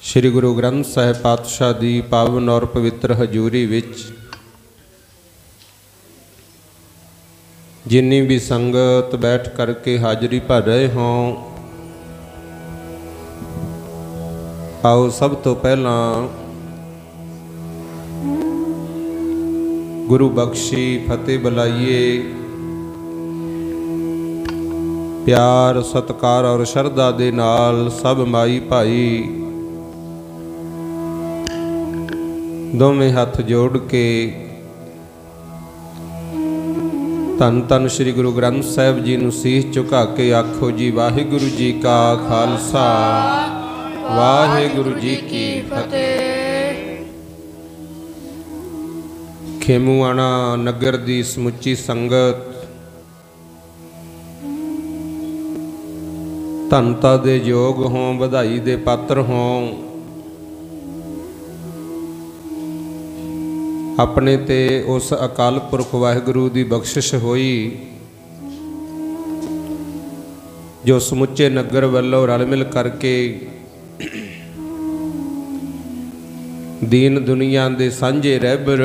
श्री गुरु ग्रंथ साहिब पातशाह दी पावन और पवित्र हजूरी विच जिन्नी भी संगत बैठ करके हाजरी भर रहे हों, आओ सब तो पहला गुरु बख्शी फतेह बुलाइए। प्यार सत्कार और शरधा दे नाल सब माई भाई दोवें हथ जोड़ के धन धन श्री गुरु ग्रंथ साहिब जी नूं सीस झुका के आखो जी वाहिगुरु जी का खालसा वाहिगुरु जी की फतेह। खेमुआणा नगर दी समुची संगत धनता दे योग हों, बधाई दे पात्र हों। अपने ते उस अकाल पुरख वाहिगुरु दी बख्शिश होई जो समुचे नगर वालों रल मिल करके दीन दुनिया दे सांझे रहबर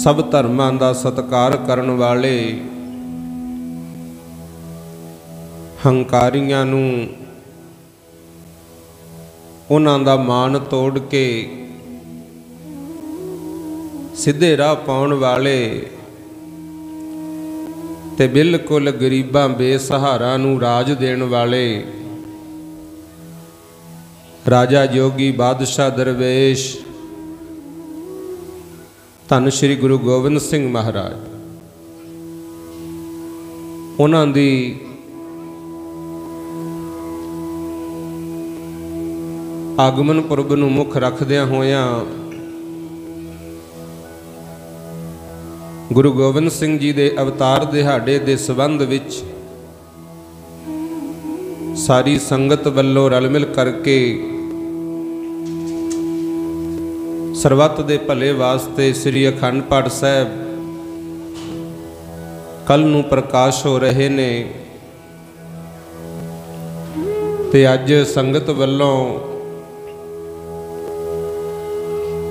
सब धर्मां दा सत्कार करन वाले हंकारियां नूं उन्हां दा मान तोड़ के सीधे राह पाउण वाले ते बिल्कुल गरीबां बेसहारा नूं राज देण वाले राजा जोगी बादशाह दरवेश धन श्री गुरु गोबिंद सिंह महाराज उन्हां दी आगमन पुरब नूं मुख रखदियां होइयां गुरु गोबिंद सिंह जी दे अवतार दिहाड़े दे संबंध विच सारी संगत वल्लों रल मिल करके सरबत दे भले वास्ते श्री अखंड पाठ साहिब कल नूं प्रकाश हो रहे ने ते अज संगत वल्लों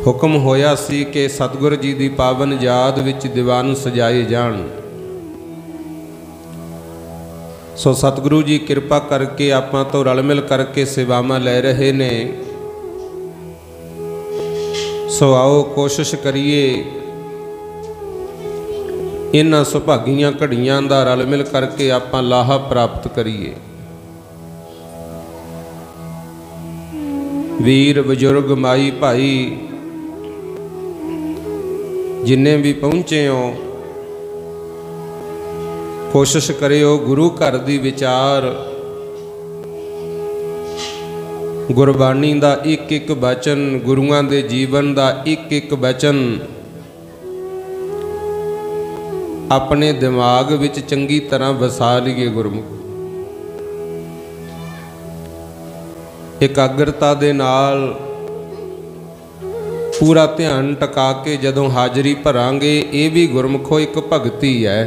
हुक्म होया सी कि सतगुर जी की पावन याद विच दीवान सजाए जान। सो सतगुरु जी कृपा करके आपां तो रल मिल करके सेवावां लै रहे ने। सो आओ कोशिश करिए इन्हां सुभागीआं घड़ियां दा रल मिल करके आपां लाहा प्राप्त करिए। वीर बजुर्ग माई भाई जिन्ने भी पहुँचे हो कोशिश करियो गुरु घर दी विचार गुरबाणी दा एक एक वचन गुरुआं दे जीवन दा एक एक वचन अपने दिमाग विच चंगी तरह वसा लीए। गुरमुख एकाग्रता दे नाल पूरा ध्यान टका के जदों हाजरी भरांगे ये भी गुरमुखो एक भगती है।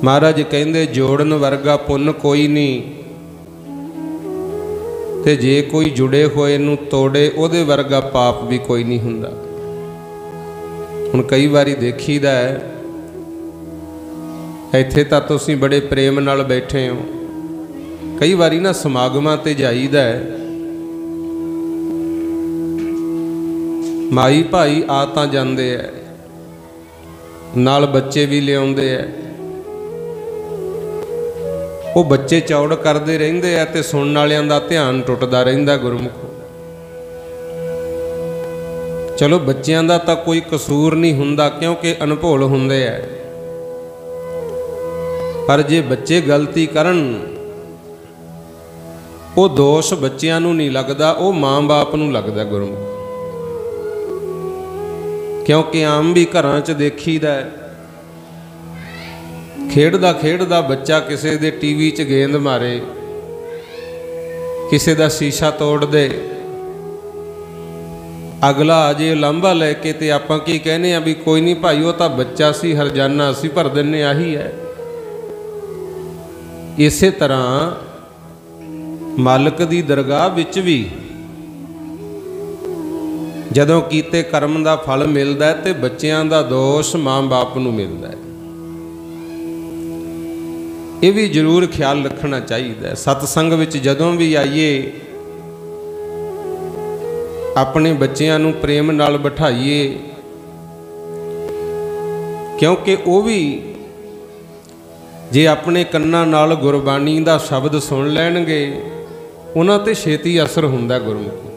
महाराज कहंदे जोड़न वर्गा पुन कोई नहीं ते जे कोई जुड़े होए नूं तोड़े उहदे वर्गा पाप भी कोई नहीं हुंदा। हुण कई वारी देखीदा है इत्थे तां तुसीं बड़े प्रेम नाल बैठे हो, कई वारी ना समागमां ते जाईदा है माई भाई आ तां जांदे है नाल बच्चे भी लियाउंदे है। वो बच्चे चौड़ करते रहिंदे है ते सुनने वालियां दा ध्यान टुटदा रहिंदा। गुरमुख चलो बच्चियां दा तां कोई कसूर नहीं हुंदा क्योंकि अनभोल हुंदे है, पर जे बच्चे गलती करन वो दोष बच्चियां नूं नहीं लगदा, वो माँ बाप नूं लगदा। गुरमुख क्योंकि आम भी घरां च देखीदा खेडदा खेडदा बच्चा किसी दे टीवी च गेंद मारे, किसी दा शीशा तोड़ दे, अगला अजे लांभा लैके ते आपां की कहने भी कोई नहीं भाई वो तां बच्चा सी हरजाना असीं भर दिन्ने आही है। इसे तरह मालिक दी दरगाह विच भी जदों कीते कर्म दा फल मिलदा है ते बच्चियां दा दोष मां बाप नूं मिलदा है। ये भी जरूर ख्याल रखना चाहिए। सतसंग विच जदों भी आइए अपने बच्चियां नूं प्रेम नाल बिठाइए, क्योंकि वो भी जे अपने कन्नां नाल गुरबाणी दा शब्द सुन लैणगे उन्हां ते छेती असर हुंदा गुरमुखी।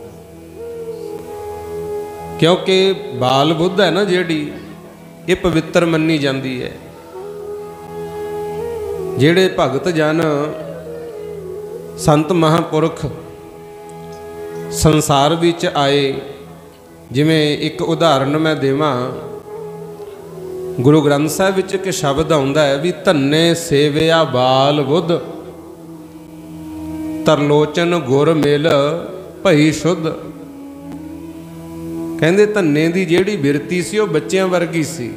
क्योंकि बाल बुद्ध है ना जिहड़ी, ये पवित्र मन्नी जाती है। जिहड़े भगत जन संत महापुरख संसार विच आए, जिवें एक उदाहरण मैं देवां, गुरु ग्रंथ साहिब विच एक शब्द आउंदा है भी धन्ने सेविया बाल बुद्ध, तरलोचन गुर मिल भई शुद्ध। कहंदे धन्ने दी जिहड़ी बिरती सी वो बच्चियां वर्गी सी।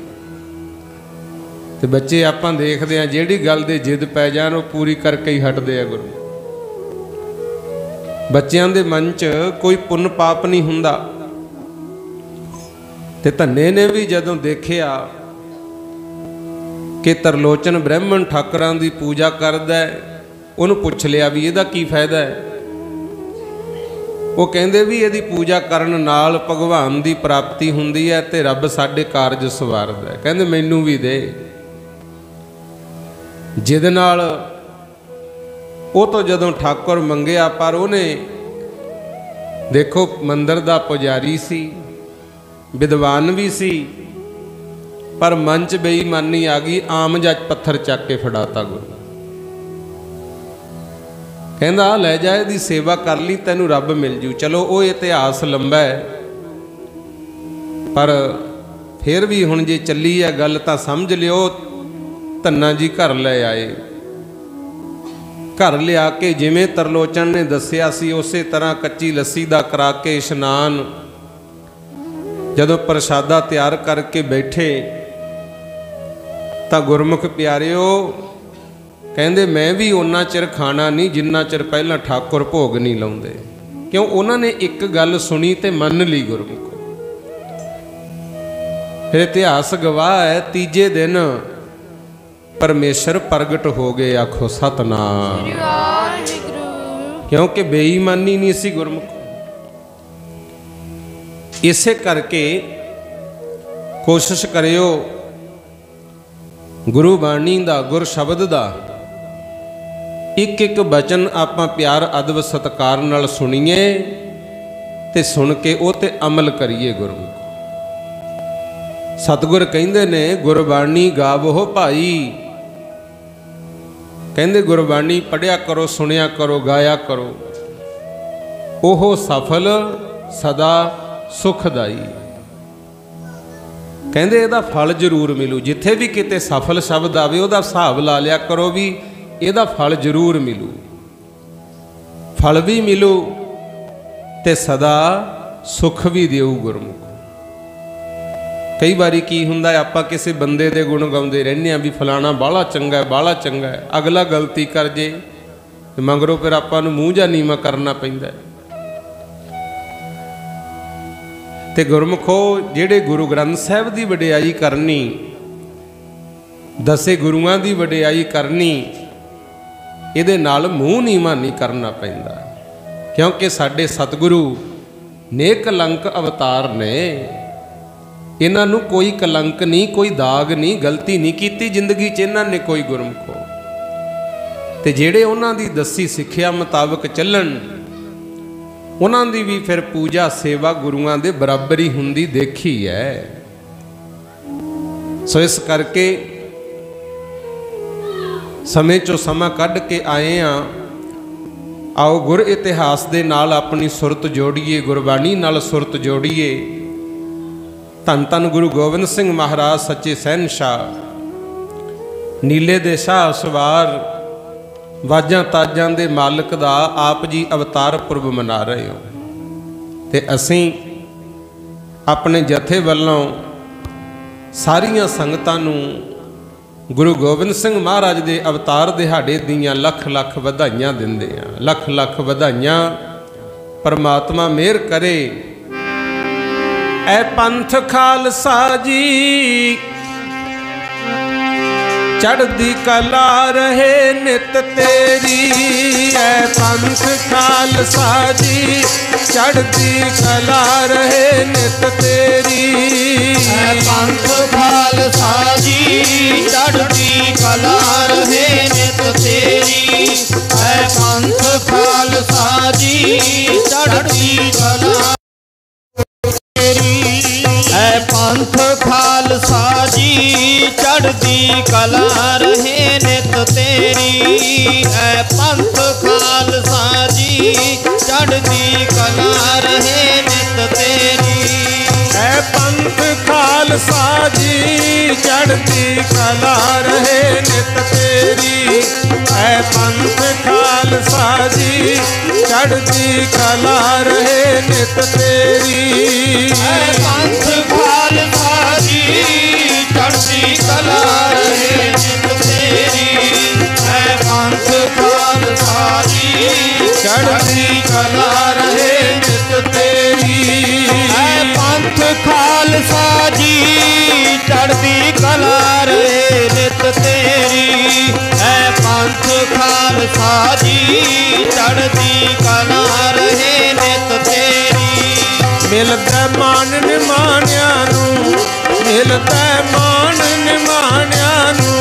ते बच्चे आपां देखदे आ जिहड़ी गल दे जिद पै जाण वो पूरी करके ही हटदे आ। गुरु बच्चियां दे मन च कोई पुण्य पाप नहीं हुंदा। ते धन्ने ने भी जदों देखिया कि तरलोचन ब्राह्मण ठाकरां दी पूजा करदा है, उहनूं पुछ लिया भी इहदा की फायदा है। वो कहंदे भी इहदी पूजा करन नाल भगवान दी प्राप्ति हुंदी है ते रब साडे कारज सवारदा है। कहंदे मैनूं भी दे। जिद नाल वो तो जदों ठाकुर मंगिया, पर उहने देखो मंदिर दा पुजारी सी, विद्वान भी सी, पर मन च बेईमानी आ गई। आम जज पत्थर चक के फड़ाता गुरु। कहंदा लै जा इहदी सेवा कर ली, तैनूं रब मिल जू। चलो वो इतिहास लंबा है, पर फिर भी हुण जे चली है गल तां समझ लिओ। धन्ना जी घर ले आए, घर लिया के जिवें तरलोचन ने दस्सिया सी उसे तरह कच्ची लस्सी दा करा के इशनान, जदों प्रसादा तैयार करके बैठे तां गुरमुख प्यारिओ कहंदे मैं भी उन्ना चिर खाना नहीं जिन्ना चिर पहला ठाकुर भोग नहीं लाउंदे। क्यों? उन्होंने एक गल सुनी ते मन ली गुरमुख। फिर इतिहास गवाह है, तीजे दिन परमेश्वर प्रगट हो गए। आखो सतनाम। क्योंकि बेईमानी नहीं सी गुरमुख। इसे करके कोशिश करियो गुरु बाणी दा, गुर शब्द दा एक एक बचन आपां प्यार अदब सत्कार नाल सुनीए ते सुन के वो ते अमल करिए। गुरमुख सतगुर कहंदे ने गुरबाणी गावो भाई। कहंदे गुरबाणी पढ़िया करो, सुनिया करो, गाया करो, ओहो सफल सदा सुखदाई। कहंदे इहदा फल जरूर मिलू। जिथे भी किते सफल शब्द आवे उहदा हिसाब ला लिया करो भी इहदा फल जरूर मिलू। फल भी मिलू ते सदा सुख भी देऊ गुरमुख। कई बारी की हुंदा आपां किसी बंदे दे गुण गाउंदे रहने भी फलाना बाला चंगा है, बाला चंगा है। अगला गलती कर जे ते मगरों फिर आपां नूं मूंह जा नीवा करना पैंदा है। ते गुरमुखो जिहड़े गुरु ग्रंथ साहिब दी वडियाई करनी, दसे गुरुआं दी वडियाई करनी, इहदे नाल मूँह नीवा नहीं करना पैंदा। क्योंकि साडे सतगुरु नेकलंक अवतार ने। इन्हां नूं कोई कलंक नहीं, कोई दाग नहीं, गलती नहीं कीती जिंदगी च इन्हां ने कोई गुरमुखो। ते जिहड़े उन्हां दी दसी सिੱਖਿਆ मुताबक चलन, उन्हां दी भी फिर पूजा सेवा गुरुआं दे बराबर ही हुंदी देखी है। सो इस करके समय चो समा कढ़ के आए हैं। आओ गुर इतिहास दे नाल अपनी सुरत जोड़िए, गुरबाणी नाल सुरत जोड़िए। धन धन गुरु गोबिंद सिंह महाराज सच्चे सहनशाह, नीले दे शाह सवार, वाजां ताजां दे मालिक दा आप जी अवतार पुरब मना रहे हो। ते असीं अपने जथे वल्लों सारियां संगतां नूं गुरु गोबिंद सिंह महाराज के अवतार दिहाड़े दियां लख लख वधाइयां दिंदे आ। लख लख वधाइयां। परमात्मा मेहर करे। ऐ पंथ खालसा जी चढ़दी कला रहे नित तेरी। ऐ पंथ खालसा जी चढ़दी कला रहे नित तेरी। ऐ पंथ खालसा जी चढ़दी कला रहे नित तेरी। ऐ पंथ खालसा जी चढ़दी कला तेरी। ऐ पंथ खालसा जी चढ़दी कला रहे नित तेरी। ऐ पंथ खालसा जी चढ़दी कला रहे नित तेरी। ऐ पंथ खालसा जी चढ़दी कला रहे नित तेरी। ऐ पंथ खालसा जी चढ़दी कला रहे नित तेरी। ऐ पंथ खालसा जी चढ़दी कला रहे नित तेरी। ऐ पंथ खालसा जी चढ़दी कला रहे नित तेरी। ऐ पंथ खालसा जी चढ़दी कला रहे नित तेरी। ऐ पंथ खालसा जी चढ़दी कला रहे नित तेरी। मिलदा मान निमाणिया नूं। मिलदा मान निमाणिया नूं।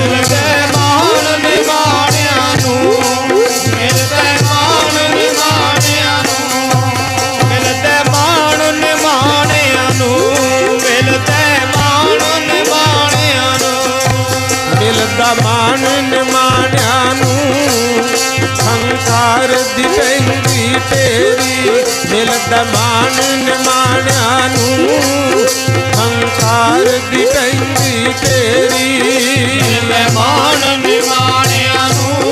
मिलदा मान निमाणिया नूं। मिलदा मान निमाणिया नूं। मिलदा मान निमाणिया नूं। मिलदा मान निमाणिया नूं। मिलदा मान निमाणिया नूं। हंकार दी पैंदी तेरी। मिलदा मान निमाणिया नूं। हंकार दी पैंदी तेरी। मिलदा मान निमाणिया नूं।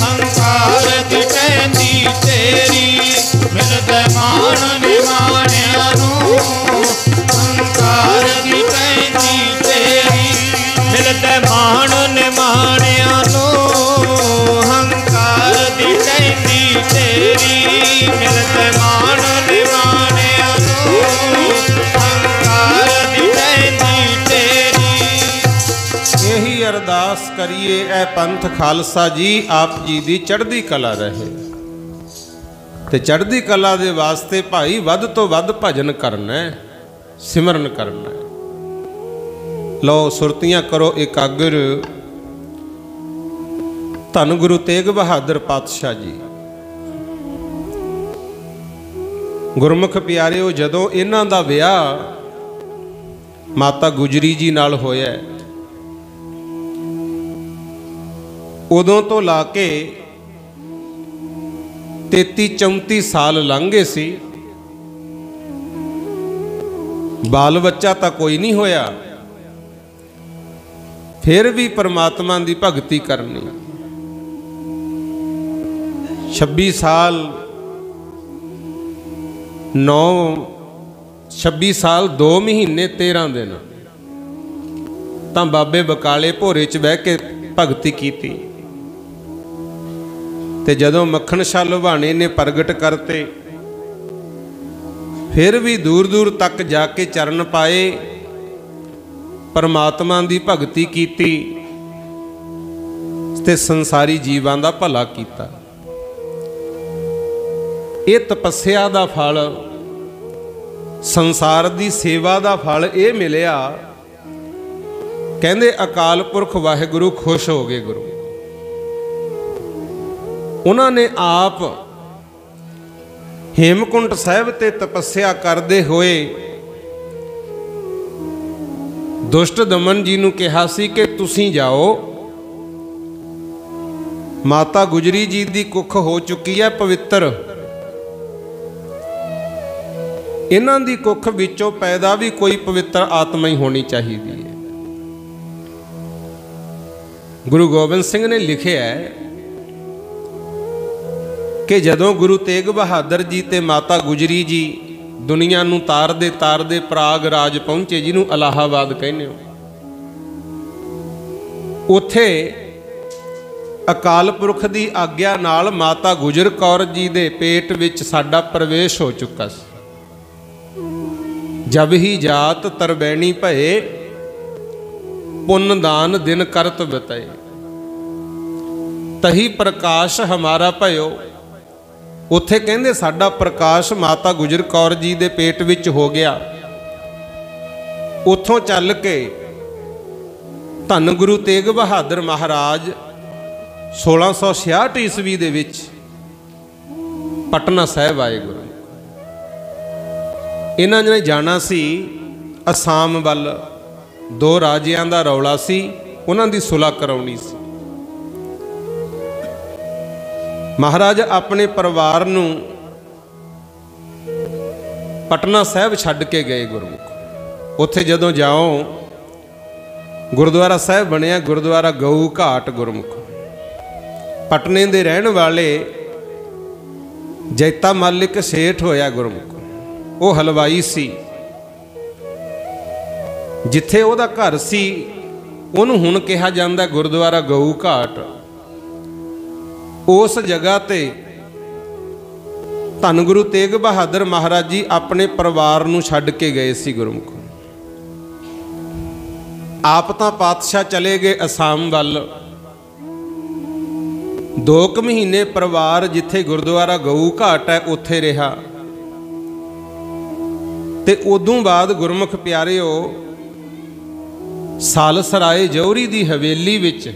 हंकार दी पैंदी तेरी। मिलदा मान निमाणिया नूं। हंकार दी पैंदी तेरी। मिलदा मान निमाणिया नूं। हंकार दी पैंदी तेरी। मिलदा मान निमाणिया नूं। हंकार दी पैंदी तेरी। यही अरदास करिए ऐ पंथ खालसा जी आप जी दी चढ़दी कला रहे। ते चढ़दी कला दे वास्ते भाई वध तो वध भजन करना है, सिमरन करना है। लो सुरतियां करो एकाग्र। धन गुरु तेग बहादुर पातशाह जी गुरमुख प्यारिओ जदों इन्हां दा विआह माता गुजरी जी नाल होया उदों तो ला के 33-34 साल लंघ गए सी। बाल बच्चा तो कोई नहीं होया। फिर भी परमात्मा की भगती करनी। 26 साल 2 महीने 13 दिन तां बाबे बकाले भोरे च बह के भगती की। ते जदों मक्खन शाह लुभाणे ने प्रगट करते फिर भी दूर दूर तक जाके चरण पाए, परमात्मा की भगती की ते संसारी जीवां दा भला कीता। ये तपस्या दा फल, संसार दी सेवा दा फल ये मिलिया। कहंदे अकाल पुरख वाहिगुरु खुश हो गए। गुरु उन्होंने आप हेमकुंट साहिब ते तपस्या करते हुए दुष्ट दमन जी नूं कहा सी कि तुसीं जाओ, माता गुजरी जी की कुख हो चुकी है पवित्र, इन्हां दी कुख विचों पैदा भी कोई पवित्र आत्मा ही होनी चाहिए है। गुरु गोबिंद सिंह ने लिखे है कि जदों गुरु तेग बहादुर जी ते माता गुजरी जी दुनिया नूं तारदे तारदे प्राग राज पहुंचे, जिन्हों इलाहाबाद कहने हो, ਉੱਥੇ ਅਕਾਲ ਪੁਰਖ ਦੀ ਆਗਿਆ ਨਾਲ ਮਾਤਾ ਗੁਜਰ ਕੌਰ ਜੀ ਦੇ ਪੇਟ ਵਿੱਚ ਸਾਡਾ ਪ੍ਰਵੇਸ਼ ਹੋ ਚੁੱਕਾ ਸੀ। ਜਬ ਹੀ ਜਾਤ ਤਰਬੈਣੀ ਭਏ, ਪੁੰਨ ਦਾਨ ਦਿਨ ਕਰਤ ਬਿਤਏ, ਤਹੀ ਪ੍ਰਕਾਸ਼ ਹਮਾਰਾ ਭਇਓ। ਉੱਥੇ ਕਹਿੰਦੇ ਸਾਡਾ ਪ੍ਰਕਾਸ਼ ਮਾਤਾ ਗੁਜਰ ਕੌਰ ਜੀ ਦੇ ਪੇਟ ਵਿੱਚ ਹੋ ਗਿਆ। ਉੱਥੋਂ ਚੱਲ ਕੇ ਧੰਨ ਗੁਰੂ ਤੇਗ ਬਹਾਦਰ ਮਹਾਰਾਜ 1666 ਈਸਵੀ ਦੇ ਵਿੱਚ ਪਟਨਾ ਸਾਹਿਬ ਆਏ। ਗੁਰੂ ਇਹਨਾਂ ਨੇ ਜਾਣਾ ਸੀ ਅਸਾਮ ਵੱਲ, ਦੋ ਰਾਜਿਆਂ ਦਾ ਰੌਲਾ ਸੀ, ਉਹਨਾਂ ਦੀ ਸੁਲ੍ਹਾ ਕਰਾਉਣੀ ਸੀ। ਮਹਾਰਾਜ ਆਪਣੇ ਪਰਿਵਾਰ ਨੂੰ ਪਟਨਾ ਸਾਹਿਬ ਛੱਡ ਕੇ ਗਏ ਗੁਰਮੁਖ। ਉੱਥੇ ਜਦੋਂ ਜਾਓ ਗੁਰਦੁਆਰਾ ਸਾਹਿਬ ਬਣਿਆ, ਗੁਰਦੁਆਰਾ ਗਊ ਘਾਟ ਗੁਰਮੁਖ। ਪਟਨੇ ਦੇ ਰਹਿਣ ਵਾਲੇ ਜੈਤਾ ਮਾਲਿਕ ਸੇਠ ਹੋਇਆ ਗੁਰਮੁਖ, ਉਹ ਹਲਵਾਈ ਸੀ। ਜਿੱਥੇ ਉਹਦਾ ਘਰ ਸੀ ਉਹਨੂੰ ਹੁਣ ਕਿਹਾ ਜਾਂਦਾ ਗੁਰਦੁਆਰਾ ਗਊ ਘਾਟ। ਉਸ ਜਗ੍ਹਾ ਤੇ ਧੰਨ ਗੁਰੂ ਤੇਗ ਬਹਾਦਰ ਮਹਾਰਾਜ ਜੀ ਆਪਣੇ ਪਰਿਵਾਰ ਨੂੰ ਛੱਡ ਕੇ ਗਏ ਸੀ ਗੁਰਮੁਖ। ਆਪ ਤਾਂ ਪਾਤਸ਼ਾਹ ਚਲੇ ਗਏ ਅਸਾਮ ਵੱਲ। 2 ਮਹੀਨੇ ਪਰਿਵਾਰ ਜਿੱਥੇ ਗੁਰਦੁਆਰਾ ਗਊ ਘਾਟ ਹੈ ਉੱਥੇ ਰਿਹਾ। ਤੇ ਉਦੋਂ ਬਾਅਦ ਗੁਰਮੁਖ ਪਿਆਰਿਓ ਸਾਲਸਰਾਏ ਜੌਹਰੀ ਦੀ ਹਵੇਲੀ ਵਿੱਚ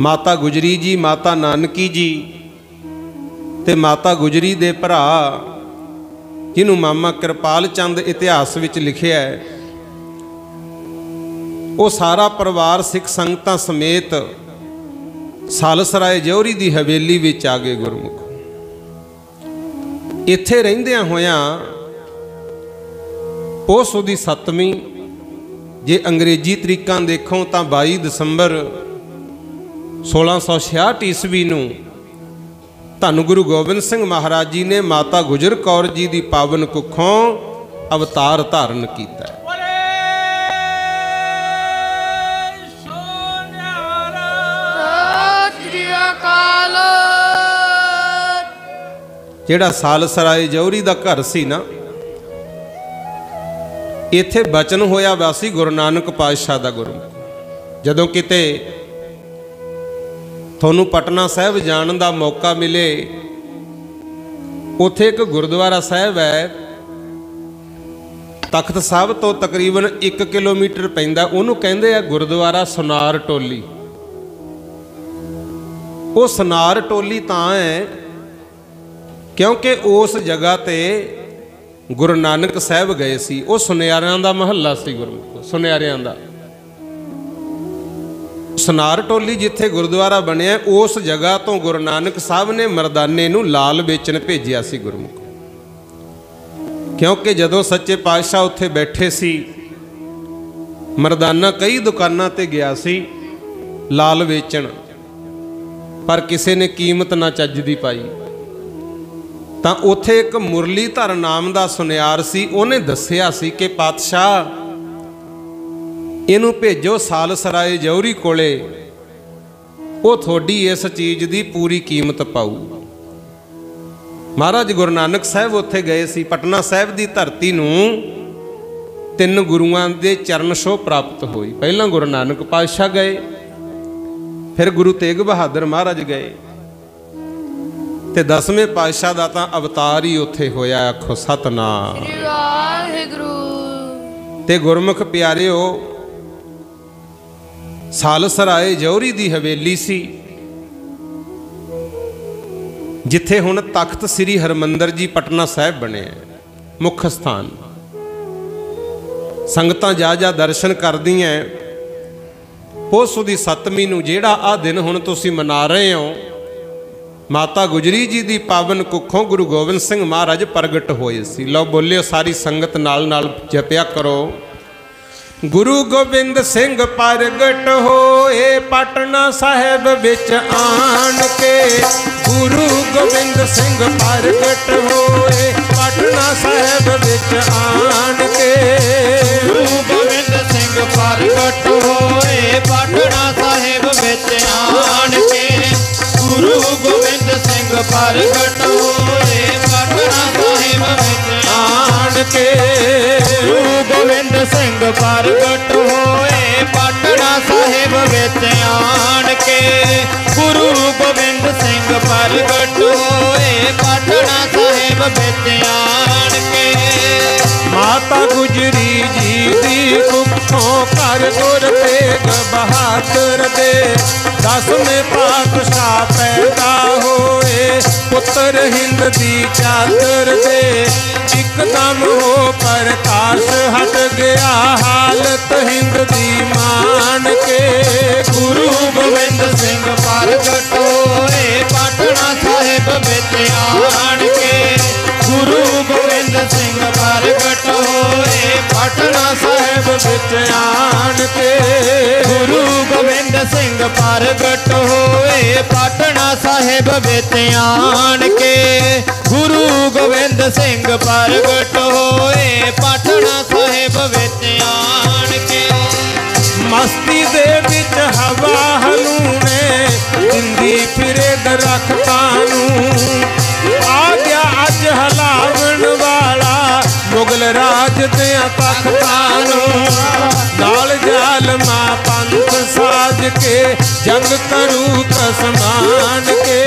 ਮਾਤਾ ਗੁਜਰੀ ਜੀ, ਮਾਤਾ ਨਾਨਕੀ ਜੀ ਤੇ ਮਾਤਾ ਗੁਜਰੀ ਦੇ ਭਰਾ ਜਿਹਨੂੰ ਮਾਮਾ ਕਿਰਪਾਲ ਚੰਦ ਇਤਿਹਾਸ ਵਿੱਚ ਲਿਖਿਆ ਹੈ, ਉਹ ਸਾਰਾ ਪਰਿਵਾਰ ਸਿੱਖ ਸੰਗਤਾਂ ਸਮੇਤ ਸਾਲਸਰਾਏ ਜੌਹਰੀ ਦੀ ਹਵੇਲੀ ਵਿੱਚ ਆ ਗਏ ਗੁਰਮੁਖ। ਇੱਥੇ ਰਹਿੰਦਿਆਂ ਹੋਇਆਂ ਪੋਹ ਦੀ 7ਵੀਂ, ਜੇ ਅੰਗਰੇਜ਼ੀ ਤਰੀਕਾਂ ਦੇਖੋ ਤਾਂ 22 ਦਸੰਬਰ 1666 ਈਸਵੀ ਨੂੰ ਧੰਨ ਗੁਰੂ ਗੋਬਿੰਦ ਸਿੰਘ ਮਹਾਰਾਜ ਜੀ ਨੇ ਮਾਤਾ ਗੁਜਰ ਕੌਰ ਜੀ ਦੀ ਪਾਵਨ ਕੁੱਖੋਂ ਅਵਤਾਰ ਧਾਰਨ ਕੀਤਾ। ਜਿਹੜਾ ਸਾਲਸਰਾਏ ਜੌਹਰੀ ਦਾ ਘਰ ਸੀ ਨਾ, ਇੱਥੇ ਬਚਨ ਹੋਇਆ ਵਾ ਸੀ ਗੁਰੂ ਨਾਨਕ ਪਾਤਸ਼ਾਹ ਦਾ ਗੁਰਮੁਖ। ਜਦੋਂ ਕਿਤੇ ਤੁਹਾਨੂੰ ਪਟਨਾ ਸਾਹਿਬ ਜਾਣ ਦਾ ਮੌਕਾ ਮਿਲੇ, ਉੱਥੇ ਇੱਕ ਗੁਰਦੁਆਰਾ ਸਾਹਿਬ ਹੈ, ਤਖਤ ਸਾਹਿਬ ਤੋਂ ਤਕਰੀਬਨ 1 ਕਿਲੋਮੀਟਰ ਪੈਂਦਾ। ਉਹਨੂੰ ਕਹਿੰਦੇ ਆ ਗੁਰਦੁਆਰਾ ਸੁਨਾਰ ਟੋਲੀ। ਉਹ ਸੁਨਾਰ ਟੋਲੀ ਤਾਂ ਹੈ ਕਿਉਂਕਿ ਉਸ ਜਗ੍ਹਾ ਤੇ ਗੁਰੂ ਨਾਨਕ ਸਾਹਿਬ ਗਏ ਸੀ। ਉਹ ਸੁਨਿਆਰਿਆਂ ਦਾ ਮਹੱਲਾ ਸੀ ਗੁਰਮੁਖ, ਸੁਨਿਆਰਿਆਂ ਦਾ। ਸੁਨਾਰ ਟੋਲੀ ਜਿੱਥੇ ਗੁਰਦੁਆਰਾ ਬਣਿਆ, ਉਸ ਜਗ੍ਹਾ ਤੋਂ ਗੁਰੂ ਨਾਨਕ ਸਾਹਿਬ ਨੇ ਮਰਦਾਨੇ ਨੂੰ ਲਾਲ ਵੇਚਣ ਭੇਜਿਆ ਸੀ ਗੁਰਮੁਖ। ਕਿਉਂਕਿ ਜਦੋਂ ਸੱਚੇ ਪਾਤਸ਼ਾਹ ਉੱਥੇ ਬੈਠੇ ਸੀ, ਮਰਦਾਨਾ ਕਈ ਦੁਕਾਨਾਂ ਤੇ ਗਿਆ ਸੀ ਲਾਲ ਵੇਚਣ, ਪਰ ਕਿਸੇ ਨੇ ਕੀਮਤ ਨਾ ਚੱਜ ਦੀ ਪਾਈ। ਤਾਂ ਉੱਥੇ ਇੱਕ ਮੁਰਲੀਧਰ ਨਾਮ ਦਾ ਸੁਨਿਆਰ ਸੀ, ਉਹਨੇ ਦੱਸਿਆ ਸੀ ਕਿ ਪਾਤਸ਼ਾਹ ਇਹਨੂੰ ਭੇਜੋ ਸਾਲਸਰਾਏ ਜੌਹਰੀ ਕੋਲੇ, ਉਹ ਤੁਹਾਡੀ ਇਸ ਚੀਜ਼ ਦੀ ਪੂਰੀ ਕੀਮਤ ਪਾਊ। ਮਹਾਰਾਜ ਗੁਰੂ ਨਾਨਕ ਸਾਹਿਬ ਉੱਥੇ ਗਏ ਸੀ। ਪਟਨਾ ਸਾਹਿਬ ਦੀ ਧਰਤੀ ਨੂੰ 3 ਗੁਰੂਆਂ ਦੇ ਚਰਨ ਛੋਹ ਪ੍ਰਾਪਤ ਹੋਈ। ਪਹਿਲਾਂ ਗੁਰੂ ਨਾਨਕ ਪਾਤਸ਼ਾਹ ਗਏ, ਫਿਰ ਗੁਰੂ ਤੇਗ ਬਹਾਦਰ ਮਹਾਰਾਜ ਗਏ, ਤੇ 10ਵੇਂ ਪਾਤਸ਼ਾਹ ਦਾ ਤਾਂ ਅਵਤਾਰ ਹੀ ਉੱਥੇ ਹੋਇਆ। ਆਖੋ ਸਤਨਾਮ ਸ੍ਰੀ ਵਾਹਿਗੁਰੂ। ਤੇ ਗੁਰਮੁਖ ਪਿਆਰਿਓ, ਸਾਲਸਰਾਏ ਜੌਹਰੀ ਦੀ ਹਵੇਲੀ ਸੀ, ਜਿੱਥੇ ਹੁਣ ਤਖਤ ਸ੍ਰੀ ਹਰਮੰਦਰ ਜੀ ਪਟਨਾ ਸਾਹਿਬ ਬਣਿਆ, ਮੁੱਖ ਸਥਾਨ। ਸੰਗਤਾਂ ਜਾ ਦਰਸ਼ਨ ਕਰਦੀਆਂ। ਪੋਹ ਦੀ 7ਵੀਂ ਨੂੰ ਜਿਹੜਾ ਆ ਦਿਨ ਹੁਣ ਤੁਸੀਂ ਮਨਾ ਰਹੇ ਹੋ, ਮਾਤਾ ਗੁਜਰੀ ਜੀ ਦੀ ਪਾਵਨ ਕੁੱਖੋਂ ਗੁਰੂ ਗੋਬਿੰਦ ਸਿੰਘ ਮਹਾਰਾਜ ਪ੍ਰਗਟ ਹੋਏ ਸੀ। ਲਓ ਬੋਲਿਓ ਸਾਰੀ ਸੰਗਤ ਨਾਲ ਨਾਲ ਜਪਿਆ ਕਰੋ। ਗੁਰੂ ਗੋਬਿੰਦ ਸਿੰਘ ਪ੍ਰਗਟ ਹੋਏ ਪਟਨਾ ਸਾਹਿਬ ਵਿੱਚ ਆਣ ਕੇ। ਗੁਰੂ ਗੋਬਿੰਦ ਸਿੰਘ ਪ੍ਰਗਟ ਹੋਏ ਪਟਨਾ ਸਾਹਿਬ ਵਿੱਚ ਆਣ ਕੇ। ਗੁਰੂ ਗੋਬਿੰਦ ਸਿੰਘ ਪ੍ਰਗਟ ਹੋਏ पाटना साहिब विच आन के गुरु गोबिंद सिंह प्रगट होए पाटना साहिब विच आन के गुरु गोबिंद सिंह प्रगट होए पाटना साहिब विच आन के गुरु गोबिंद सिंह प्रगट होए पाटना साहिब विच आन के माता गुजरी जी दी कुखों कर गुर तेग बहादुर दे 10वें पातशाह पैदा होए पुत्र हिंद दी चादर दे एकदम हो प्रकाश हट गया हालत हिंद दी मान के गुरु गोबिंद सिंह प्रगट होए पाटना साहिब विच आन के गुरु गोबिंद सिंह प्रगट होए पाटना साहिब विच आन के गुरु गोबिंद सिंह प्रगट होए पाटना साहिब विच आन के गुरु गोबिंद सिंह प्रगट होए पाटना साहिब विच आन के मस्ती दे विच हवा हलूने जिंदी फिरे दरख्तां नूं आ गया अज हलावन वाला मुगल राज दियां तख्तां नूं नाल जालमा पंथ साज के जंग करू कसमान के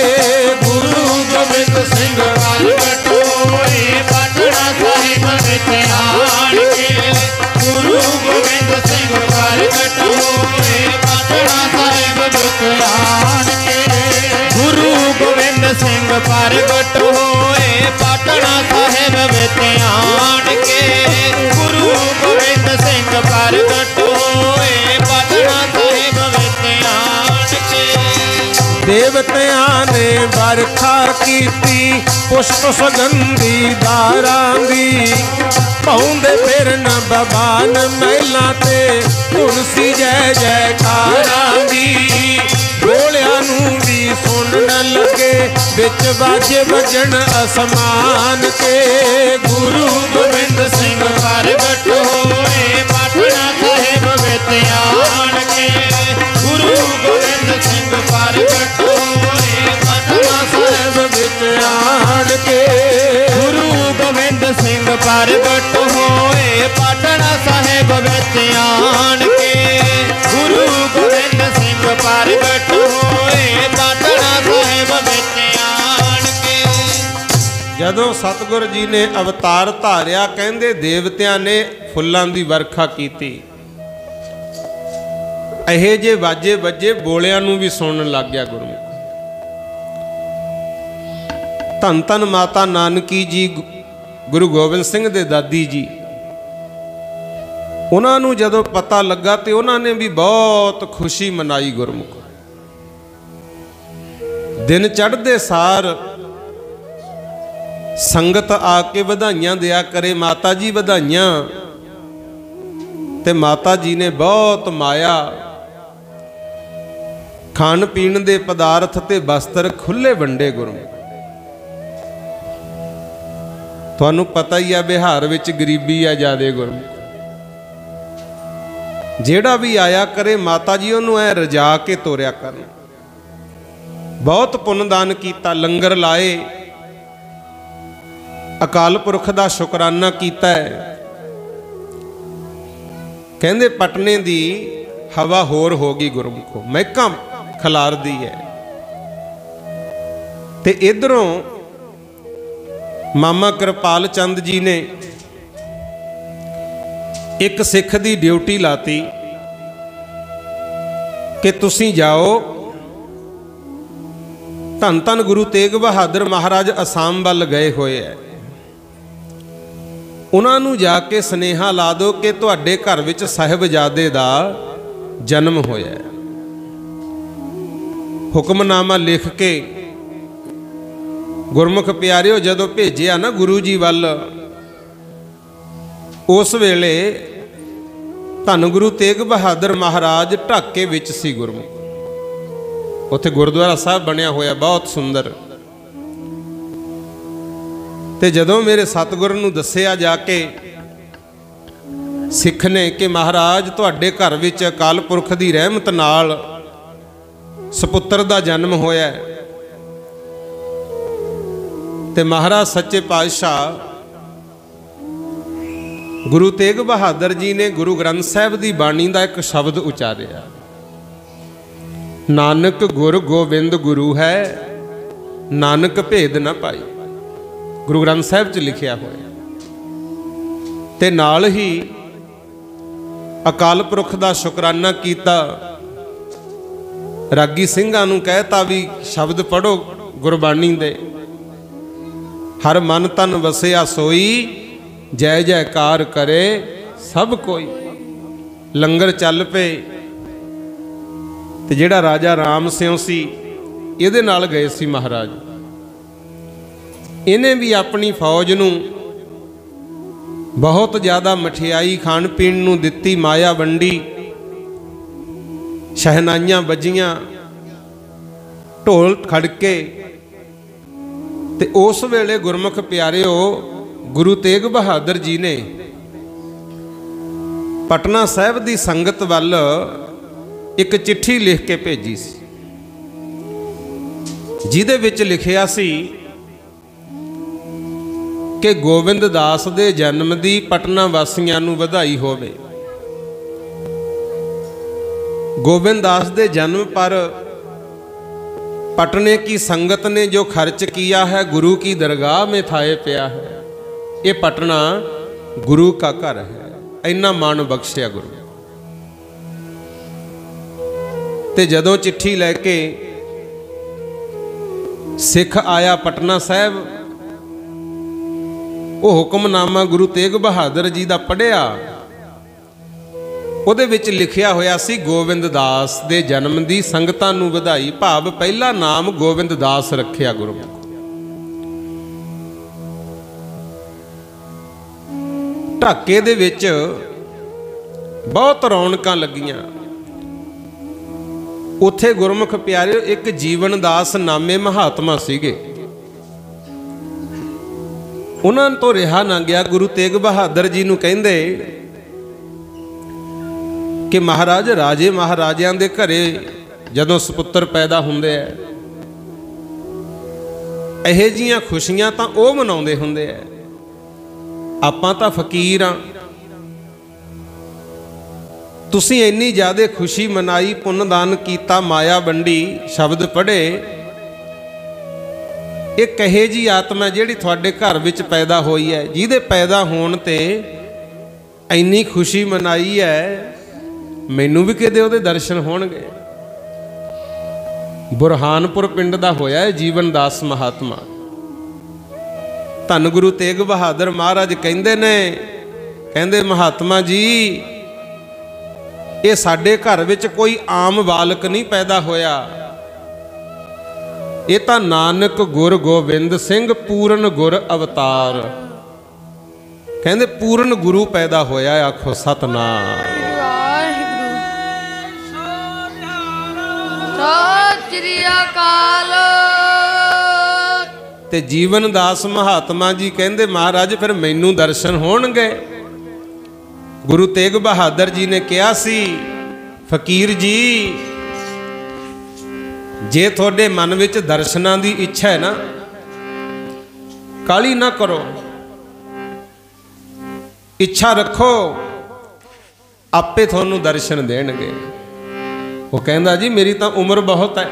गुरु गोबिंद सिंह प्रगट होए पाटना साहिब विच आन के गुरु गोबिंद सिंह प्रगट होए पाटना साहिब विच आन के गुरु गोबिंद सिंह प्रगट होए पाटना साहिब विच आन के गुरु गोबिंद सिंह प्रगट होए पाटना साहिब विच आन के देवतियां ने बरखा कीती पुष्प सुगंधी दारां दी पाउंदे फिरन बबान महलां ते तुलसी जय जयकारां दी बोलियां नूं भी सुनन लगे विच बाजे बजन आसमान के गुरु गोबिंद सिंह प्रगट होए पाटना साहिब विच आन के गुरु गोबिंद सिंह प्रगट होए पाटना साहिब विच आन के गुरु गोबिंद सिंह प्रगट होए पाटना साहिब विच आन के गुरु गोबिंद सिंह प्रगट होए पाटना साहिब विच आन के ਜਦੋਂ ਸਤਿਗੁਰ ਜੀ ਨੇ ਅਵਤਾਰ ਧਾਰਿਆ ਕਹਿੰਦੇ ਦੇਵਤਿਆਂ ਨੇ ਫੁੱਲਾਂ ਦੀ ਵਰਖਾ ਕੀਤੀ ਇਹੇ ਜੇ ਵਾਜੇ ਵੱਜੇ ਬੋਲਿਆਂ ਨੂੰ ਵੀ ਸੁਣਨ ਲੱਗ ਗਿਆ ਗੁਰਮੁਖ ਧੰਨ ਧੰਨ ਮਾਤਾ ਨਾਨਕੀ ਜੀ ਗੁਰੂ ਗੋਬਿੰਦ ਸਿੰਘ ਦੇ ਦਾਦੀ ਜੀ ਉਹਨਾਂ ਨੂੰ ਜਦੋਂ ਪਤਾ ਲੱਗਾ ਤੇ ਉਹਨਾਂ ਨੇ ਵੀ ਬਹੁਤ ਖੁਸ਼ੀ ਮਨਾਈ ਗੁਰਮੁਖ ਦਿਨ ਚੜ੍ਹਦੇ ਸਾਰ ਸੰਗਤ ਆ ਕੇ ਵਧਾਈਆਂ ਦਿਆ ਕਰੇ ਮਾਤਾ ਜੀ ਵਧਾਈਆਂ ਤੇ ਮਾਤਾ ਜੀ ਨੇ ਬਹੁਤ ਮਾਇਆ ਖਾਣ ਪੀਣ ਦੇ ਪਦਾਰਥ ਤੇ ਬਸਤਰ ਖੁੱਲੇ ਵੰਡੇ ਗੁਰਮੁਖ ਤੁਹਾਨੂੰ ਪਤਾ ਹੀ ਆ ਬਿਹਾਰ ਵਿੱਚ ਗਰੀਬੀ ਆ ਜ਼ਿਆਦੇ ਗੁਰਮੁਖ ਜਿਹੜਾ ਵੀ ਆਇਆ ਕਰੇ ਮਾਤਾ ਜੀ ਉਹਨੂੰ ਐ ਰਜਾ ਕੇ ਤੋਰਿਆ ਕਰਨ ਬਹੁਤ ਪੁੰਨਦਾਨ ਕੀਤਾ ਲੰਗਰ ਲਾਏ ਅਕਾਲ ਪੁਰਖ ਦਾ ਸ਼ੁਕਰਾਨਾ ਕੀਤਾ ਹੈ ਕਹਿੰਦੇ ਪਟਨੇ ਦੀ ਹਵਾ ਹੋਰ ਹੋ ਗਈ ਗੁਰਮੁਖੋ ਮਹਿਕਾਂ ਖਿਲਾਰਦੀ ਹੈ ਤੇ ਇਧਰੋਂ ਮਾਮਾ ਕਿਰਪਾਲ ਚੰਦ ਜੀ ਨੇ ਇੱਕ ਸਿੱਖ ਦੀ ਡਿਊਟੀ ਲਾਤੀ ਕਿ ਤੁਸੀਂ ਜਾਓ ਧੰਨ ਧੰਨ ਗੁਰੂ ਤੇਗ ਬਹਾਦਰ ਮਹਾਰਾਜ ਅਸਾਮ ਵੱਲ ਗਏ ਹੋਏ ਹੈ ਉਹਨਾਂ ਨੂੰ ਜਾ ਕੇ ਸੁਨੇਹਾ ਲਾ ਦਿਓ ਕਿ ਤੁਹਾਡੇ ਘਰ ਵਿੱਚ ਸਾਹਿਬਜ਼ਾਦੇ ਦਾ ਜਨਮ ਹੋਇਆ ਹੈ ਹੁਕਮਨਾਮਾ ਲਿਖ ਕੇ ਗੁਰਮੁਖ ਪਿਆਰਿਓ ਜਦੋਂ ਭੇਜਿਆ ਨਾ ਗੁਰੂ ਜੀ ਵੱਲ ਉਸ ਵੇਲੇ ਧੰਨ ਗੁਰੂ ਤੇਗ ਬਹਾਦਰ ਮਹਾਰਾਜ ਢਾਕੇ ਵਿੱਚ ਸੀ ਗੁਰਮੁਖ ਉੱਥੇ ਗੁਰਦੁਆਰਾ ਸਾਹਿਬ ਬਣਿਆ ਹੋਇਆ ਬਹੁਤ ਸੁੰਦਰ ਤੇ ਜਦੋਂ ਮੇਰੇ ਸਤਿਗੁਰ ਨੂੰ ਦੱਸਿਆ ਜਾ ਕੇ सिख ने कि महाराज तुहाडे घर विच अकाल पुरख की रहमत नाल सपुत्र का जन्म होया ते महाराज सच्चे पातशाह गुरु तेग बहादुर जी ने गुरु ग्रंथ साहिब की बाणी का एक शब्द उचारिया, नानक गुर गोबिंद गुरु है, नानक भेद न पाई। गुरु ग्रंथ साहिब च लिखिया होया ते नाल ही अकाल पुरख का शुकराना किया। रागी ਸਿੰਘਾਂ ਨੂੰ कहता भी शब्द पढ़ो गुरबाणी दे, हर मन तन वसिया सोई, जय जयकार करे सब कोई। लंगर चल पे ते जिहड़ा राजा राम सिंह सी इहदे नाल गए सी महाराज, इन्हें भी अपनी फौज नूं बहुत ज़्यादा मठियाई खाण पीण नूं दित्ती, माया वंडी, शहनाइयां बजियां, ढोल खड़के। ते उस वेले गुरमुख प्यारिओ गुरु तेग बहादुर जी ने पटना साहिब की संगत वल एक चिट्ठी लिख के भेजी सी, जिहदे विच लिखिया सी कि गोबिंद दास दे जन्म दी पटना वासियां नूं वधाई होवे। गोबिंद दास दे जन्म पर पटने की संगत ने जो खर्च किया है गुरु की दरगाह में थाए पिया है। ये पटना गुरु का घर है, इन्ना मान बख्शिया गुरु। ते जदों चिट्ठी लैके सिख आया पटना साहिब, वो हुक्मनामा गुरु तेग बहादुर जी का पढ़िया, ਉਹਦੇ ਵਿੱਚ लिखिया होया सी गोबिंद दास दे जन्म दी संगतां नूं वधाई, भाव पहला नाम गोबिंद दास रखिया गुरमुख। ढाके दे विच बहुत रौनकां लगियां। उत्थे गुरमुख प्यारे एक जीवन दास नामे महात्मा सीगे, उन्हां तो रिहा ना गया। गुरु तेग बहादुर जी नूं कहिंदे कि महाराज राजे महाराजिਆਂ ਦੇ ਘਰੇ ਜਦੋਂ ਸੁਪੁੱਤਰ ਪੈਦਾ ਹੁੰਦੇ ਐ, ਇਹੋ ਜੀਆਂ ਖੁਸ਼ੀਆਂ ਤਾਂ ਉਹ ਮਨਾਉਂਦੇ ਹੁੰਦੇ ਐ, ਆਪਾਂ ਤਾਂ ਫਕੀਰ ਆ। ਤੁਸੀਂ ਇੰਨੀ ਜ਼ਿਆਦਾ ਖੁਸ਼ੀ ਮਨਾਈ, ਪੁੰਨ ਦਾਨ ਕੀਤਾ, ਮਾਇਆ ਵੰਡੀ, ਸ਼ਬਦ ਪੜ੍ਹੇ, ਇਹ ਕਹੇ ਜੀ ਆਤਮਾ ਜਿਹੜੀ ਤੁਹਾਡੇ ਘਰ ਵਿੱਚ ਪੈਦਾ ਹੋਈ ਹੈ, ਜਿਹਦੇ ਪੈਦਾ ਹੋਣ ਤੇ ਇੰਨੀ ਖੁਸ਼ੀ ਮਨਾਈ ਹੈ, मैनू भी कहते ਉਹਦੇ दर्शन होणगे। बुरहानपुर पिंड का होया है जीवन दास महात्मा। धन गुरु तेग बहादुर महाराज कहते ने, कहते महात्मा जी ये साडे घर विच कोई आम बालक नहीं पैदा होया, ये तो नानक गुर गोबिंद सिंह पूर्ण गुर अवतार, कहते पूर्ण गुरु पैदा होया। आखो सतनाम। ते जीवन दास महात्मा जी कहते महाराज फिर मैनू दर्शन होणगे। गुरु तेग बहादुर जी ने कहा सी, फकीर जी जे थोड़े मन विच दर्शनां दी इच्छा है ना, काली ना करो, इच्छा रखो, आपे थोनू दर्शन देणगे। वो कहंदा जी मेरी तो उम्र बहुत है।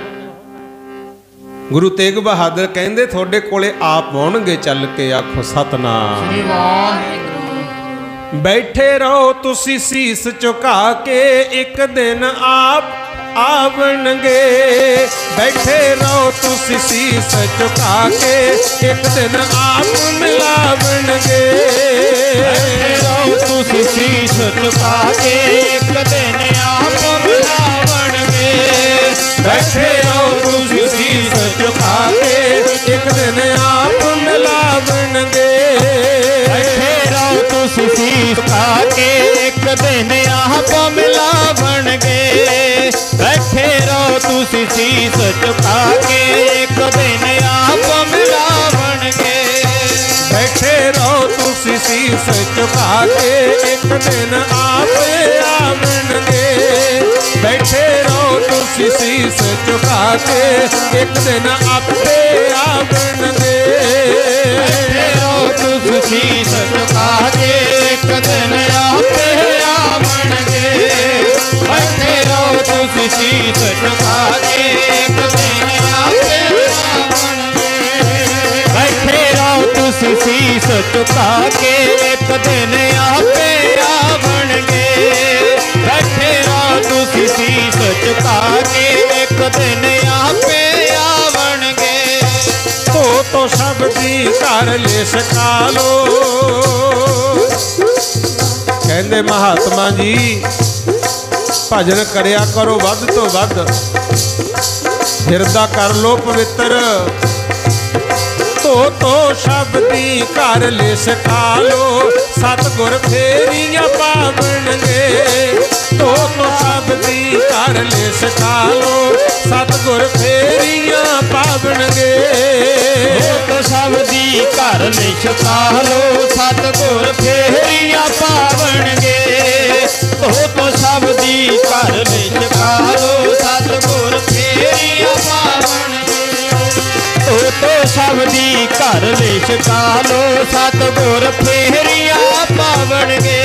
गुरु तेग बहादुर कहंदे थोड़े कोले आप आउणगे चल के। आखो सतनाम। बैठे रहो तुसी शीस झुका के, एक दिन आप आवणगे। बैठे रहो तुसी शीस झुका के, एक दिन आप मिलावणगे। बैठे रहो तुसी शीस झुका के, एक दिन आप मिलावणगे। बैठे रहो तुसी शीस झुका के, एक दिन आप मिलावणगे। बैठे रहो तुसी शीस झुका के, एक दिन आप मिलावणगे। बैठे रहो तुसी शीस झुका के, एक दिन आप मिलावणगे। बैठे रहो तुसी शीस झुका के एक दिन आपे आवणगे। बैठे रहो तुसी शीस झुका के एक दिन आपे आवणगे। बैठे रहो तुसी शीस झुका के एक दिन आपे आवणगे। बैठे रहो तुसी शीस झुका के एक दिन आपे आवणगे। बैठे रहो तुसी शीस झुका के एक दिन आपे आवणगे। बैठे रहो तुसी शीस झुका के एक दिन आपे आवणगे। तो शब्दी कर ले सका लो। कहंदे महात्मा जी भजन करया करो वध तो वध, हिरदा कर लो पवित्र। तो शब्दी कर ले सका लो, सतगुर फेरियां पावणगे। तो शब्दी कर ले सका लो, सतगुर फेरियां पावणगे। तो शब्दी कर ले सका लो, सतगुर फेरियां पावणगे। तो शब्दी कर ले सका लो, सतगुर फेरियां पावणगे। तो शब्दी कर ले सका लो, सतगुर फेरियां पावणगे।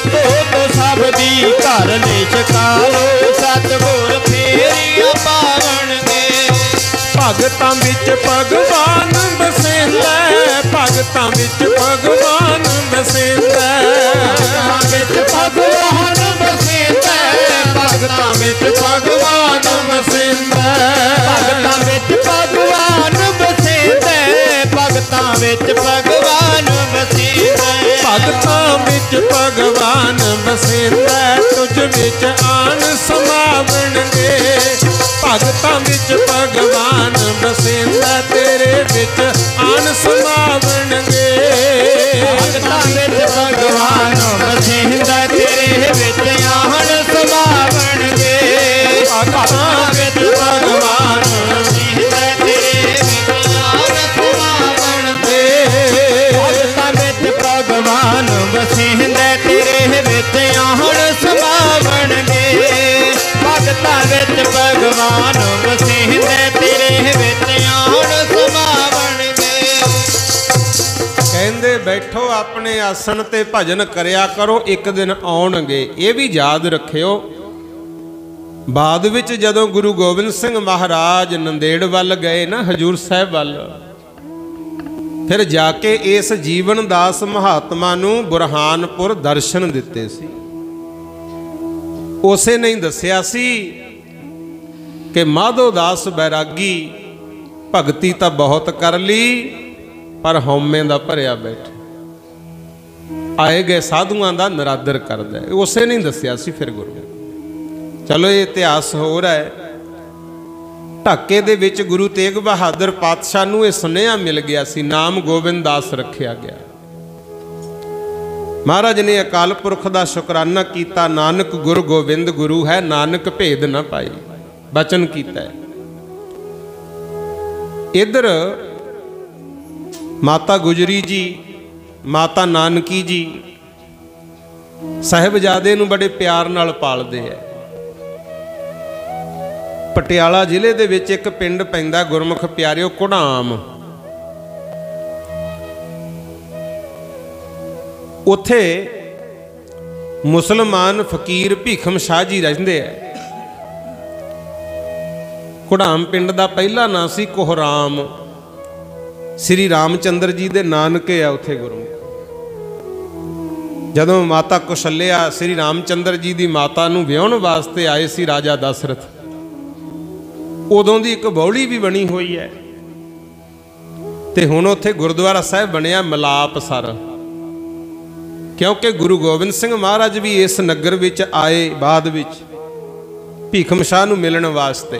तो शब्दी कर ले सका लो, सतगुर फेरियां पावणगे। भगतां विच भगवान बसेंदा, भगतां विच भगवान बसेंदा। भगवान बसेंदा, भगतां विच भगवान बसेंदा। भगतां विच भगवान बसेंदा। भगतां विच भगवान बसेंदा। भगतां विच भगवान बसेंदा, तुझ विच आन समावणगे। भगतां विच भगवान बसेंदा, तेरे विच आन समावणगे। भगतां विच भगवान बसेंदा, तेरे विच आन समावणगे। भगतां विच भगवान बसेंदा, तेरे विच आन समावणगे। भगतां विच भगवान बसेंदा, तेरे विच आन समावणगे। भगतां विच भगवान बसेंदा, तेरे विच आन समावणगे। कहंदे बैठो अपने आसन ते भजन करया करो, एक दिन आउणगे। ये भी याद रखियो, बाद विच जदों गुरु गोबिंद सिंह महाराज नंदेड़ वल गए ना, हजूर साहब वल, फिर जाके इस जीवन दास महात्मा नूं बुरहानपुर दर्शन दिते सी। उसे नहीं दसिया सी कि माधो दास बैरागी भगती तो बहुत कर ली, पर हौमे दा भरिया बैठे, आए गए साधुआं दा नरादर करदा है। उसे नहीं दसिया सी फिर गुरु। चलो ये इतिहास हो रहा है। ढाके दे विच गुरु तेग बहादुर पातशाह नूं ये सुनेहा मिल गया सी, नाम गोबिंद दास रखिया गया। महाराज ने अकाल पुरख का शुकराना किया, नानक गुरु गोबिंद गुरु है, नानक भेद न पाई, बचन किया। इधर माता गुजरी जी, माता नानकी जी साहिबजादे नूं बड़े प्यार नाल पालदे है। पटियाला जिले दे विच एक पिंड पैंदा गुरमुख प्यारिओ घुड़ाम, उत्थे मुसलमान फकीर भीखम शाह जी रहंदे है। घुड़ाम पिंड दा पहला नाम सी कोहराम, श्री रामचंद्र जी दे नानके आ उत्थे गुरमुख। जदों माता कौशल्या श्री रामचंद्र जी दी माता नूं विआहण वास्ते आए सी राजा दशरथ, उदों दी एक बौली भी बनी हुई है। ते हुण उत्थे गुरुद्वारा साहिब बनिया मलापसर, क्योंकि गुरु गोबिंद सिंह महाराज भी इस नगर विच आए बाद विच भीखम शाह नूं मिलण वास्ते।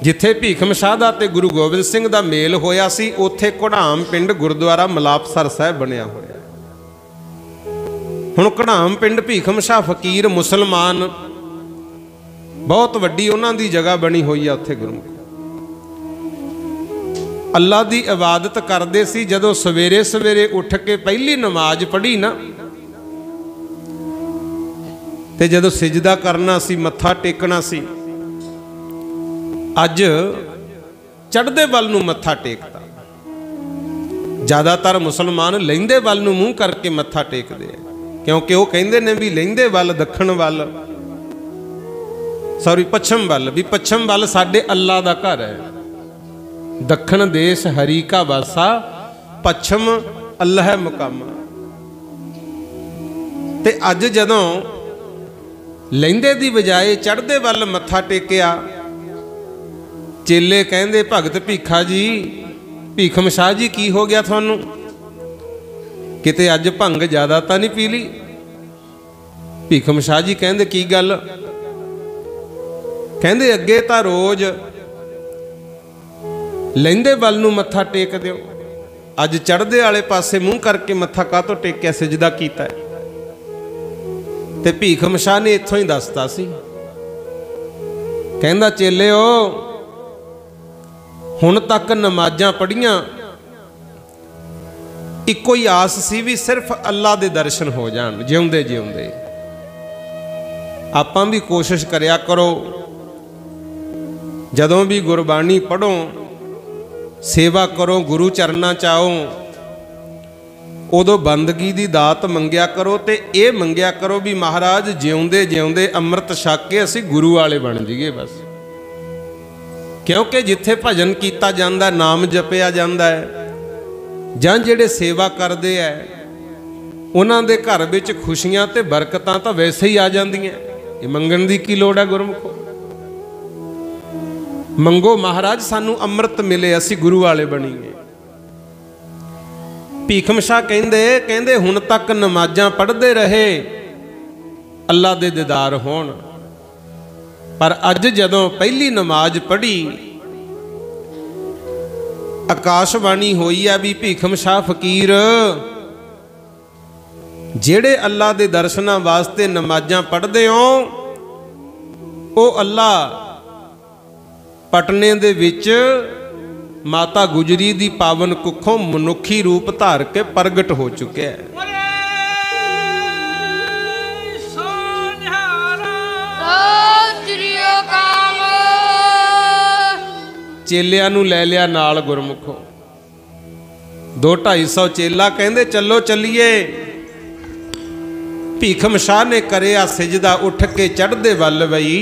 जिथे भीखम शाह दा ते गुरु गोबिंद सिंह दा मेल होया सी, उत्थे घुड़ाम पिंड गुरुद्वारा मलापसर साहिब बनया होया। हुण घुड़ाम पिंड भीखम शाह फकीर मुसलमान बहुत वड्डी उन्हां दी जगह बनी हुई है उत्थे गुरमुख। अल्लाह की इबादत करते सी। जदों सवेरे सवेरे उठ के पहली नमाज पढ़ी ना, ते जदों सिजदा करना सी, मत्था टेकना सी, अज चढ़दे वल नूं मत्था टेकता। ज़्यादातर मुसलमान लहिंदे वल नूं मूँह करके मत्था टेकते हैं, क्योंकि वो कहते हैं भी लहिंदे वल, दक्षिण वल, सॉरी पश्चिम वल, भी पश्चिम वल साडे अल्लाह दा घर है। दक्षिण देश हरी का वासा, पश्चिम अल्लाह मुकामा। ते अज जदों लहिंदे दी बजाए चढ़दे वल मत्था टेकिया, चेले कहंदे भगत भीखा जी, भीखम शाह जी की हो गया थानू, किते अज भंग ज्यादा तो नहीं पी ली? भीखम शाह जी कहंदे की गल? कहंदे अगे तो रोज लहिंदे वल नूं मत्था टेक दिओ, अज चढ़दे आले पासे मूँह करके मत्था काहतों टेकिया, सिजदा कीता है? ते भीखम शाह ने इत्थों ही दसता सी, कहंदा चेलिओ हुण तक नमाजां पढ़ियां, इक्को ही आस सी भी सिर्फ अल्लाह दे दर्शन हो जाण जिउंदे जिउंदे। आपां भी कोशिश करिया करो, जदों भी गुरबाणी पढ़ो, सेवा करो, गुरु चरना चाहो, उदों बंदगी दी दात मंगिया करो, ते ये मंगिया करो भी महाराज जिउंदे जिउंदे अमृत छक के असीं गुरु वाले बन जाइए बस। क्योंकि जिथे भजन किया जाता, नाम जपिया जाता है, जां जिहड़े सेवा करते हैं उन्हां दे घर विच खुशियां ते बरकतां तां वैसे ही आ जांदियां। ये मंगण दी की लोड़ है? गुरमुखो मंगो महाराज सानू अमृत मिले, असीं गुरु वाले बणीए। भीखम शाह कहंदे हुण तक नमाजां पढ़दे रहे अल्लाह दे दीदार होण, पर अज जदों पहली नमाज पढ़ी, आकाशवाणी होई है भी भीखम शाह फकीर जेड़े अल्लाह दे दर्शनां वास्ते नमाजां पढ़दे हो, वो अल्लाह पटने दे विच माता गुजरी दी पावन कुखों मनुखी रूप धार के प्रगट हो चुके हैं। चेलियां नूं लै लिया नाल गुरमुखो, 200-250 चेला कहंदे चलो चलिए। भीखम शाह ने करिया सिजदा, उठ के चढ़दे वल वई,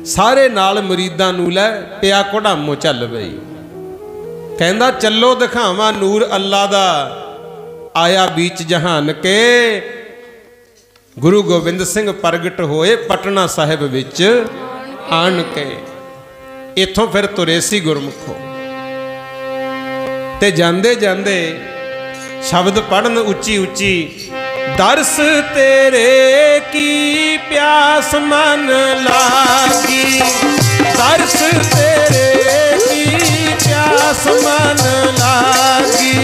सारे नाल मुरीदां नूं लै पिया कोड़ामो चल वई। कहंदा चलो दिखावा नूर अल्लाह दा आया बीच जहान के, गुरु गोबिंद सिंह प्रगट होए पटना साहिब विच आन के। इथों फिर तुरे सी गुरमुखो, ते जांदे जांदे शब्द पढ़न उच्ची उच्ची, दर्श तेरे की प्यास मन लागी, दर्श तेरे की प्यास मन लागी,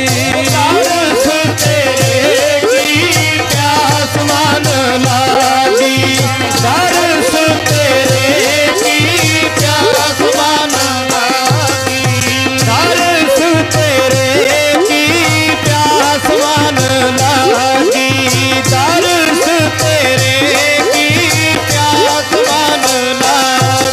दर्श तेरे की प्यास मन लागी, दर्श तेरे की प्यास मन लागी, दर्श तेरे की प्यास मन लागी, दर्श तेरे की प्यास मन लागी।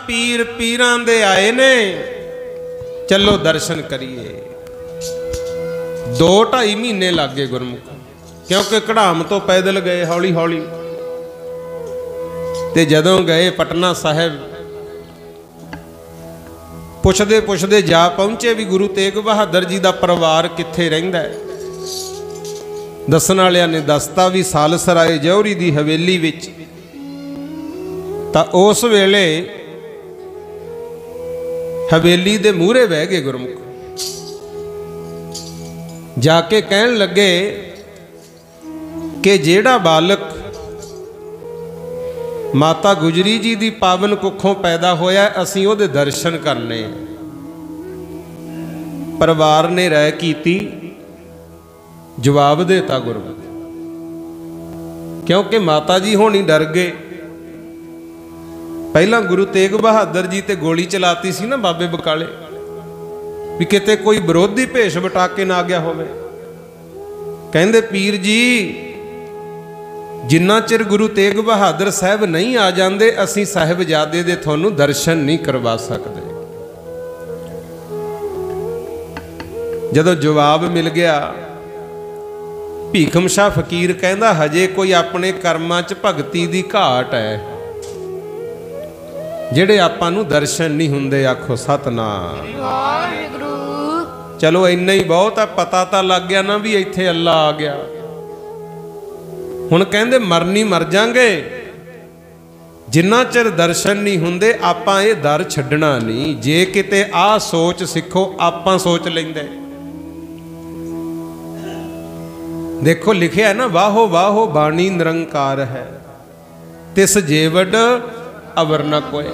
पीर पीरां दे आए ने, चलो दर्शन करिए। 2-2.5 महीने लग गए गुरमुख, क्योंकि कढ़ाम तो पैदल गए हौली हौली। ते जदों गए पटना साहिब, पुछदे पुछदे जा पहुंचे भी गुरु तेग बहादुर जी का परिवार कित्थे रहिंदा है। दस्सण वालियां ने दसता भी सालसराए जौहरी दी हवेली विच। तां उस वेले हवेली दे मूहरे बह गए गुरमुख, जाके कहण लगे कि जेड़ा बालक माता गुजरी जी दी पावन कुखों पैदा होया, असीं ओहदे दर्शन करने। परिवार ने राय कीती, जवाब देता गुरु, क्योंकि माता जी होनी डर गए। पहला गुरु तेग बहादुर जी ते गोली चलाती सी ना बाबे बकाले, भी किते कोई विरोधी भेष वटा के ना गया होवे। कहंदे पीर जी जिन्ना चिर गुरु तेग बहादुर साहब नहीं आ जाते, असीं साहिबजादे दे तुहानूं दर्शन नहीं करवा सकते। जदों जवाब मिल गया, भीखम शाह फकीर कहंदा हजे कोई अपने कर्मां च भगती दी घाट है, ਜਿਹੜੇ ਆਪਾਂ ਨੂੰ ਦਰਸ਼ਨ नहीं ਹੁੰਦੇ। आखो सतनाम वाहिगुरू। चलो इन्ना ही बहुत है, पता तो लग गया ना भी इत्थे अल्लाह आ गया। हुण कहंदे मरनी मर जांगे, जिन्ना चिर दर्शन नहीं हुंदे आपां ये दर छड्डना नहीं। जे किते आ सोच सिखो, आपां सोच लैंदे। देखो लिखिया है ना, वाहो वाहो बाणी निरंकार है, तिस जेवड अवर न कोई।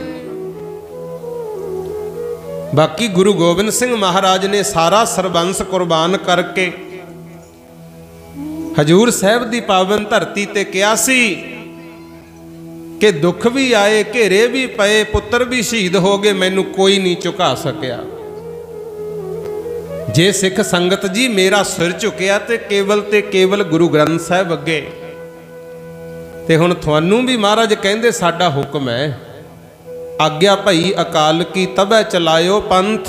बाकी गुरु गोबिंद सिंह महाराज ने सारा सरबंस कुर्बान करके हजूर साहब की पावन धरती ते कहा सी कि दुख भी आए, घेरे भी पए, पुत्र भी शहीद हो गए, मैनू कोई नहीं झुका सकिया। जे सिख संगत जी मेरा सिर झुकिया ते केवल गुरु ग्रंथ साहब अगे। ते हुण तुहानू भी महाराज कहंदे साडा हुक्म है, आग्या भई अकाल की तबै चलायो पंथ,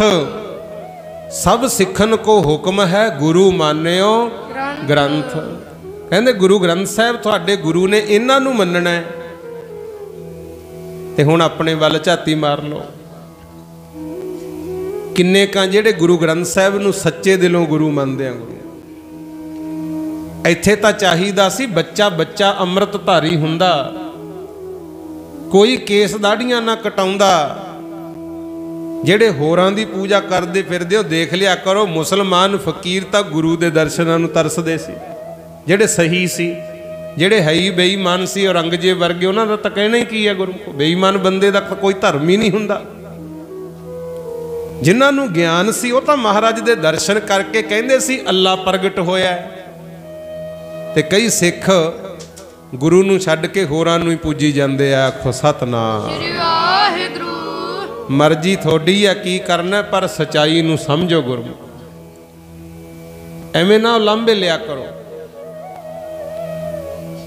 सब सिखन को हुक्म है गुरु मानियो ग्रंथ। कहंदे गुरु ग्रंथ साहब तुहाडे गुरु ने, इन्हां नूं मन्नना है। ते हुण अपने वल झाती मार लो, किन्ने कां जिहड़े गुरु ग्रंथ साहब नूं सच्चे दिलों गुरु मनदे आ। इत्थे तां चाहीदा सी बच्चा बच्चा अमृतधारी हुंदा, कोई केस दाढ़ियां ना कटाउंदा। जिहड़े होरां दी पूजा करदे फिरदे हो, देख लिया करो मुसलमान फकीर तां गुरु दे दर्शनां नूं तरसदे सी, जिहड़े सही सी। जिहड़े है ही बेईमान सी औरंगजेब वर्गे, उन्हां दा तां कहना ही की है गुरु को, बेईमान बंदे दा कोई धर्म ही नहीं हुंदा। जिन्हां नूं ज्ञान सी वो तां महाराज दे दर्शन करके कहंदे सी अल्लाह प्रगट होया है। ते कई सिख गुरु नूं छड्ड के होरां नूं ही पूजी जांदे आ। आखो सतनाम वाहिगुरू। मर्जी थोड़ी है की करना, पर सच्चाई नूं समझो गुरु, एवें ना लांभे लिया करो।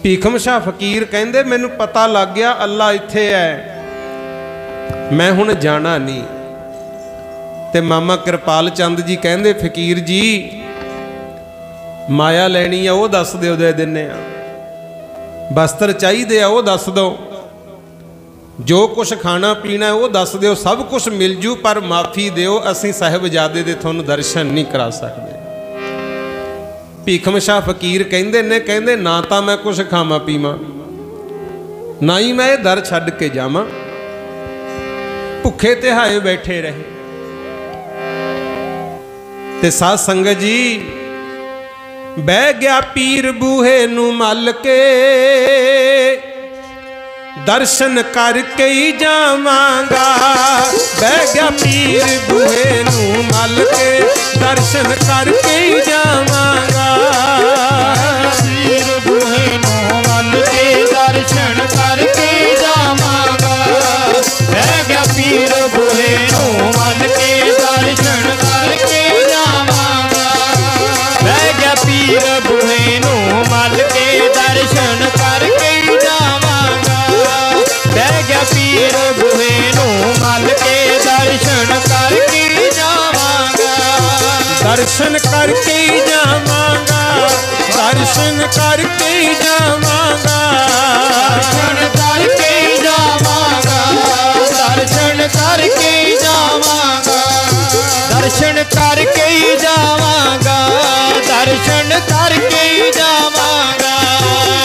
भीखम शाह फकीर कहंदे मैनू पता लग गया अल्लाह इत्थे है, मैं हुण जाना नहीं। ते मामा कृपाल चंद जी कहंदे फकीर जी माया लैनी है वो दस दिओ, दे दिन्ने आ। वस्त्र चाहिए आ वो दस दो, जो कुछ खाना पीना है वो दस दिओ, सब कुछ मिल जू, पर माफ़ी दिओ असीं साहिबजादे दे तुहानूं दर्शन नहीं करा सकते। भीखम शाह फकीर कहंदे ने, कहंदे ना तां मैं कुछ खावां पीवां, ना ही मैं दर छड्ड के जावां, भुखे तिहाए बैठे रहे। ते साध संगत जी बह गया पीर बूहे नूं मल के, दर्शन करके ही जावांगा। बह गया पीर बूहे नूं मल के, दर्शन करके ही जावांगा। पीर बूहे नूं मल के, दर्शन करके जावांगा। बह गया पीर बूहे नूं मल के, दर्शन करके जावांगा। बह गया पीर बूहे नूं मल के, दर्शन करके जावांगा। बह गया पीर बूहे नूं दर्शन करके ही जावांगा, दर्शन करके ही जावांगा, दर्शन करके ही जावांगा, दर्शन करके ही जावांगा, दर्शन करके ही जावांगा, दर्शन करके ही जावांगा।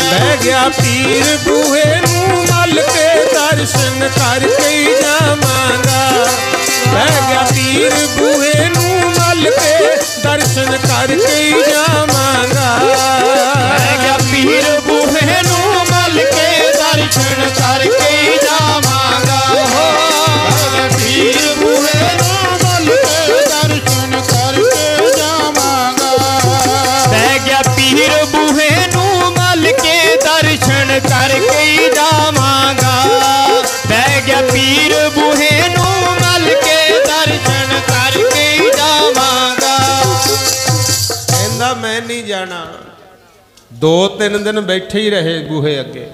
बह गया पीर बूहे नूं मल के, दर्शन करके ही जावांगा, बह गया पीर बूहे नूं मल के, दर्शन करके ही जावांगा, बह गया पीर बूहे नूं मल के, दर्शन करके ही जावांगा, हो पीर बूहे नूं मल के, दर्शन करके जावांगा। बह गया पीर बूहे नूं मल के, दर्शन करके ही जावांगा, बह गया पीर बूहे नूं मल के, दर्शन करके ही जावांगा। कहंदा मैं नहीं जाना। 2-3 दिन बैठे ही रहे बूहे अगे।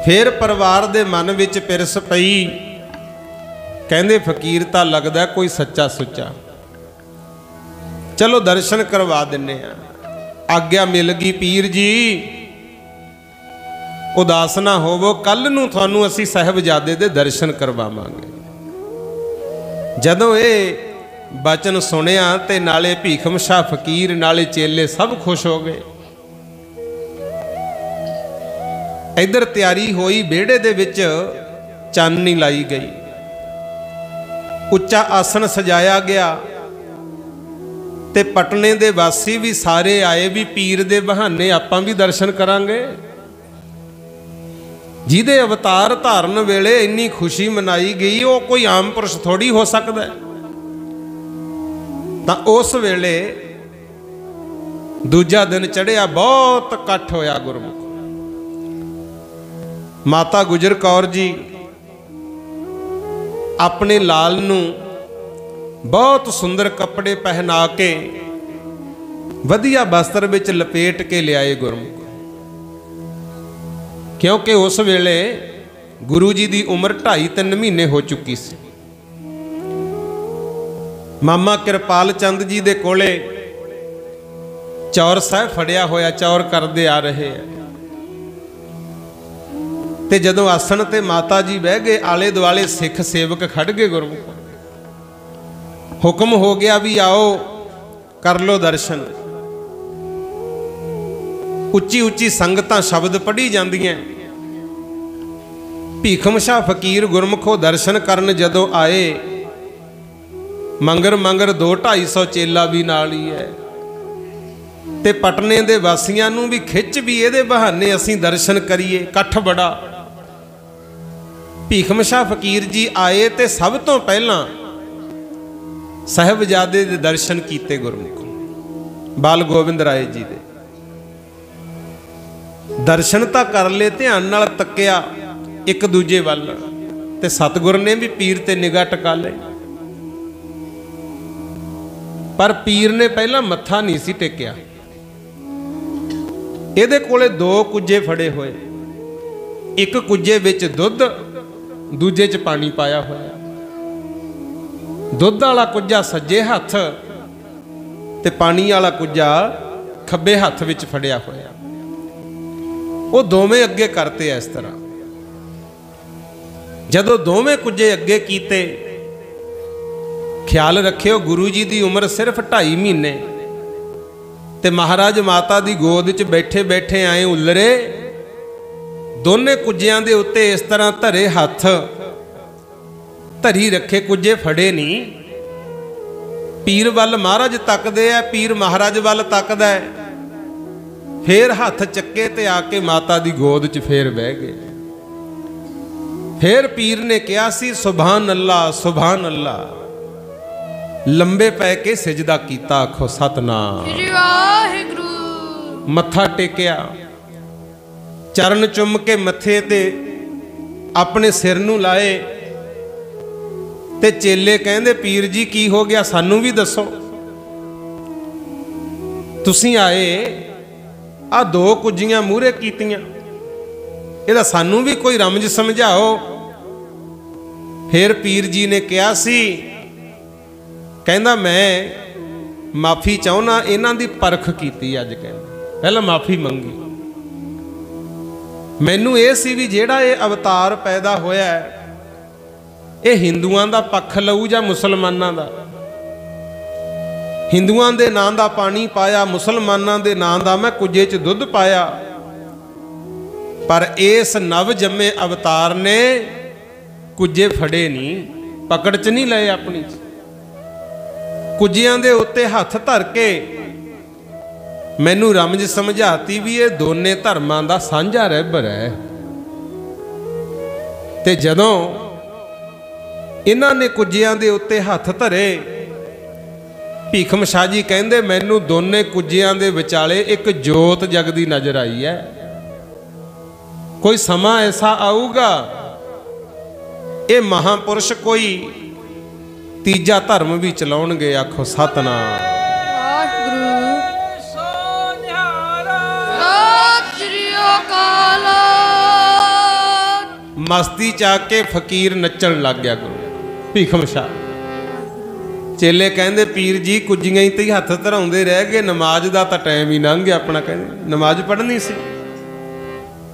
फिर परिवार दे मन विच पिरस पई, कहंदे फकीर तां लगदा कोई सच्चा सुच्चा, चलो दर्शन करवा दिन्ने आ। आग्या मिल गई पीर जी, उदास ना होवो, कल नूं तुहानूं असीं साहिबजादे दे दर्शन करवावांगे। जदों ये बचन सुनिया ते नाले भीखम शाह फकीर नाले चेले सब खुश हो गए। इधर तैयारी होई, बेड़े दे विच चाननी लाई गई, उच्चा आसन सजाया गया ते पटने दे वासी भी सारे आए भी पीर दे बहाने आपां भी दर्शन करांगे। जिहदे अवतार धारण वेले इन्नी खुशी मनाई गई, वो कोई आम पुरुष थोड़ी हो सकता है। तां उस वेले दूजा दिन चढ़िया, बहुत इकट्ठ होया गुरमुख। माता गुजर कौर जी अपने लाल नूं बहुत सुंदर कपड़े पहना के वधिया वस्त्र विच लपेट के लियाए गुरमुख, क्योंकि उस वेले गुरु जी की उम्र 2.5-3 महीने हो चुकी सी। मामा किरपाल चंद जी दे कोले चौर साहब फड़िया होया चौर करते आ रहे हैं। ते जदों आसन ते माता जी बह गए, आले दुआले सिख सेवक खड़ गए। गुरमुख हुक्म हो गया भी आओ कर लो दर्शन। उच्ची उच्ची संगतां शब्द पढ़ी जांदियां। भीखम शाह फकीर गुरमुखो दर्शन करन जदों आए, मंगर मंगर 200-250 चेला भी नाल ही है, ते पटने दे वासियां नूं भी खिच भी इहदे बहाने असीं दर्शन करिए, इकट्ठ बड़ा। भीखम शाह फकीर जी आए ते सब तो पहलां साहिबजादे दे दर्शन कीते गुरमुख बाल गोबिंद राय जी दे। दर्शन तां कर ले, ध्यान नाल तक्किया एक दूजे वल, ते सतगुर ने भी पीर ते निगाह टका लई। पर पीर ने पहला मत्था नहीं सी टेकिया। इहदे कोले 2 कुज्जे फड़े होए, एक कुज्जे विच दुध, दूजे च पानी पाया होया। दुध वाला कुज्जा सज्जे हथ ते पानी वाला कुज्जा खब्बे हथ विच फड़िया होया। वो दोवें अगे करते इस तरह। जदों दोवें कुज्जे अगे कीते, ख्याल रखियो गुरु जी की उम्र सिर्फ 2.5 महीने, ते महाराज माता की गोद च बैठे बैठे आए उलरे। दोने कुज्जियां दे उत्ते इस तरह धरे हथ धरी रखे, कुज्जे फड़े नहीं। पीर वल महाराज तकदे है, पीर महाराज वल तकदा है। फिर हथ चक्के ते आके माता दी गोद च फिर बह गए। फिर पीर ने कहा सी सुभान अल्लाह सुभान अल्लाह। लंबे पै के सिजदा कीता, आखो सतनाम। मत्था टेकिया, चरण चुम के मथे ते अपने सिर नूं लाए। ते चेले कहंदे पीर जी की हो गया, सानू भी दसो। तुसीं आए आ 2 कुज्जियां मूहरे कीतियां, इहदा सानू भी कोई रमज समझाओ। फिर पीर जी ने कहा सी, कहंदा मैं माफ़ी चाहुंदा, इन्हां दी परख कीती। अज कहंदा पहलां माफ़ी मंगी। मैनू ये सी भी जिहड़ा ये अवतार पैदा होया ये हिंदुआं दा पक्ष लऊ जां मुसलमानां दा। हिंदुआं दे नां दा पानी पाया, मुसलमानां दे नां दा मैं कुजे च दुध पाया। पर इस नव जम्मे अवतार ने कुजे फड़े नहीं, पकड़ च नहीं लए अपनी। कुजियां दे उत्ते हथ धर के मैनू रमज समझाती भी ये दोने धर्मां दा सांझा रहबर है। ते जदों इन्हां ने कुजियां दे उत्ते हथ धरे, भीखम शाह जी कहंदे मैनू दोने कुजियां दे विचाले एक जोत जगदी नजर आई है। कोई समा ऐसा आऊगा ये महापुरुष कोई तीजा धर्म भी चलाउणगे। आखो सतनाम। मस्ती चा के फकीर नचन लग गया गुरु भीखम शाह। चेले कहंदे पीर जी कुजियां ही ते हथ धराउंदे रह गए, नमाज दा तां टाइम ही लंघ गया अपना। कहंदे नमाज पढ़नी सी।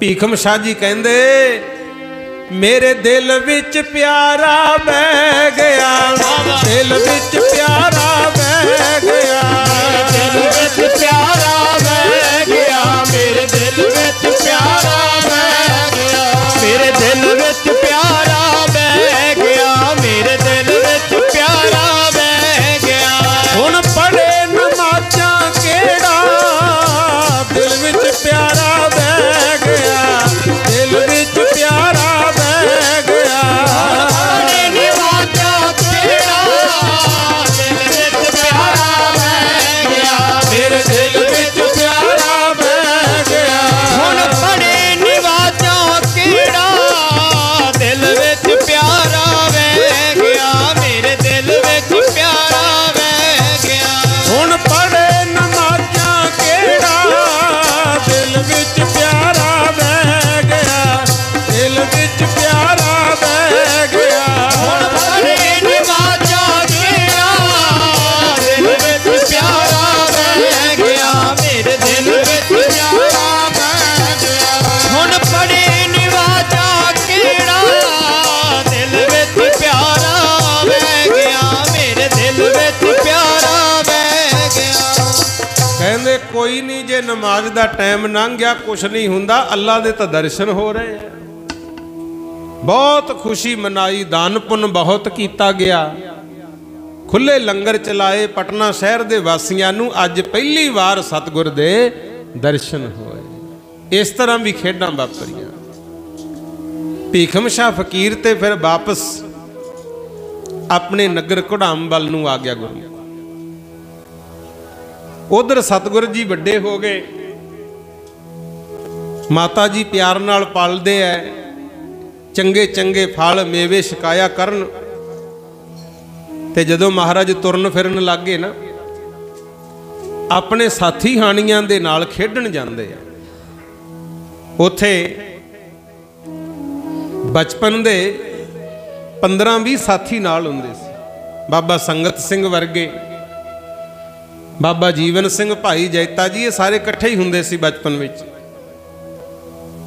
भीखम शाह जी कहंदे मेरे दिल विच प्यारा बह गया, दिल विच प्यारा बह गया, दिल विच प्यारा बह गया, मेरे दिल विच प्यारा बह गया, मेरे दिल विच प्यारा बह गया, मेरे दिल विच प्यारा बह गया। हुण पढ़े नमाज़ां केड़ा दिल विच प्यारा बह गया, दिल विच प्यारा बह गया। पढ़े नमाज़ां केड़ा दिल विच प्यारा बह गया, मेरे दिल विच प्यारा बह गया। हुण पढ़े नमाज़ां केड़ा दिल विच प्यारा बह गया, मेरे दिल विच प्यारा बह गया। हुण पढ़े नमाज़ां केड़ा दिल विच प्यारा बह गया, दिल विच प्यारा बह गया। हुण पढ़े नमाज़ां केड़ा दिल विच प्यारा बह गया, मेरे दिल विच प्यारा बह गया। हुण पढ़े नमाज़ां केड़ा दिल विच प्यारा बह गया, मेरे दिल विच प्यारा बह गया। कहंदे कोई नहीं जे नमाज दा टाइम लंघ गया कुछ नहीं हुंदा, अल्लाह दे तां दर्शन हो रहे हैं। बहुत खुशी मनाई, दान पुण्य बहुत कीता गया, खुले लंगर चलाए। पटना शहर दे वासियां नूं अज पहली वार सतगुर दे दर्शन होए। इस तरह भी खेडां वापरियां। भीखम शाह फकीर ते फिर वापस अपने नगर घुड़ाम वल नूं आ गया गुरु। उधर सतगुर जी वड्डे हो गए, माता जी प्यार नाल पालदे है, चंगे चंगे फल मेवे छकाया करन। ते जदों महाराज तुरन फिरन लग गए ना, अपने साथी हानियां दे नाल खेडण जांदे आ। उथे बचपन दे 15-20 साथी नाल हुंदे सी। बाबा संगत सिंह वर्गे, बाबा जीवन सिंह, भाई जैता जी, ये सारे इकट्ठे ही हुंदे सी बचपन विच।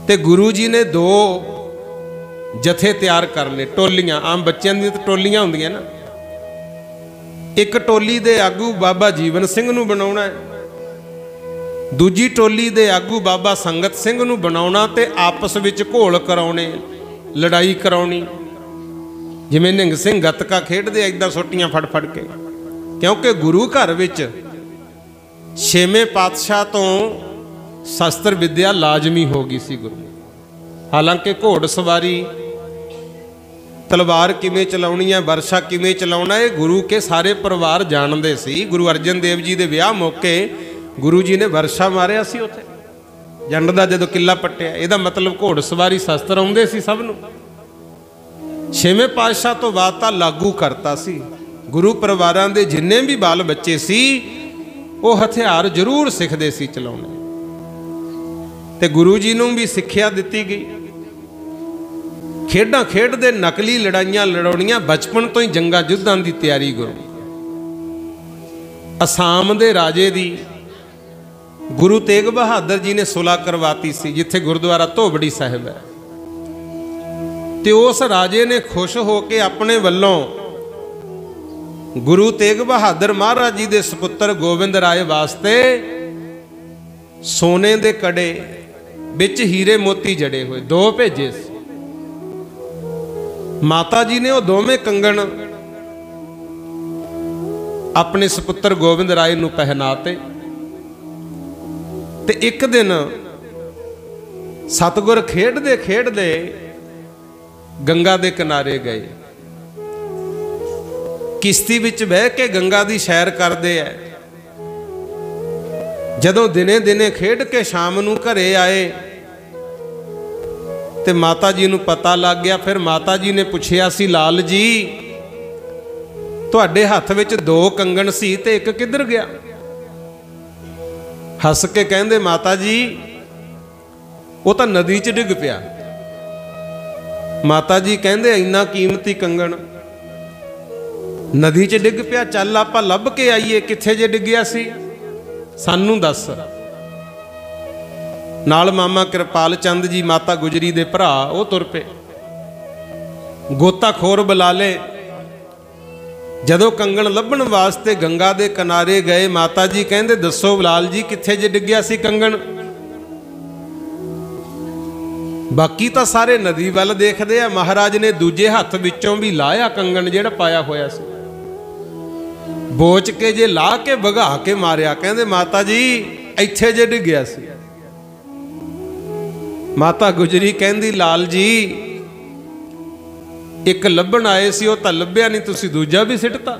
ते गुरु जी ने 2 जथे तैयार कर ले, टोलियां। आम बच्चों दी तो टोलियां हुंदियां ना। एक टोली दे आगू बाबा जीवन सिंह नूं बनाउणा है, दूजी टोली दे आगू बाबा संगत सिंह नूं बनाउणा ते आपस विच घोल कराउणे, लड़ाई कराउणी। जिवें निंग सिंह गतका खेडदे इदां सोटियां फड़ फड़ के। क्योंकि गुरु घर विच 6वें पातशाह तो शस्त्र विद्या लाजमी हो गई सी गुरु। हालांकि घोड़ सवारी, तलवार किवें चलाउणी है, वर्षा किवें चलाउणा है, गुरु के सारे परिवार जानते सी। गुरु अर्जन देव जी के विआह मौके गुरु जी ने वर्षा मारिया सी उत्थे जंड दा जदों किला पट्टिया। इहदा मतलब घोड़ सवारी शस्त्र आउंदे सी सब नूं। 6वें पातशाह तो बाद तां लागू करता सी। गुरु परिवारां दे जिन्ने भी बाल बच्चे सी वो हथियार जरूर सिखदे सी चलाउणे। ते गुरु जी नूं भी सिक्ख्या दित्ती गई। खेडां खेडदे, नकली लड़ाइयां लड़ाउणियां, बचपन तो ही जंगां युद्धां की तैयारी गुरु। ਅਸਾਮ ਦੇ ਰਾਜੇ ਦੀ गुरु तेग बहादुर जी ने सुलह करवाती सी, जिथे गुरुद्वारा धोबड़ी साहिब है। ते उस राजे ने खुश होकर अपने वल्लों गुरु तेग बहादुर महाराज जी दे सपुत्र गोबिंद राय वास्ते सोने दे कड़े विच हीरे मोती जड़े हुए 2 भेजे। माता जी ने वो दोवें कंगन अपने सपुत्र गोबिंद राय नूं पहनाते। ते एक दिन सतगुर खेडदे खेडदे गंगा दे किनारे गए। किश्ती विच बह के गंगा दी सैर करते हैं। जदों दिने दिने खेड के शाम नूं घरे आए ते माता जी नूं पता लग गया। फिर माता जी ने पुछया सी, लाल जी तुहाडे हत्थ विच 2 कंगन सी ते एक किधर गया? हस के कहंदे, माता जी वो तो नदी च डिग पिया। माता जी कहंदे, इन्ना कीमती कंगन नदी च डिग पिया, चल आपां लभ के आईए, कित्थे जे डिग्या सी सानू दस। नाल मामा कृपाल चंद जी माता गुजरी दे भरा वो तुर पे। गोताखोर बुला ले। जदों कंगन लभण वास्ते गंगा दे किनारे गए, माता जी कहंदे, दसो लाल जी कित्थे जे डिग्या सी कंगन? बाकी तो सारे नदी वाल देखदे आ, महाराज ने दूजे हत्थ विचों भी लाया कंगन जिहड़ा पाया होया सी। बोच के जे ला के भगा के मारिया। कहंदे, माता जी इत्थे जे डिग्या सी। माता गुजरी कहंदी, लाल जी एक लभण आए सी, वो तो लभ्या नहीं, तुसी दूजा भी सिटता।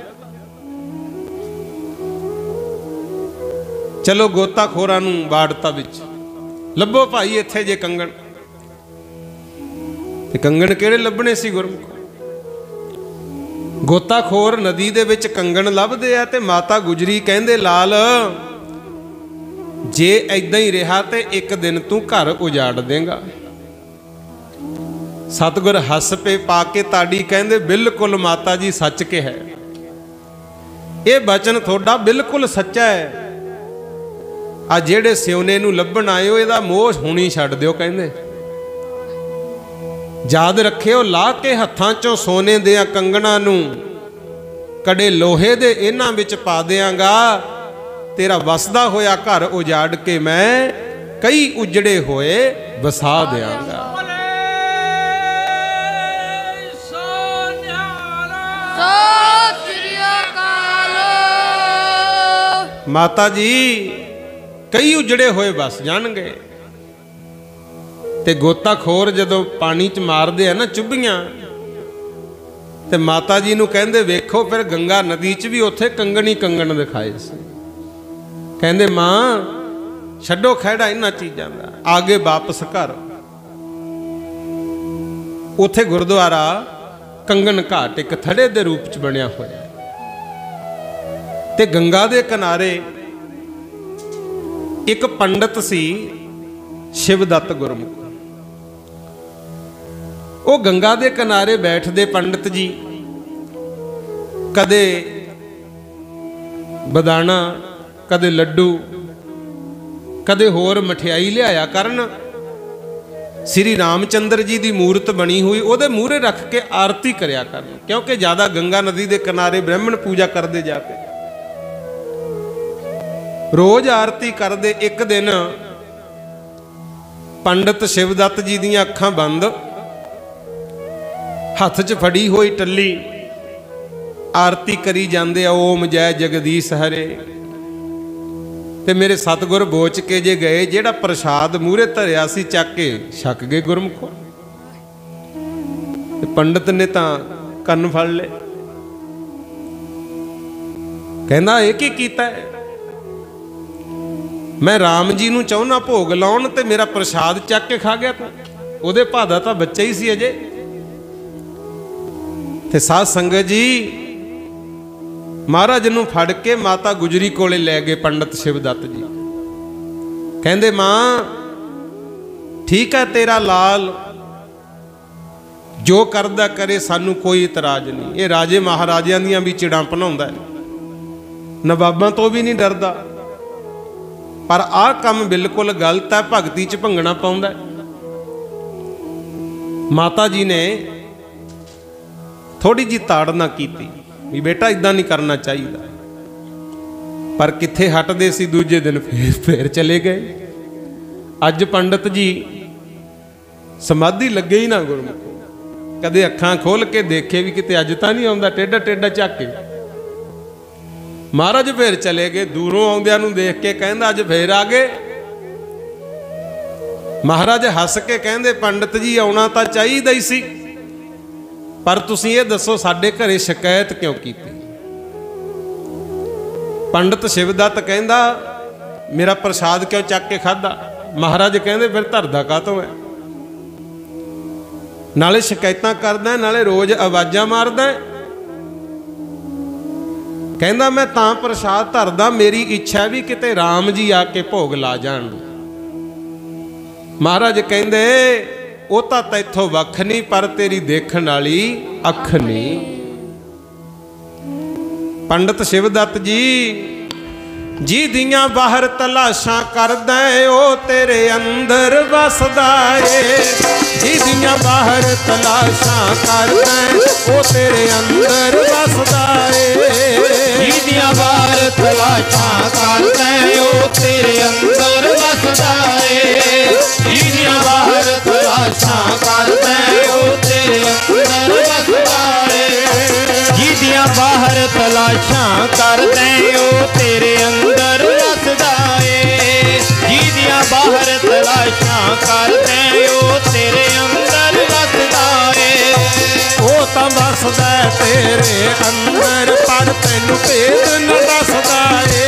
चलो गोताखोरां नूं बाड़ता विच, लभो भाई इत्थे जे कंगन। ते कंगन किहड़े लभणे सी गुरमुख? गोताखोर नदी दे विच कंगन लभदे आ। ते माता गुजरी कहंदे, लाल जे ऐदां ही रहा ते एक दिन तू घर उजाड़ देंगा। सतगुर हस पे पाके ताड़ी, कहंदे, बिल्कुल माता जी सच के है, ये बचन थोड़ा बिल्कुल सच्चा है। आ जेड़े सिउने नूं लभण आए हो, इहदा मोह हुणी छड्ड दिओ। कहंदे याद रखिओ, ला के हत्थां चों सोने दियां कंगणां नूं कड़े लोहे दे इन्हां विच पा दिआंगा। तेरा वसदा होया घर उजाड़ के मैं कई उजड़े होए वसा दिआंगा। माता जी कई उजड़े होए बस जाणगे। ते गोताखोर जदों पानी च मारदे आ ना चुभीआं, ते माता जी नूं कहंदे, वेखो फिर गंगा नदी च भी उत्थे कंगन ही कंगन दिखाए सी। कहंदे, मां छड्डो खैड़ा इन्हां चीज़ां दा, आगे वापस घर। उत्थे गुरुद्वारा कंगन घाट एक थड़े दे रूप च बनिया होया। ते गंगा दे किनारे एक पंडित सी, शिवदत्त गुरमुख। वो गंगा दे किनारे बैठदे पंडित जी कदे बदाना, कदे लड्डू, कदे होर मठियाई लियाया करन। श्री रामचंद्र जी की मूर्त बनी हुई उहदे मूहरे रख के आरती करया करन, क्योंकि ज़्यादा गंगा नदी के किनारे ब्राह्मण पूजा करते जाके रोज आरती करते। एक दिन पंडित शिवदत्त जी दी अखां बंद, हथ च फड़ी हुई टल्ली आरती करी जाते, ओम जय जगदीश हरे। ते मेरे सतगुर बोच के जे गए, जेड़ा प्रसाद मूहरे धरिया सी चक के छक गए गुरमुखो। पंडित ने तां कंन फड़ ले, कहंदा ये की कीता है? मैं राम जी नूं चाहुंदा भोग लाउण ते मेरा प्रसाद चक के खा गया तूं। उहदे भादा तां बच्चा ही सी अजे। ते साध संगत जी महाराज नूं फड़ के माता गुजरी कोले लै गए पंडित शिवदत्त जी। कहंदे मां ठीक है तेरा लाल जो करदा करे, सानू कोई इतराज नहीं। ये राजे महाराजियां दियां भी चिड़ां भनाउंदा है। नवाबां तो भी नहीं डरदा। पर आह काम बिल्कुल गलत है, भगती च भंगना पाउंदा। माता जी ने थोड़ी जी ताड़ना की भी बेटा इदां नहीं करना चाहिए, पर कित्थे हटदे सी। दूजे दिन फिर चले गए। अज पंडित जी समाधि लगे ही ना गुरमुखो, कदे अखां खोल के देखे भी किते अज तां नहीं आउंदा, टेढ़ा टेढ़ा झाके। महाराज फिर चले गए। दूरों आउंदियां नूं देख के कहंदा अज फिर आ गए। महाराज हस के कहंदे पंडित जी आउणा तां चाहीदा ही सी, पर तुसीं ये दसो साडे घरे शिकायत क्यों कीती। पंडित शिवदत्त कहंदा मेरा प्रसाद क्यों चक के खादा। महाराज कहंदे फिर धरदा कातों है, नाले शिकायतां करदा नाले रोज आवाजां मारदा। कहंदा मैं तां प्रसाद धरदा, मेरी इच्छा भी किते राम जी आके भोग ला जाण। महाराज कहंदे ਉਹ ਤਾਂ ਤੈਥੋਂ ਵੱਖ ਨਹੀਂ, पर तेरी देखण वाली अख नहीं। पंडित शिवदत्त जी दियां बाहर तलाशां करदा ओ तेरे अंदर वसदा ए। जी दियां बाहर तलाशां करदा ओ तेरे अंदर वसदा ए। जी दियां बाहर तलाशां करदा ओ तेरे अंदर वसदा ए। जी दियां बाहर तलाशां करदा ओ तेरे अंदर वसदा ए। जी दियां बाहर तलाशां करदा ओ तेरे अंदर वसदा ए। जी दियां बाहर तलाशां करदा ओ तेरे अंदर वसदा ए। ओ तां वसदा तेरे अंदर, पर तैनूं भेद न दसदा ए।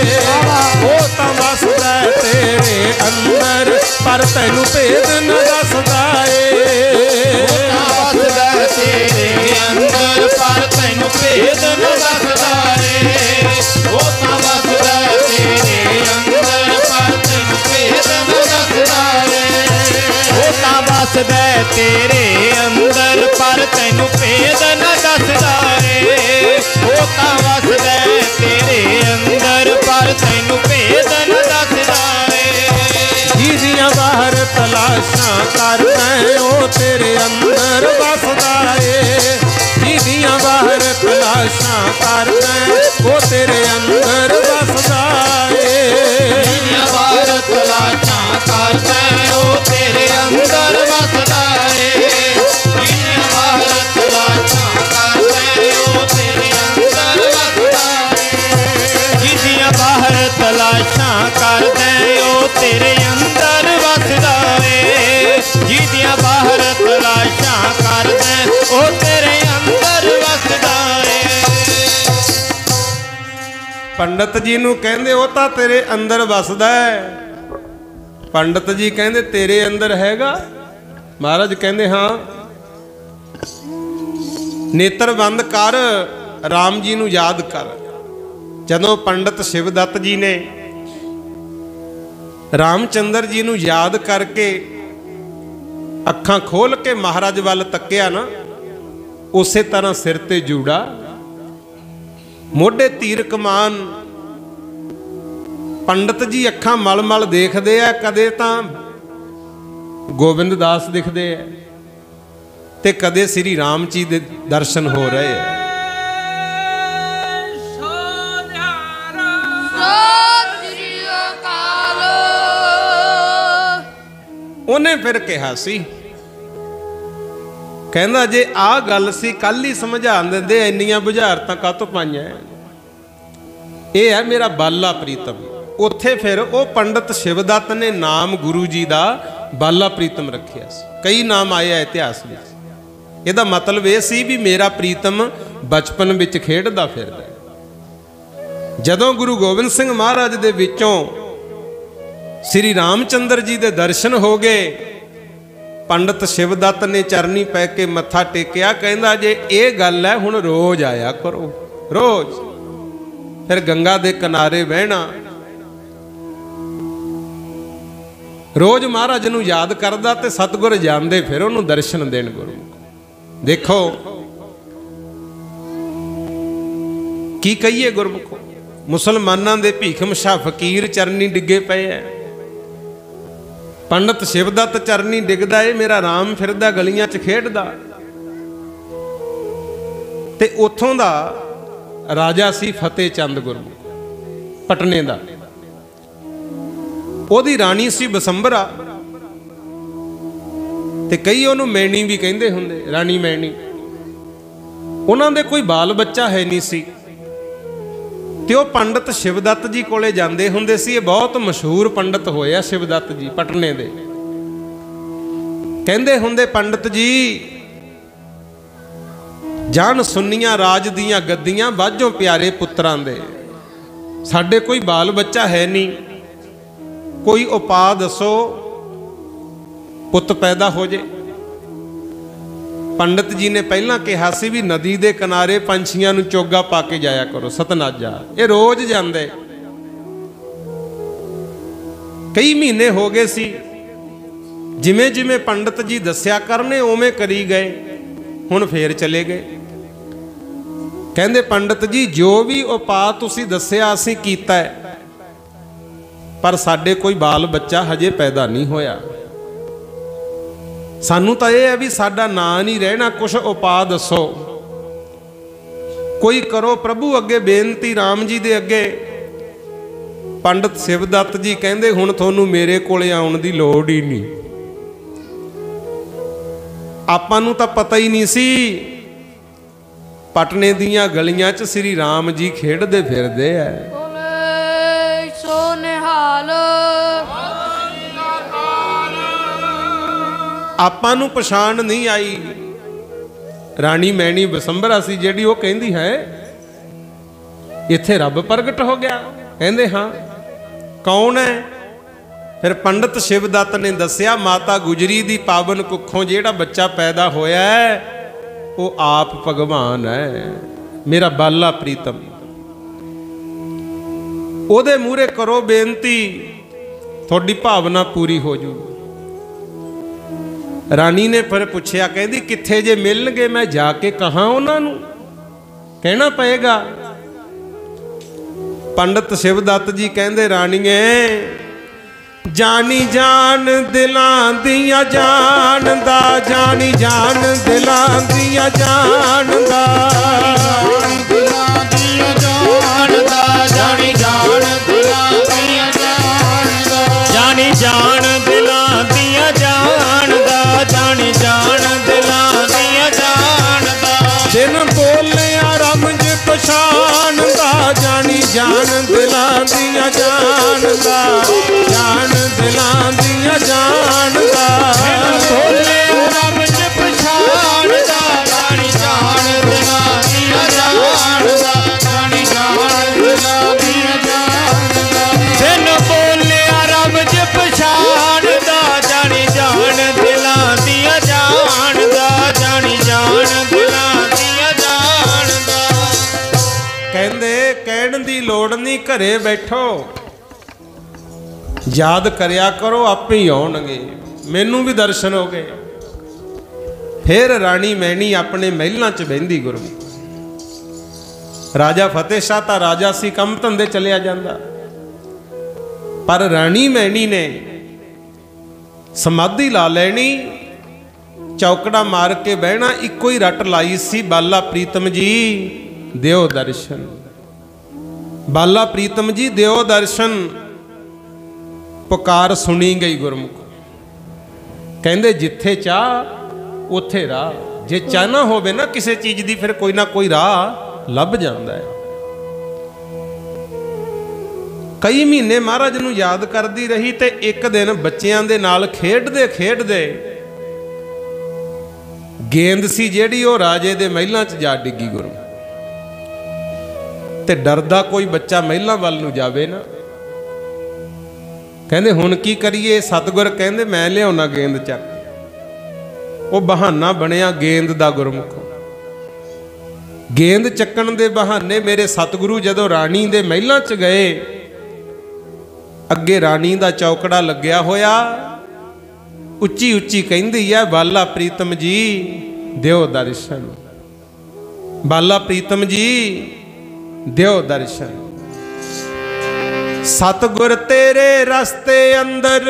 ओ तां वसदा तेरे अंदर, पर तैनूं भेद न दसदा ए। ओ तां वसदा तेरे अंदर, पर तैनूं भेद न दसदा ए। ओ तां वसदा तेरे अंदर, पर तैनूं भेद न दसदा ए। ओ तां वसदा तेरे अंदर, पर तैनूं भेद न दसदा ए। ओ तां वसदा तेरे अंदर, पर तैनूं भेद न दसदा ए। जी दियां बाहर तलाशां करदा ओ तेरे अंदर वसदा ए। जी दियां बाहर तलाशां करदा ओ तेरे अंदर वसदा ए। जी दियां बाहर तलाशां करदा ओ तेरे अंदर वसदा ए। जी दियां बाहर तलाशां करदा ओ तेरे अंदर वसदा ए। जी दियां बाहर तलाशां करदा ओ तेरे अंदर वसदा ए। जी दियां बाहर तलाशां करदा ओ तेरे अंदर वसदा ए। पंडित जी नूं कहंदे ओ तां तेरे अंदर वसदा है। पंडित जी कहंदे तेरे अंदर हैगा। महाराज कहंदे हाँ। नेत्र बंद कर, राम जी नूं याद कर। जदों पंडित शिवदत्त जी ने रामचंद्र जी नूं याद करके अखां खोल के महाराज वाल तक्या ना, उसे तरह सिर ते जूड़ा, मोढे तीर कमान। पंडित जी अखां मल मल देखदे आ, कदे तां गोबिंद दास दिखदे आ ते कदे श्री राम जी दे दर्शन हो रहे हैं। उन्हें फिर कहा सी, कहंदा जे आ गल सी कल ही समझा दिंदे, इन्नियां बुझारतां कातों पाईआं। यह है मेरा बाला प्रीतम। उत्थे फिर वो पंडित शिवदत्त ने नाम गुरु जी का बाला प्रीतम रखिया सी। कई नाम आए हैं इतिहास में। ਇਹਦਾ मतलब ये सी भी मेरा प्रीतम बचपन विच खेडदा फिरदा। जदों गुरु गोबिंद सिंह महाराज दे विचों श्री रामचंद्र जी दे दर्शन हो गए, पंडित शिवदत्त ने चरनी पै के मत्था टेकिया। कहंदा जे ये गल है हुण रोज आया करो, रोज। फिर गंगा दे किनारे बहना, रोज महाराज नूं याद करदा ते सतगुर जांदे फिर उहनूं दर्शन देण गुरु। देखो की कहिए गुरमुखो, मुसलमानां दे भीखम शाह फकीर चरनी डिगे पे है, पंडित शिवदत्त चरनी डिगदा है, मेरा राम फिरदा गलियां च खेडदा। ते उथों दा राजा सी फतेह चंद गुरमुख पटने दा, ओदी राणी सी बसंबरा, ते कई ओनू मैणी भी कहंदे हुंदे, राणी मैणी। उन्हां दे कोई बाल बच्चा है नहीं सी, ते ओ पंडित शिवदत्त जी कोले जांदे हुंदे सी। ये बहुत मशहूर पंडित होए आ शिवदत्त जी पटने दे। कहंदे हुंदे पंडित जी जान सुनियां राज दियां गद्दियां बाझों प्यारे पुत्रां दे, साडे कोई बाल बच्चा है नहीं, कोई उपा दसो पुत पैदा हो जे। पंडित जी ने पहला कहा सी भी नदी दे किनारे पंछियां नूं चोगा पा के जाया करो सतनाजा, ये रोज जांदे। कई महीने हो गए सी, जिमें जिमें पंडित जी दस्या करने उवें करी गए, हुण फेर चले गए। कहंदे पंडित जी जो भी उपा तुसीं दस्सिया असीं कीता है, पर साडे कोई बाल बच्चा हजे पैदा नहीं होया। सानू तो यह है भी साडा नां नहीं रहना, कुछ उपा दसो, कोई करो प्रभु अगे बेनती राम जी दे अगे। पंडित शिवदत्त जी कहंदे हुण तुहानू मेरे कोले आउण दी लोड़ ही नहीं, आपां नू तां पता ही नहीं सी पटने दीयां गलियां च श्री राम जी खेडदे फिरदे है। सो निहाल आपां नू पछाण नहीं आई। राणी मैणी बसंबरा सी जेड़ी, वो कहंदी है इत्थे रब प्रगट हो गया। कहंदे हाँ कौन है? फिर पंडित शिवदत्त ने दस्या माता गुजरी दी पावन कुखों जेड़ा बच्चा पैदा होया है वो आप भगवान है, मेरा बाला प्रीतम। ओदे मूहरे करो बेनती, थोड़ी भावना पूरी हो जू। रानी ने फिर पूछया, कहती कित्थे जे मिलणगे, मैं जाके कहां उन्हां नूं, कहना पएगा। पंडित शिवदत्त जी कहंदे राणीए जानी जान दिलां दियां जानदा, जानी जान दिलां दियां जानदा, जानी जान दिलां दियां जानदा, जानी जान दिलां दियां जानदा, जानी जान दिलां दियां जानदा। दिन बोलिया रमज पछाणदा, जानी जान दिलां दियां जानदा, जान दिलां दियां जानदा। बोलिया रमज पछाणदा, जानी जान दिलां दियां जानदा, जानी जान दिलां दियां जानदा। दिन बोलिया रमज पछाणदा, जानी जान दिलां दियां जानदा, जानी जान दिलां दियां जानदा। कहंदे कहण दी लोड़ नहीं, घरे बैठो याद करया करो, आपे ही आउणगे। मैनू भी दर्शन हो गए। फिर राणी मैणी अपने महलों च बहिंदी गुरु। राजा फतेह शाह तां राजा सी, कम धंधे चलिया जांदा, पर राणी मैणी ने समाधि ला लैनी, चौकड़ा मार के बहना, इको ही रट लाई सी, बाला प्रीतम जी दिओ दर्शन, बाला प्रीतम जी दिओ दर्शन। पुकार सुनी गई गुरमुख। कहंदे जिथे चाह उथे राह, जे चाहना होवे ना किसी चीज दी, फिर कोई ना कोई राह लभ जांदा है। कई महीने महाराज नूं याद करदी रही, ते एक दिन बच्चियां दे नाल खेडदे खेडदे गेंद सी जेड़ी वो राजे दे महलां च जा डिगी गुरु। ते डरदा कोई बच्चा महलां वल नूं जावे ना। कहंदे हुण की करिए? सतगुर कहंदे मैं लियाउणा गेंद चक। वो बहाना बनिया गेंद दा गुरमुख। गेंद चक्कण दे बहाने मेरे सतगुरु जदों राणी दे महलां च गए, अगे राणी दा चौकड़ा लग्या होया, उच्ची उच्ची कहंदी है बाला प्रीतम जी दिओ दर्शन, बाला प्रीतम जी दिओ दर्शन। सतगुर तेरे रस्ते अंदर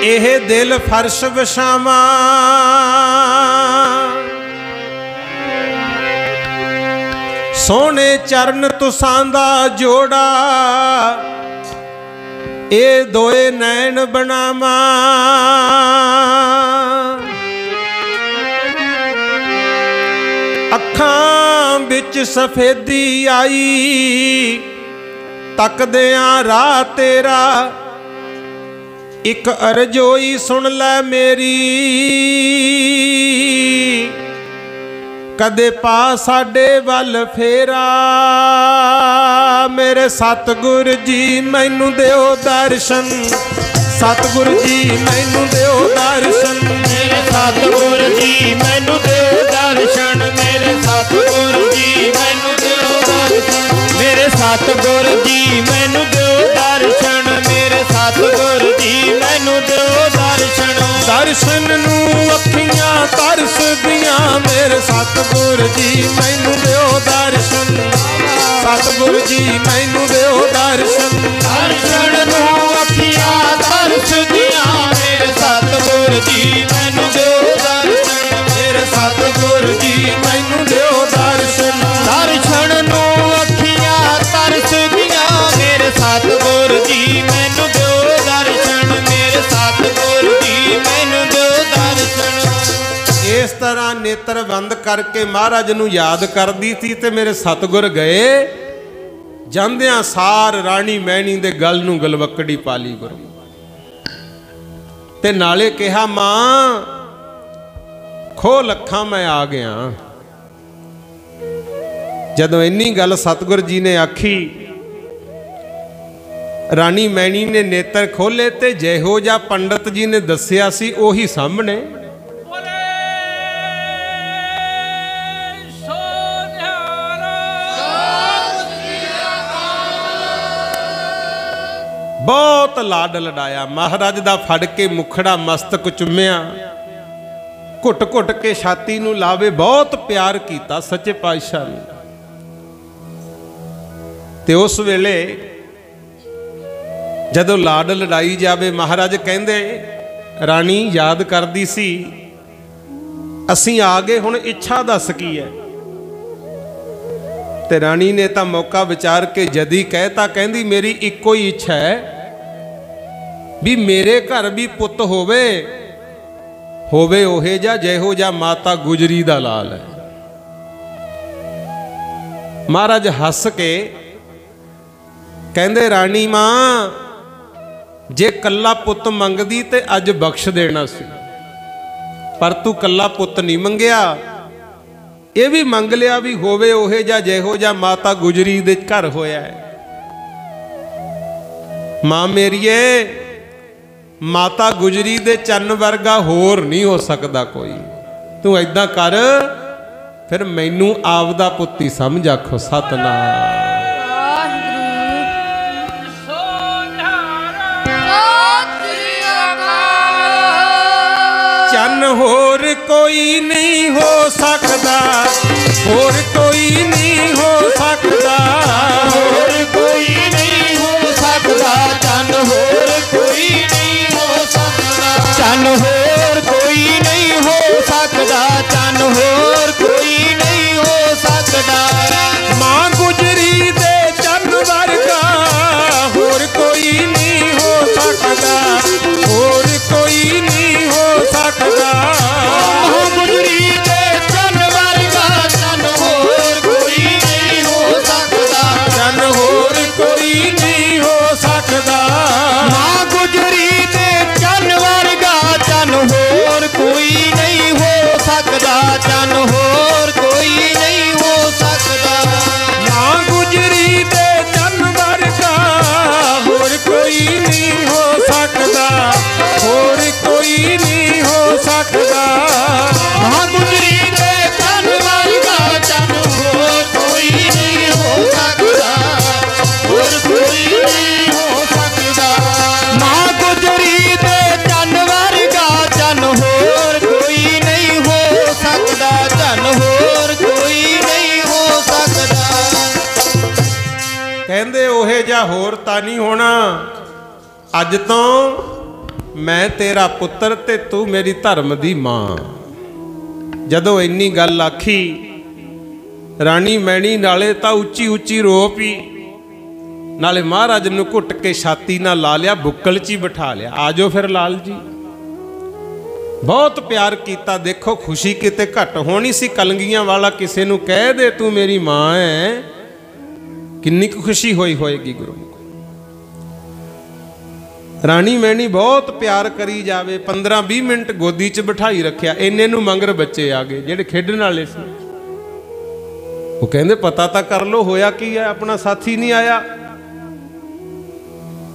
एह दिल फर्श विछावा, सोने चरण तुसां दा जोड़ा ए दोए नैन बनावा। अखां बिच सफेदी आई तकदियां राह तेरा, एक अरजोई सुन लै मेरी, कदे पा साडे वल फेरा। मेरे सतगुर जी मैनू दिओ दर्शन, सतगुर जी मैनू दिओ दर्शन, मेरे सतगुर जी मैनू दिओ दर्शन, मेरे सतगुर जी मैनू दिओ दर्शन, मेरे सतगुर जी मैनू दिओ दर्शन, मेरे सतगुर जी मैनू दिओ दर्शन। दर्शन नू अखियां तरसदियां, मेरे सतगुर जी मैनू दिओ दर्शन, सतगुर जी मैनू दिओ दर्शन। दर्शन नू अखियां तरसदियां, मेरे सतगुर जी मैनू दिओ दर्शन, मेरे सतगुर जी मैनू दिओ दर्शन। दर्शन नू अखियां तरसदियां, मेरे सतगुर जी मैनू दिओ दर्शन, मेरे सतगुर जी मैनू दिओ दर्शन। इस तरह नेत्र बंद करके महाराज नू याद करदी थी ते मेरे सतगुर गए। ਜਾਂਦਿਆਂ ਸਾਰ ਰਾਣੀ ਮੈਣੀ ਦੇ ਗਲ ਨੂੰ ਗਲਵਕੜੀ ਪਾਲੀ ਗੁਰੂ, ਤੇ ਨਾਲੇ ਕਿਹਾ ਮਾਂ ਖੋ ਲੱਖਾਂ ਮੈਂ ਆ ਗਿਆ। ਜਦੋਂ ਇੰਨੀ ਗੱਲ ਸਤਿਗੁਰ ਜੀ ਨੇ ਆਖੀ, ਰਾਣੀ ਮੈਣੀ ਨੇ ਨੇਤਰ ਖੋਲੇ ਤੇ ਜਿਹੋ ਜਿਹਾ ਪੰਡਤ ਜੀ ਨੇ ਦੱਸਿਆ ਸੀ ਉਹੀ ਸਾਹਮਣੇ। बहुत लाड लड़ाया महाराज दा, फड़ के मुखड़ा मस्तक चुम्या, घुट घुट के छाती नू लावे, बहुत प्यार किया सच्चे पातशाह ने। ते उस वेले जदों लाड लड़ाई जावे, महाराज कहंदे रानी याद करदी सी असीं आ गए, हुण इच्छा दस की है। ते रानी ने तां मौका विचार के जदी कहता, कहंदी मेरी इक्को ही इच्छा है भी मेरे घर भी पुत होवे ओहे जा जेहो जा माता गुजरी दा लाल है। महाराज हस के कहंदे रानी मां जे कल्ला पुत मंगदी ते अज बख्श देना सी, पर तू कल्ला पुत नहीं मंगया, ये भी मंग लिया भी होवे ओहे जा जेहो जा माता गुजरी दे घर होया है। मां मेरीए माता गुजरी दे चन्न वर्गा होर नहीं हो सकता कोई, तू ऐदां कर फिर मैनू आपदा पुत्ती समझ, आखो सतनाम। चन होर कोई नहीं हो सकता, होर कोई नहीं हो सकता, होर कोई नहीं हो सकता, चन होर कोई नहीं हो सकता, चन होर कोई नहीं हो सकता, चन होर कोई नहीं हो सकता। मां गुजरी दे चन वर्गा होर कोई नहीं हो सकता, होर कोई नहीं हो सकता। मां गुजरी दे चन वर्गा, चन होर कोई नहीं हो सकता, चन होर कोई नहीं हो सकता। मां गुजरी दे चन वर्गा, चन होर कोई नहीं हो सकता, चन होर तां नहीं होना, अज तो मैं तेरा पुत्र ते तू मेरी धर्म दी मां। जदों इन्नी गल आखी राणी मैणी नाले तां उच्ची उच्ची रो पी, नाले महाराज नूं घुट के छाती नाल ला लिया, बुक्कल च ही बिठा लिया। आ जाओ फिर लाल जी। बहुत प्यार किया। देखो खुशी किते घट होनी सी, कलंगियां वाला किसी नूं कह दे तू मेरी मां है, किन्नी खुशी होई होएगी गुरु। राणी मैनी बहुत प्यार करी जावे, 15-20 मिनट गोदी च बिठाई रखिया। इन्ने नूं मंगर बच्चे आ गए जिहड़े खेडण वाले सी। वो कहंदे पता तां कर लो होया की है, अपना साथी नहीं आया।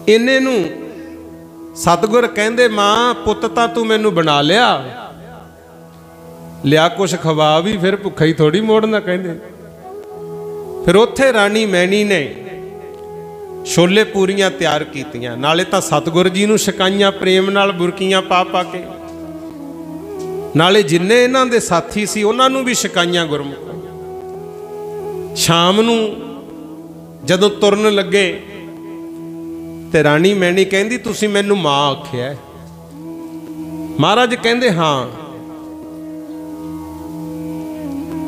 इन्ने नूं सतगुर कहंदे मां पुत तां तू मैनू बना लिया, लिया कुछ खवा भी, फिर भुखा ही थोड़ी मोड़ना। कहंदे फिर उत्थे राणी मैनी ने छोले पूरियां तैयार कीतियां, नाले तां सतगुर जी नूं छकाइयां प्रेम नाल बुरकियां पा पा के, नाले जिन्ने इन्हां दे साथी सी उन्हां नूं भी छकाइयां गुरमुख। शाम नूं जदों तुरन लगे ते राणी मैनी कहंदी तुसीं मैनूं मां आखिया। महाराज कहंदे हाँ,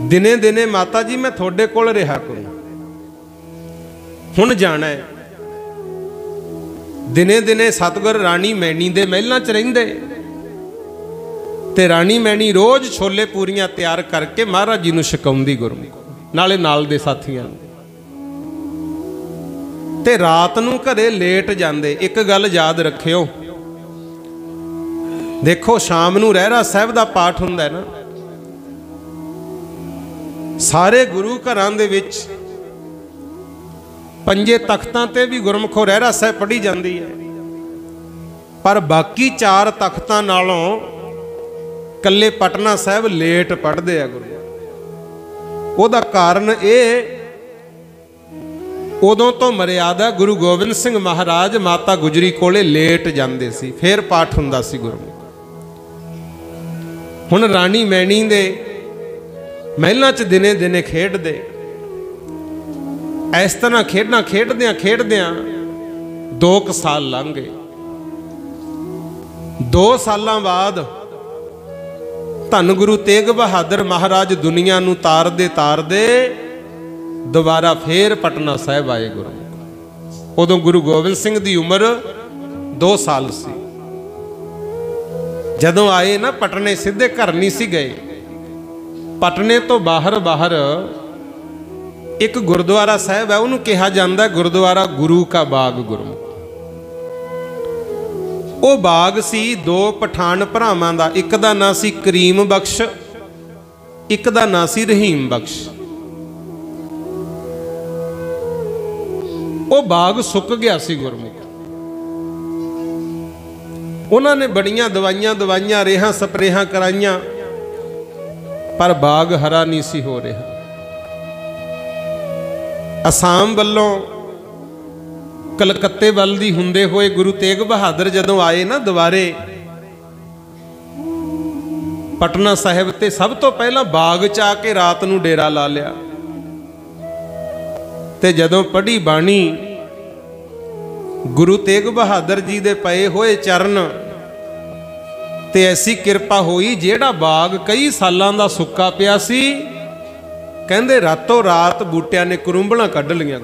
दिने दिने माता जी मैं थोड़े कोल रहा करूं, हुण जाना है। दिने दिने सतगुर राणी मैनी दे महलां च रहिंदे ते राणी मैनी रोज छोले पूरियां तैयार करके महाराज जी नूं छकाउंदी गुरमुख, नाले नाल दे साथियां नूं। ते रात नूं घरे लेट जांदे। एक गल याद रखियो, देखो शाम नूं रहरा साहिब दा पाठ हुंदा है ना, सारे गुरु घरां दे विच पंजे तख्तां ते भी गुरमुखो रहरा साहिब पढ़ी जाती है, पर बाकी 4 तख्तां नालों कल्ले पटना साहिब लेट पढ़ते हैं गुरु। ਉਹਦਾ कारण ਇਹ उदों तो मर्यादा गुरु गोबिंद सिंह महाराज माता गुजरी कोले लेट जाते सी, फिर पाठ हुंदा सी गुरमुख। हुण राणी मैनी दे महलां च दिने दिने खेडदे। इस तरह खेडना खेडदियां खेडदियां 2 साल लंघ गए। 2 सालां बाद धन गुरु तेग बहादुर महाराज दुनिया नूं तारदे तारदे दोबारा फिर पटना साहिब आए गुरु। उदों गुरु गोबिंद सिंह दी उम्र 2 साल सी। जदों आए ना पटने सीधे घर नहीं सी गए, पटने तो बाहर बाहर एक गुरुद्वारा साहिब है, उन्होंने कहा जाता है गुरुद्वारा गुरु का बाग गुरु। वो बाग सी 2 पठान भरावां दा, एक दा नां सी करीम बख्श, एक दा नां सी रहीम बख्श। वो बाग सुक गया सी गुरमुख। उन्होंने बड़ियां दवाइयां रेहां स्प्रेहां कराइयां, पर बाग हरा नहीं सी हो रहा। असाम वालों कलकत्ते वाल दी हुंदे होए गुरु तेग बहादुर जदों आए ना दुबारे पटना साहिब ते, सब तो पहला बाग च आके रात नूं डेरा ला लिया। ते जदों पढ़ी बाणी गुरु तेग बहादुर जी दे पए होए चरण, ते ऐसी किरपा होई जेड़ा बाग कई सालां दा सुक्का पिया सी, कहंदे रातों रात बूटियां ने करुंबलां कढ लियां।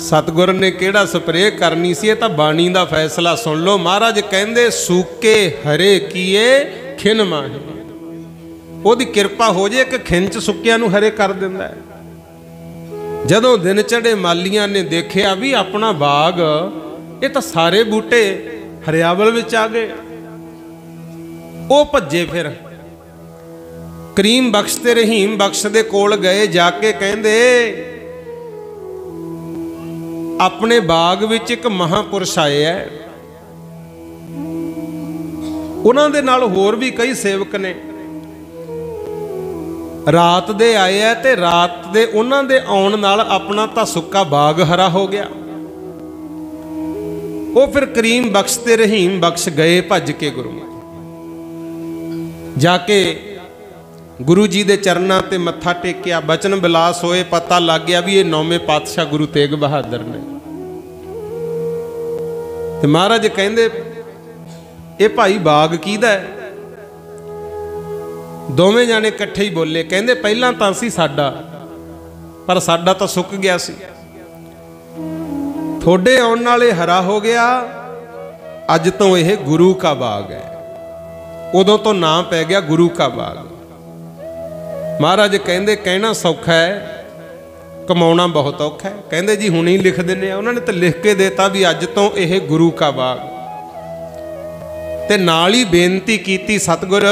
सतगुर ने केड़ा स्प्रे करनी सी, तां बाणी दा फैसला सुन लो। महाराज कहंदे सूके हरे कीए खिन माहे, ओदी किरपा हो जे कि खिंच सुक्कियां नूं हरे कर दिंदा है। जदों दिन चढ़े मालियां ने देखिया भी अपना बाग, ये तां सारे बूटे हरियावल विच आ गए। वो भज्जे फिर करीम बख्श ते रहीम बख्श दे कोल गए, जाके कहंदे अपने बाग विच एक महापुरुष आए है, उन्हां दे नाल होर भी कई सेवक ने, रात दे आए है ते रात दे उन्हां दे आउण नाल अपना तां सुक्का बाग हरा हो गया। वो फिर करीम बख्श ते रहीम बख्श गए भज के गुरु। जाके गुरु जी के चरणों ते मत्था टेकिया, बचन बिलास होए, पता लग गया भी ये 9वें पातशाह गुरु तेग बहादुर ने। ते महाराज कहंदे ये भाई बाग किहदा है? दोवें जाने इकट्ठे ही बोले, कहंदे पहलां तां सी साडा, पर साडा तां सुक गया सी, थोड़े आउण नाले हरा हो गया, अज तो यह गुरु का बाग है। उदों तो नाम पै गया गुरु का बाग। महाराज कहंदे कहना सौखा है, कमाउणा बहुत औखा है। कहंदे जी हुणे ही लिख दिंदे आ। उन्होंने तो लिख के देता भी अज तो यह गुरु का बाग। ते नाल ही बेनती कीती, सतगुर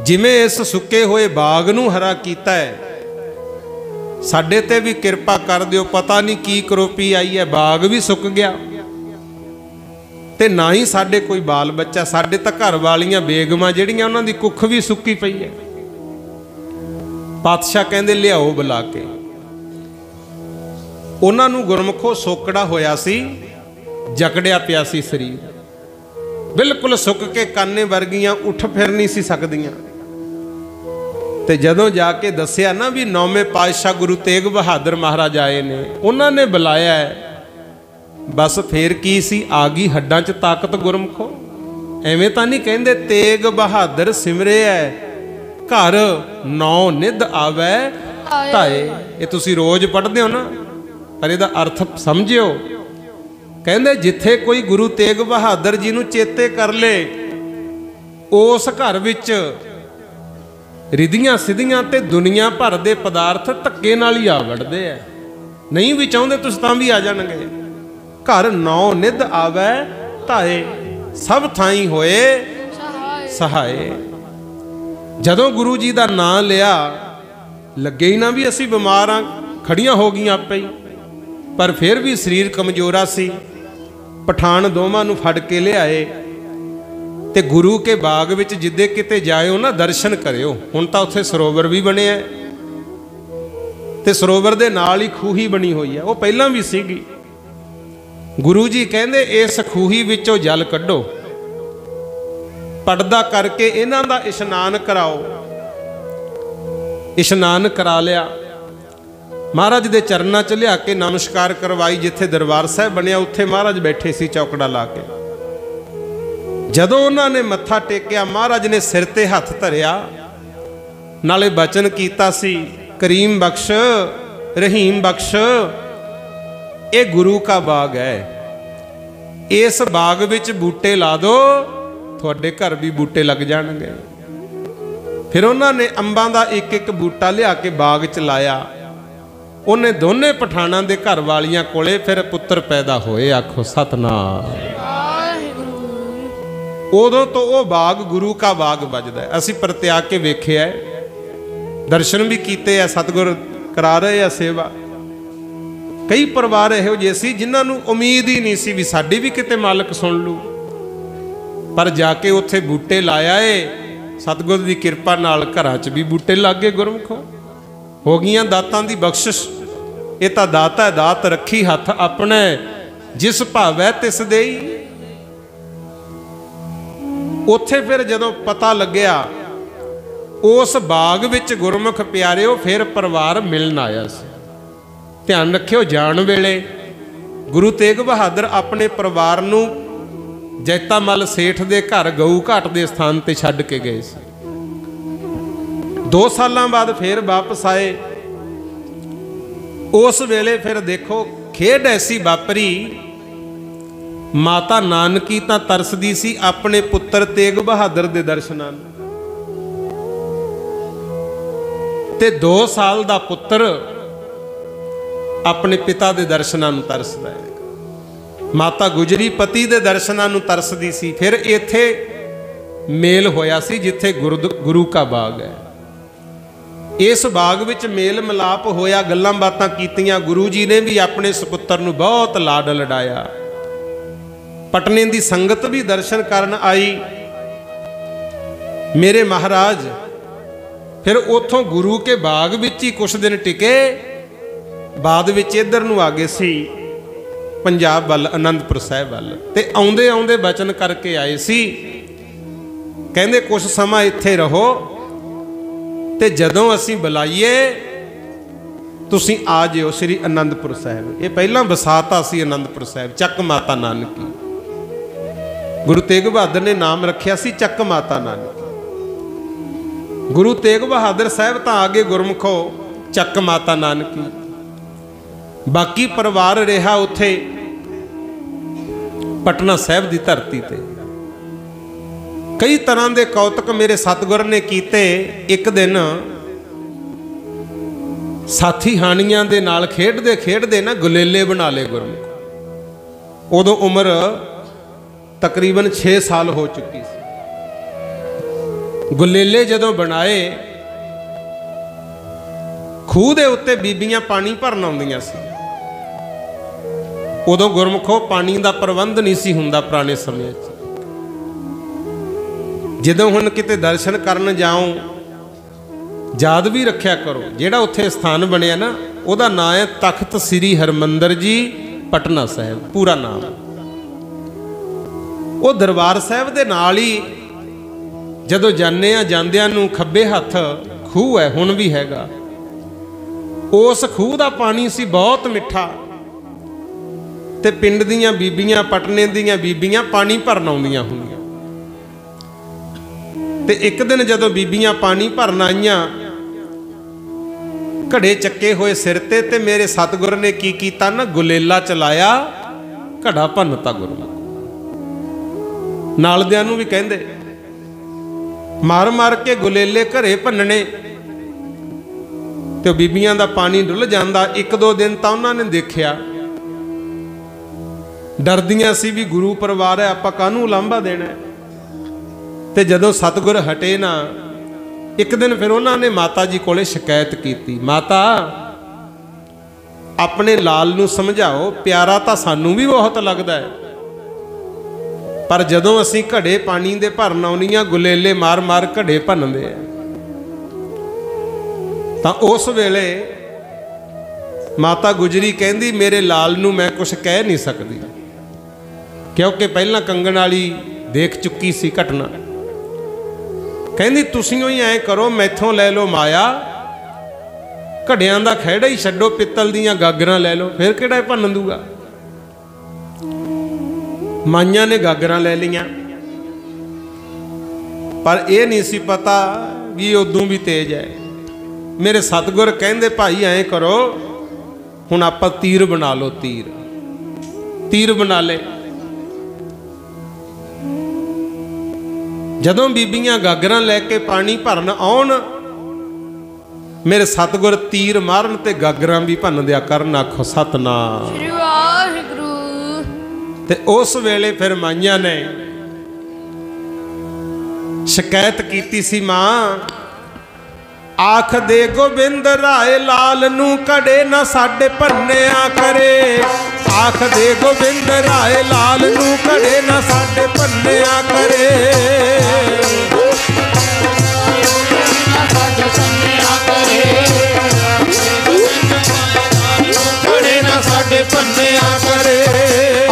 जिवें इस सुके हुए बाग नूं हरा कीता है, साडे ते भी किरपा कर दिओ। पता नहीं की करोपी आई है, बाग भी सुक गया ते ना ही साडे कोई बाल बच्चा। साडे तां घर वालियां बेगमां जिहड़ियां उन्हां दी कुख भी सुक्की पई है। पातशाह कहंदे लियाओ बुला के। उन्हां नूं गुरमुखो सोकड़ा होया सी, जकड़िया पिया सी शरीर, बिल्कुल सुक के काने वर्गियां उठ फिर नहीं सी सकदियां। ते जदों जाके दसिया ना भी 9वें पातशाह गुरु तेग बहादुर महाराज आए ने, उन्होंने बुलाया है, बस फिर की सी, आ गई हड्डां च ताकत गुरमुखो। एवें तां नहीं कहंदे तेग बहादुर सिमरे है, घर 9 निध आवे ताए। ये तुसी रोज पढ़दे हो ना, पर इहदा अर्थ समझियो। कहंदे जिथे कोई गुरु तेग बहादुर जी नूं चेते कर ले, उस घर विच रिधियां सिधियां ते दुनिया भर दे पदार्थ धक्के नाल ही आ वड़दे है। नहीं भी चाहुंदे तुसीं तां भी आ जाणगे। घर 9 निध आवे ताए, सब थाई होए सहाय। जदों गुरु जी का नाम लिया, लगे ही ना भी असी बीमार हाँ, खड़ियां हो गई आपे ही, पर फिर भी शरीर कमजोरा सी। पठान दोवां नूं फड़ के ले आए ते गुरु के बाग विच जिद्दे किते जाओ ना दर्शन करियो। हुण तां उत्थे सरोवर भी बने है ते सरोवर दे नाल ही खूही बनी हुई है, वो पहलां भी सीगी। गुरु जी कहंदे इस खूही विचों जल कड्डो, पड़दा करके इन्हां दा इशनान कराओ। इशनान करा लिया, महाराज दे चरनां च लिया के नमस्कार करवाई। जिथे दरबार साहब बनिया उत्थे महाराज बैठे सी चौकड़ा ला के। जदों उन्होंने मत्था टेकिया, महाराज ने सिर ते हथ धरिया, नाले बचन कीता सी, करीम बख्श रहीम बख्श, ये गुरु का बाग है, इस बाग विच बूटे ला दो, थोड़े घर भी बूटे लग जाएंगे। फिर उन्होंने अंबां दा एक एक बूटा लिया के बाग च लाया। उन्हें दोने पठाणा दे घर वालियां कोले फिर पुत्र पैदा होए। आखो सतनाम। उदों तो वह बाग गुरु का बाग बजदा है। असी परत्या के वेख्या है, दर्शन भी कीते है, सतगुर करा रहे हैं सेवा। कई परिवार इहो जिहे सी जिन्हां नूं उम्मीद ही नहीं सी भी साडी भी किते मालक सुन लू, पर जाके उत्थे बूटे लाया है। सतगुर की किरपा नाल घरां च भी बूटे लग गए। गुरमुखो हो गईयां दातां दी बख्शिश। ये तां दाता है, दात रखी हथ अपने, जिस भावै तिस देई। उत्थे फिर जदों पता लग्या उस बाग विच गुरमुख प्यारिओ फिर परिवार मिलन आया सी। ध्यान रखियो, जाण वेले गुरु तेग बहादुर अपने परिवार नूं जैता मल सेठ दे घर गऊ घाट के स्थान ते छड्ड के गए सी। 2 सालां बाद फिर वापस आए। उस वेले फिर देखो खेड ऐसी वापरी, माता नानकी तां तरसदी सी अपने पुत्र तेग बहादुर दे दर्शनां नूं। ते 2 साल दा पुत्र अपने पिता दे दर्शनां नूं तरसदा है। माता गुजरी पति दे दर्शनां नूं तरसदी सी। फिर इत्थे मेल होया सी जिथे गुरु का बाग है। इस बाग विच मेल मिलाप होया, गल्लां बातां कीतियां। गुरु जी ने भी अपने सुपुत्र नूं बहुत लाड लडाया। पटने दी संगत भी दर्शन करन आई। मेरे महाराज फिर उथों गुरु के बाग विच ही कुछ दिन टिके, बाद विच इधर नूं आ गए सी पंजाब वल, आनंदपुर साहिब वल। ते आउंदे आउंदे बचन करके आए सी, कहंदे कुछ समा इत्थे रहो ते जदों असीं बुलाईए तुसीं आ जिओ श्री आनंदपुर साहिब। ये पहला वसाता सी आनंदपुर साहिब, चक माता नानकी। गुरु तेग बहादुर ने नाम रखिया सी चक माता नानकी। गुरु तेग बहादुर साहिब तां आगे गुरमुखो चक माता नानकी। बाकी परिवार रहा उत्थे पटना साहिब की धरती ते। कई तरह के कौतक मेरे सतगुर ने कीते। एक दिन साथी हानियां दे नाल खेडदे खेडदे ना गुलेले बना ले गुरमुख। उदों उम्र तकरीबन 6 साल हो चुकी सी। गुलेले जदों बनाए, खूह दे उत्ते बीबियां पानी भरन आउंदियां सी। उदों गुरमुखो पानी का प्रबंध नहीं सी हुंदा पुराने समय च। जदों हुण किते दर्शन करन जाओ याद भी रखिया करो, जिहड़ा उत्थे स्थान बनिया ना उहदा नाम है तख्त श्री हरमंदर जी पटना साहिब, पूरा नाम। वो दरबार साहिब दे नाल ही जदों जाने आ जांदियां नूं खब्बे हत्थ खूह है, हुण भी हैगा। उस खूह दा पानी सी बहुत मिठा ते पिंड दीयां बीबियां, पटने दीयां बीबियां पानी भरन आउंदियां हुंदियां। ते एक दिन जदों बीबियां पानी भरन आईयां, घड़े चक्के हुए सिर ते ते मेरे सतगुर ने की कीता ना, गुलेला चलाया, घड़ा भन्नता गुरु। नालदियां नूं भी कहंदे मार मार के गुलेले घरे भन्नने ते बीबियां दा पानी डुल जांदा। 1-2 दिन तां उन्हां ने देखिया, डरदियां सी भी गुरु परिवार है, आपां काहनूं लांभा देना। ते जदों सतगुर हटे ना, एक दिन फिर उन्होंने माता जी कोले शिकायत की, माता अपने लाल नूं समझाओ, प्यारा तो सानू भी बहुत लगता है, पर जदों असीं घड़े पानी दे भरन आउणियां गुलेले मार मार घड़े भन्नदे आ। तां उस वेले माता गुजरी कहंदी मेरे लाल नूं मैं कुछ कह नहीं सकती, क्योंकि पहला कंगन वाली देख चुकी सी घटना। कहंदी तुसीं ही ऐ करो, मैथों लै लो माया, घड़ियां दा खैड़ा ही छड्डो, पित्तल दीयां गागरां लै लो, फिर किहड़ा भन्न दूगा। माइयां ने गागरां लै लियां, पर यह नहीं सी पता भी उदों भी तेज है। मेरे सतगुर कहंदे भाई ऐ करो, हुण आपां तीर बना लो, तीर बना ले। जदों बीबियां गागरां लैके पानी भरन आउण, मेरे सतगुर तीर मारन ते गागरां भी भन्न दिया करन। आखो सतनाम श्री वाहिगुरू। ते उस वेले फिर माइयां ने शिकायत कीती सी, मां आख दे गोबिंद राय लाल नूं कड़े ना साडे भन्निया करे। आख दे गोबिंद राय लाल नूं कड़े ना साडे भन्निया करे।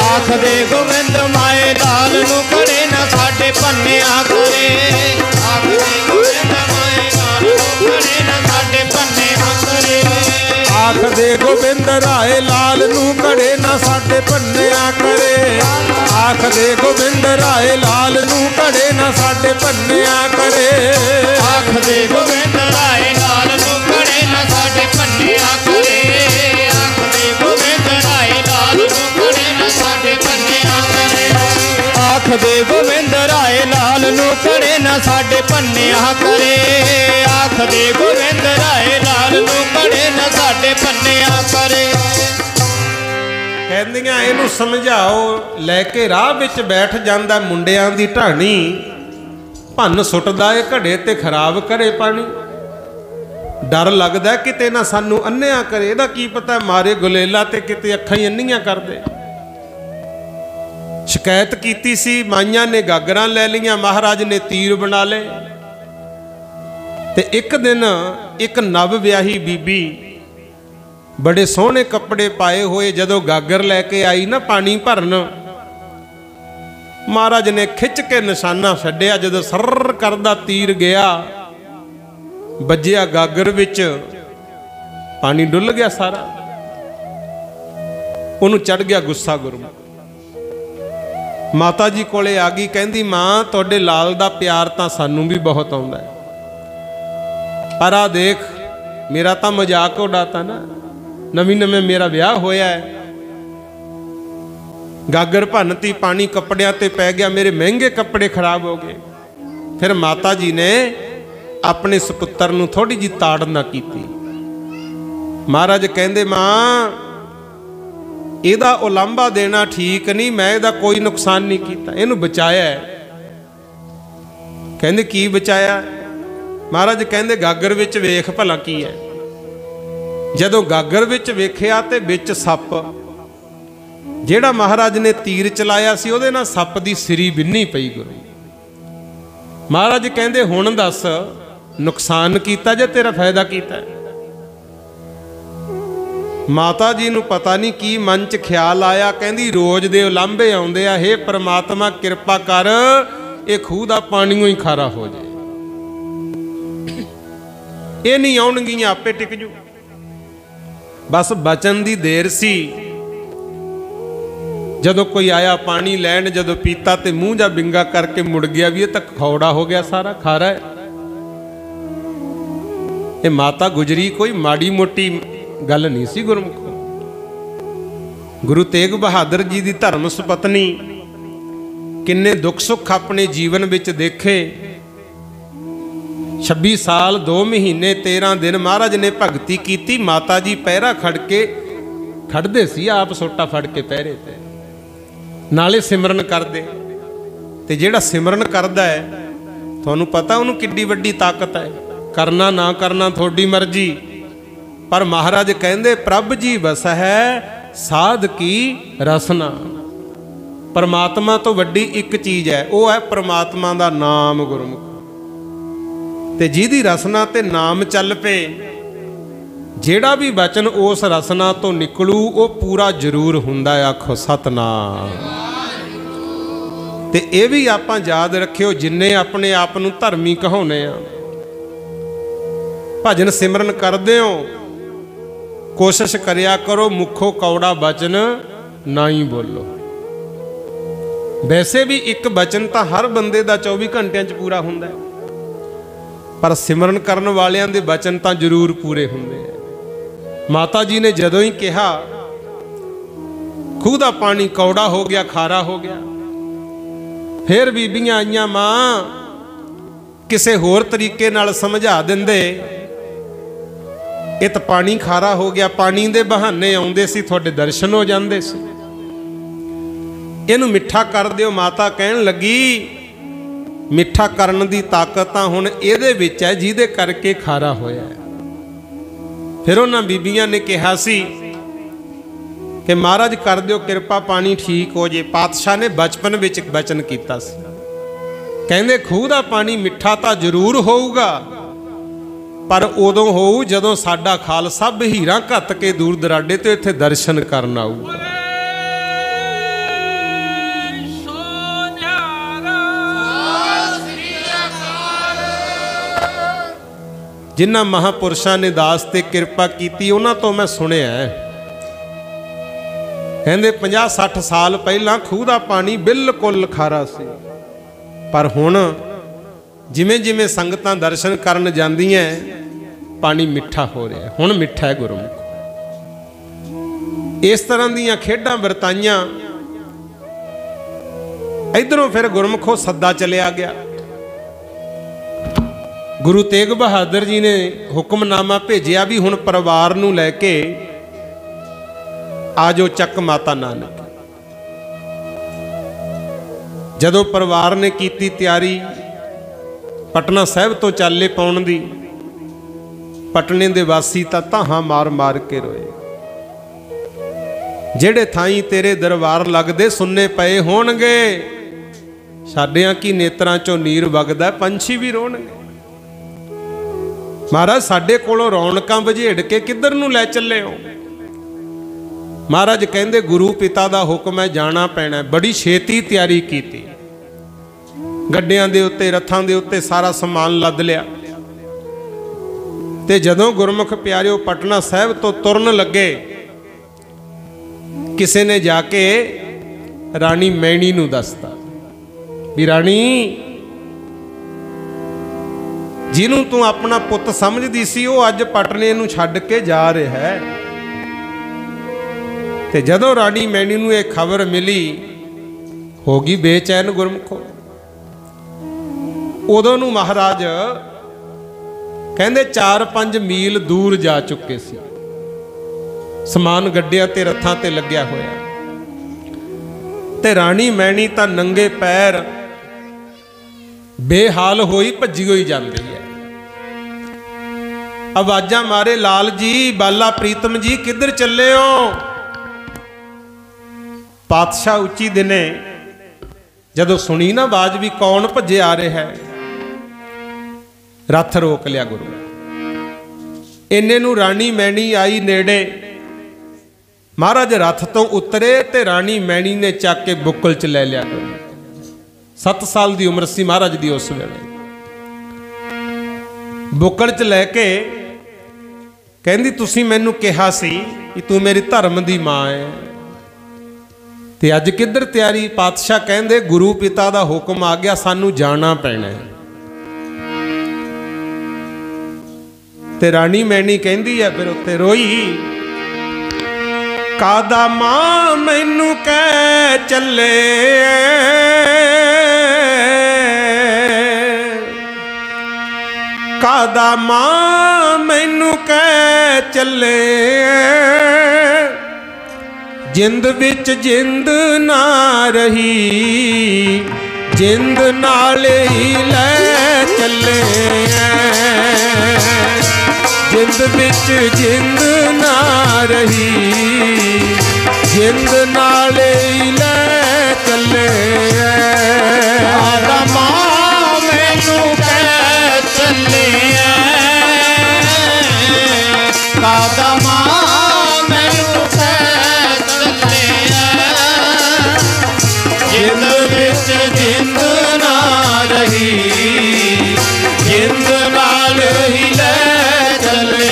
आख दे गोबिंद माए लाल नूं कड़े ना साडे भन्निया करे। आख दे गोबिंद माए लाल नूं कड़े ना साडे भन्निया करे। आख दे गोबिंद राय लाल नूं कड़े ना साडे भन्निया करे। आख दे गोबिंद राय लाल नूं कड़े ना साडे भन्निया करे। आख दे गोबिंद राय लाल नूं कड़े ना साडे भन्निया करे। आख दे गोबिंद राय लाल नूं कड़े ना साडे भन्निया करे। आख दे गोबिंद राय लाल नूं कड़े ना साडे भन्निया करे। आख दे गोबिंद राय लाल नूं कड़े ना साडे भन्निया करे। कहंदियां इहनूं समझाओ, लैके राह विच बैठ जांदा मुंडियां दी ढाणी, भन्न सुटदा ए घड़े ते खराब करे पानी। डर लगदा किते ना सानू अन्निया करे, इहदा की पता मारे गुलेला ते किते अखां ही अन्नियां कर दे। शिकायत कीती सी, माइयां ने गागरां लै लियां, महाराज ने तीर बना ले। ते एक दिन एक नव विआही बीबी बड़े सोहने कपड़े पाए हुए जदों गागर लैके आई ना पानी भरन, महाराज ने खिंच के निशाना छड्डिया। जदों सर्र करदा तीर गया, बज्जिया गागर विच, पानी डुल गया सारा। उन्होंने चढ़ गया गुस्सा गुरमुख। माता जी कोले आ गई, कहंदी मां तुहाडे लाल दा प्यार तां सानू भी बहुत आउंदा है, पर आ देख मेरा तां मजाक उड़ाता ना, नवीं नवें मेरा ब्याह होया है, गागर भनती, पानी कपड़ियां ते पै गया, मेरे महंगे कपड़े खराब हो गए। फिर माता जी ने अपने सपुत्र नूं थोड़ी जी ताड़ना कीती। महाराज कहंदे मां इहदा उलांभा देना ठीक नहीं, मैं इहदा कोई नुकसान नहीं कीता, इहनूं बचाया है। कहंदे की बचाया? महाराज कहंदे गागर विच वेख भला की है। जदों गागर विच वेखिया ते विच सप, जेड़ा महाराज ने तीर चलाया सी उहदे नाल सप दी सिरी बिन्नी पई। गुरु महाराज कहंदे हुण दस नुकसान कीता जे तेरा फायदा कीता? माता जी नूं पता नहीं की मन च ख्याल आया, कहंदी रोज दे उलांभे आउंदे आ, हे परमात्मा किरपा कर ये खूह दा पाणीओ ही खारा हो जाए, ये नहीं आउणगीआं आपे टिक जू। बस बचन दी देर सी। जदों कोई आया पानी लैण, जदों पीता ते मूँह जा बिंगा करके मुड़ गया भी ये तक खौड़ा हो गया, सारा खारा है। ये माता गुजरी कोई माड़ी मोटी गल नहीं सी गुरमुख। गुरु तेग बहादुर जी दी धर्म सुपत्नी किन्ने दुख सुख अपने जीवन विच देखे। 26 साल 2 महीने 13 दिन महाराज ने भगती की। माता जी पहरा खड़ के खड़दे सी, आप सोटा फड़ के पहरे ते नाले सिमरन करदे। ते जेड़ा सिमरन करदा है तुहानूं पता उहनूं किड्डी वड्डी ताकत है। करना ना करना थोड़ी मर्जी, पर महाराज कहंदे प्रभ जी बस है साध की रसना। परमात्मा तो वड्डी एक चीज़ है, वो है परमात्मा दा नाम। गुरमुख ते जिहदी रसना ते नाम चल पे, जेड़ा भी वचन उस रसना तो निकलू वो पूरा जरूर हुंदा है। आखो सतनाम। ते ये भी आपां याद रखियो, जिन्ने अपने आप नूं धर्मी कहाउने आ, भजन सिमरन करदे हो, कोशिश करिया करो मुखों कौड़ा वचन ना ही बोलो। वैसे भी एक वचन तो हर बंदे दा 24 घंटियां च पूरा हुंदा है, पर सिमरन करन वालियां दे वचन तो जरूर पूरे हुंदे हैं। माता जी ने जदों ही कहा खूह दा पानी कौड़ा हो गया, खारा हो गया, फिर बीबियां आईयां, मां किसे होर तरीके नाल समझा दिंदे, ये तो पानी खारा हो गया, पानी दे बहाने आउंदे सी, तुहाडे दर्शन हो जांदे सी, इहनूं मिठा कर दिओ। माता कहण लगी मिठा करन दी ताकत तां हुण इहदे विच है जिहदे करके खारा होया है। फिर उन्हां बीबियां ने कहा सी कि महाराज कर दिओ किरपा, पानी ठीक हो जे। पातशाह ने बचपन विच एक वचन कीता सी, कहंदे खूह दा पानी मिठा तां जरूर होऊगा, पर उदों होऊ जदों साडा खालसा बहीरां घत के दूर दराडे तो इत्थे दर्शन करन आऊगा। जिन्हां महापुरुषां ने दास ते किरपा कीती उन्हां तो मैं सुनिया है, कहंदे 50-60 साल पहलां खूह दा पानी बिल्कुल खारा सी, पर हुण जिमें जिमें संगतां दर्शन करन जांदियां पानी मिठा हो रहा है। हुण मिठा है गुरमुख। इस तरह दीयां खेडां वरताइयां। इधरों फिर गुरमुखों सद्दा चलिया गया। गुरु तेग बहादुर जी ने हुक्मनामा भेजिया भी हुण परिवार नूं लैके आजो चक माता नानक। जदों परिवार ने कीती तैयारी पटना साहिब तो चाले पाउण दी, पटने दे वासी तां धाहां मार मार के रोए। जेड़े थाई तेरे दरबार लगदे सुन्ने पए होणगे, साडियां की नेत्रां चों नीर वगदा, पंछी भी रोणगे। महाराज साडे कोलों रौनकां वझेड़ के किधर नूं लै चले हो? महाराज कहंदे गुरु पिता दा हुक्म है, जाना पैना। बड़ी छेती तैयारी कीती। ਗੱਡਿਆਂ ਦੇ ਉੱਤੇ ਰੱਥਾਂ ਦੇ ਉੱਤੇ ਸਾਰਾ ਸਮਾਨ ਲੱਦ ਲਿਆ। ਤੇ ਜਦੋਂ ਗੁਰਮੁਖ ਪਿਆਰਿਓ ਪਟਨਾ ਸਾਹਿਬ ਤੋਂ ਤੁਰਨ ਲੱਗੇ, ਕਿਸੇ ਨੇ ਜਾ ਕੇ ਰਾਣੀ ਮੈਣੀ ਨੂੰ ਦੱਸਤਾ ਵੀ ਰਾਣੀ, ਜਿਹਨੂੰ ਤੂੰ ਆਪਣਾ ਪੁੱਤ ਸਮਝਦੀ ਸੀ ਉਹ ਅੱਜ ਪਟਨੇ ਨੂੰ ਛੱਡ ਕੇ ਜਾ ਰਿਹਾ ਹੈ। ਤੇ ਜਦੋਂ ਰਾਣੀ ਮੈਣੀ ਨੂੰ ਇਹ ਖਬਰ ਮਿਲੀ, ਹੋ ਗਈ ਬੇਚੈਨ ਗੁਰਮੁਖੋ। ਉਦੋਂ ਨੂੰ ਮਹਾਰਾਜ ਕਹਿੰਦੇ 4-5 ਮੀਲ ਦੂਰ ਜਾ ਚੁੱਕੇ ਸੀ, ਸਮਾਨ ਗੱਡਿਆਂ ਤੇ ਰੱਥਾਂ ਤੇ ਲੱਗਿਆ ਹੋਇਆ। ਤੇ ਰਾਣੀ ਮੈਣੀ ਤਾਂ ਨੰਗੇ ਪੈਰ ਬੇਹਾਲ ਹੋਈ ਭੱਜੀ ਹੋਈ ਜਾਂਦੀ ਹੈ। ਆਵਾਜ਼ਾਂ ਮਾਰੇ, ਲਾਲ ਜੀ, ਬਾਲਾ ਪ੍ਰੀਤਮ ਜੀ, ਕਿੱਧਰ ਚੱਲੇ ਹੋ? ਪਾਤਸ਼ਾਹ ਉੱਚੀ ਦਿਨੇ ਜਦੋਂ ਸੁਣੀ ਨਾ ਆਵਾਜ਼ ਵੀ ਕੌਣ ਭੱਜੇ ਆ ਰਿਹਾ ਹੈ, ਰੱਥ ਰੋਕ ਲਿਆ ਗੁਰੂ। ਇੰਨੇ ਨੂੰ ਰਾਣੀ ਮੈਣੀ ਆਈ ਨੇੜੇ। ਮਹਾਰਾਜ ਰੱਥ ਤੋਂ ਉਤਰੇ ਤੇ ਰਾਣੀ ਮੈਣੀ ਨੇ ਚੱਕ ਕੇ ਬੁੱਕਲ 'ਚ ਲੈ ਲਿਆ। 7 ਸਾਲ ਦੀ ਉਮਰ ਸੀ ਮਹਾਰਾਜ ਦੀ ਉਸ ਵੇਲੇ। ਬੁੱਕਲ 'ਚ ਲੈ ਕੇ ਕਹਿੰਦੀ, ਤੁਸੀਂ ਮੈਨੂੰ ਕਿਹਾ ਸੀ ਕਿ ਤੂੰ ਮੇਰੀ ਧਰਮ ਦੀ ਮਾਂ ਹੈ, ਤੇ ਅੱਜ ਕਿੱਧਰ ਤਿਆਰੀ? ਪਾਤਸ਼ਾਹ ਕਹਿੰਦੇ ਗੁਰੂ ਪਿਤਾ ਦਾ ਹੁਕਮ ਆ ਗਿਆ, ਸਾਨੂੰ ਜਾਣਾ ਪੈਣਾ ਹੈ। ਤੇ ਰਾਣੀ ਮੈਣੀ ਕਹਿੰਦੀ ਹੈ ਫਿਰ ਉੱਥੇ ਰੋਈ, ਕਾਦਾ ਮਾਂ ਮੈਨੂੰ ਕਹਿ ਚੱਲੇ, ਕਾਦਾ ਮਾਂ ਮੈਨੂੰ ਕਹਿ ਚੱਲੇ, ਜਿੰਦ ਵਿੱਚ ਜਿੰਦ ਨਾ ਰਹੀ, ਜਿੰਦ ਨਾਲ ਹੀ ਲੈ ਚੱਲੇ, ਜਿੰਦ ਵਿੱਚ ਜਿੰਦ ਨਾ ਰਹੀ, ਜਿੰਦ ਨਾਲ ਹੀ ਲੈ ਚੱਲੇ। ਕਾਦਾ ਮਾਂ ਮੈਨੂੰ ਕਹਿ ਚੱਲੇ, ਕਾਦਾ ਮਾਂ ਮੈਨੂੰ ਕਹਿ ਚੱਲੇ, ਜਿੰਦ ਵਿੱਚ ਜਿੰਦ ਨਾ ਰਹੀ, ਜਿੰਦ ਨਾਲ ਹੀ ਲੈ ਚੱਲੇ,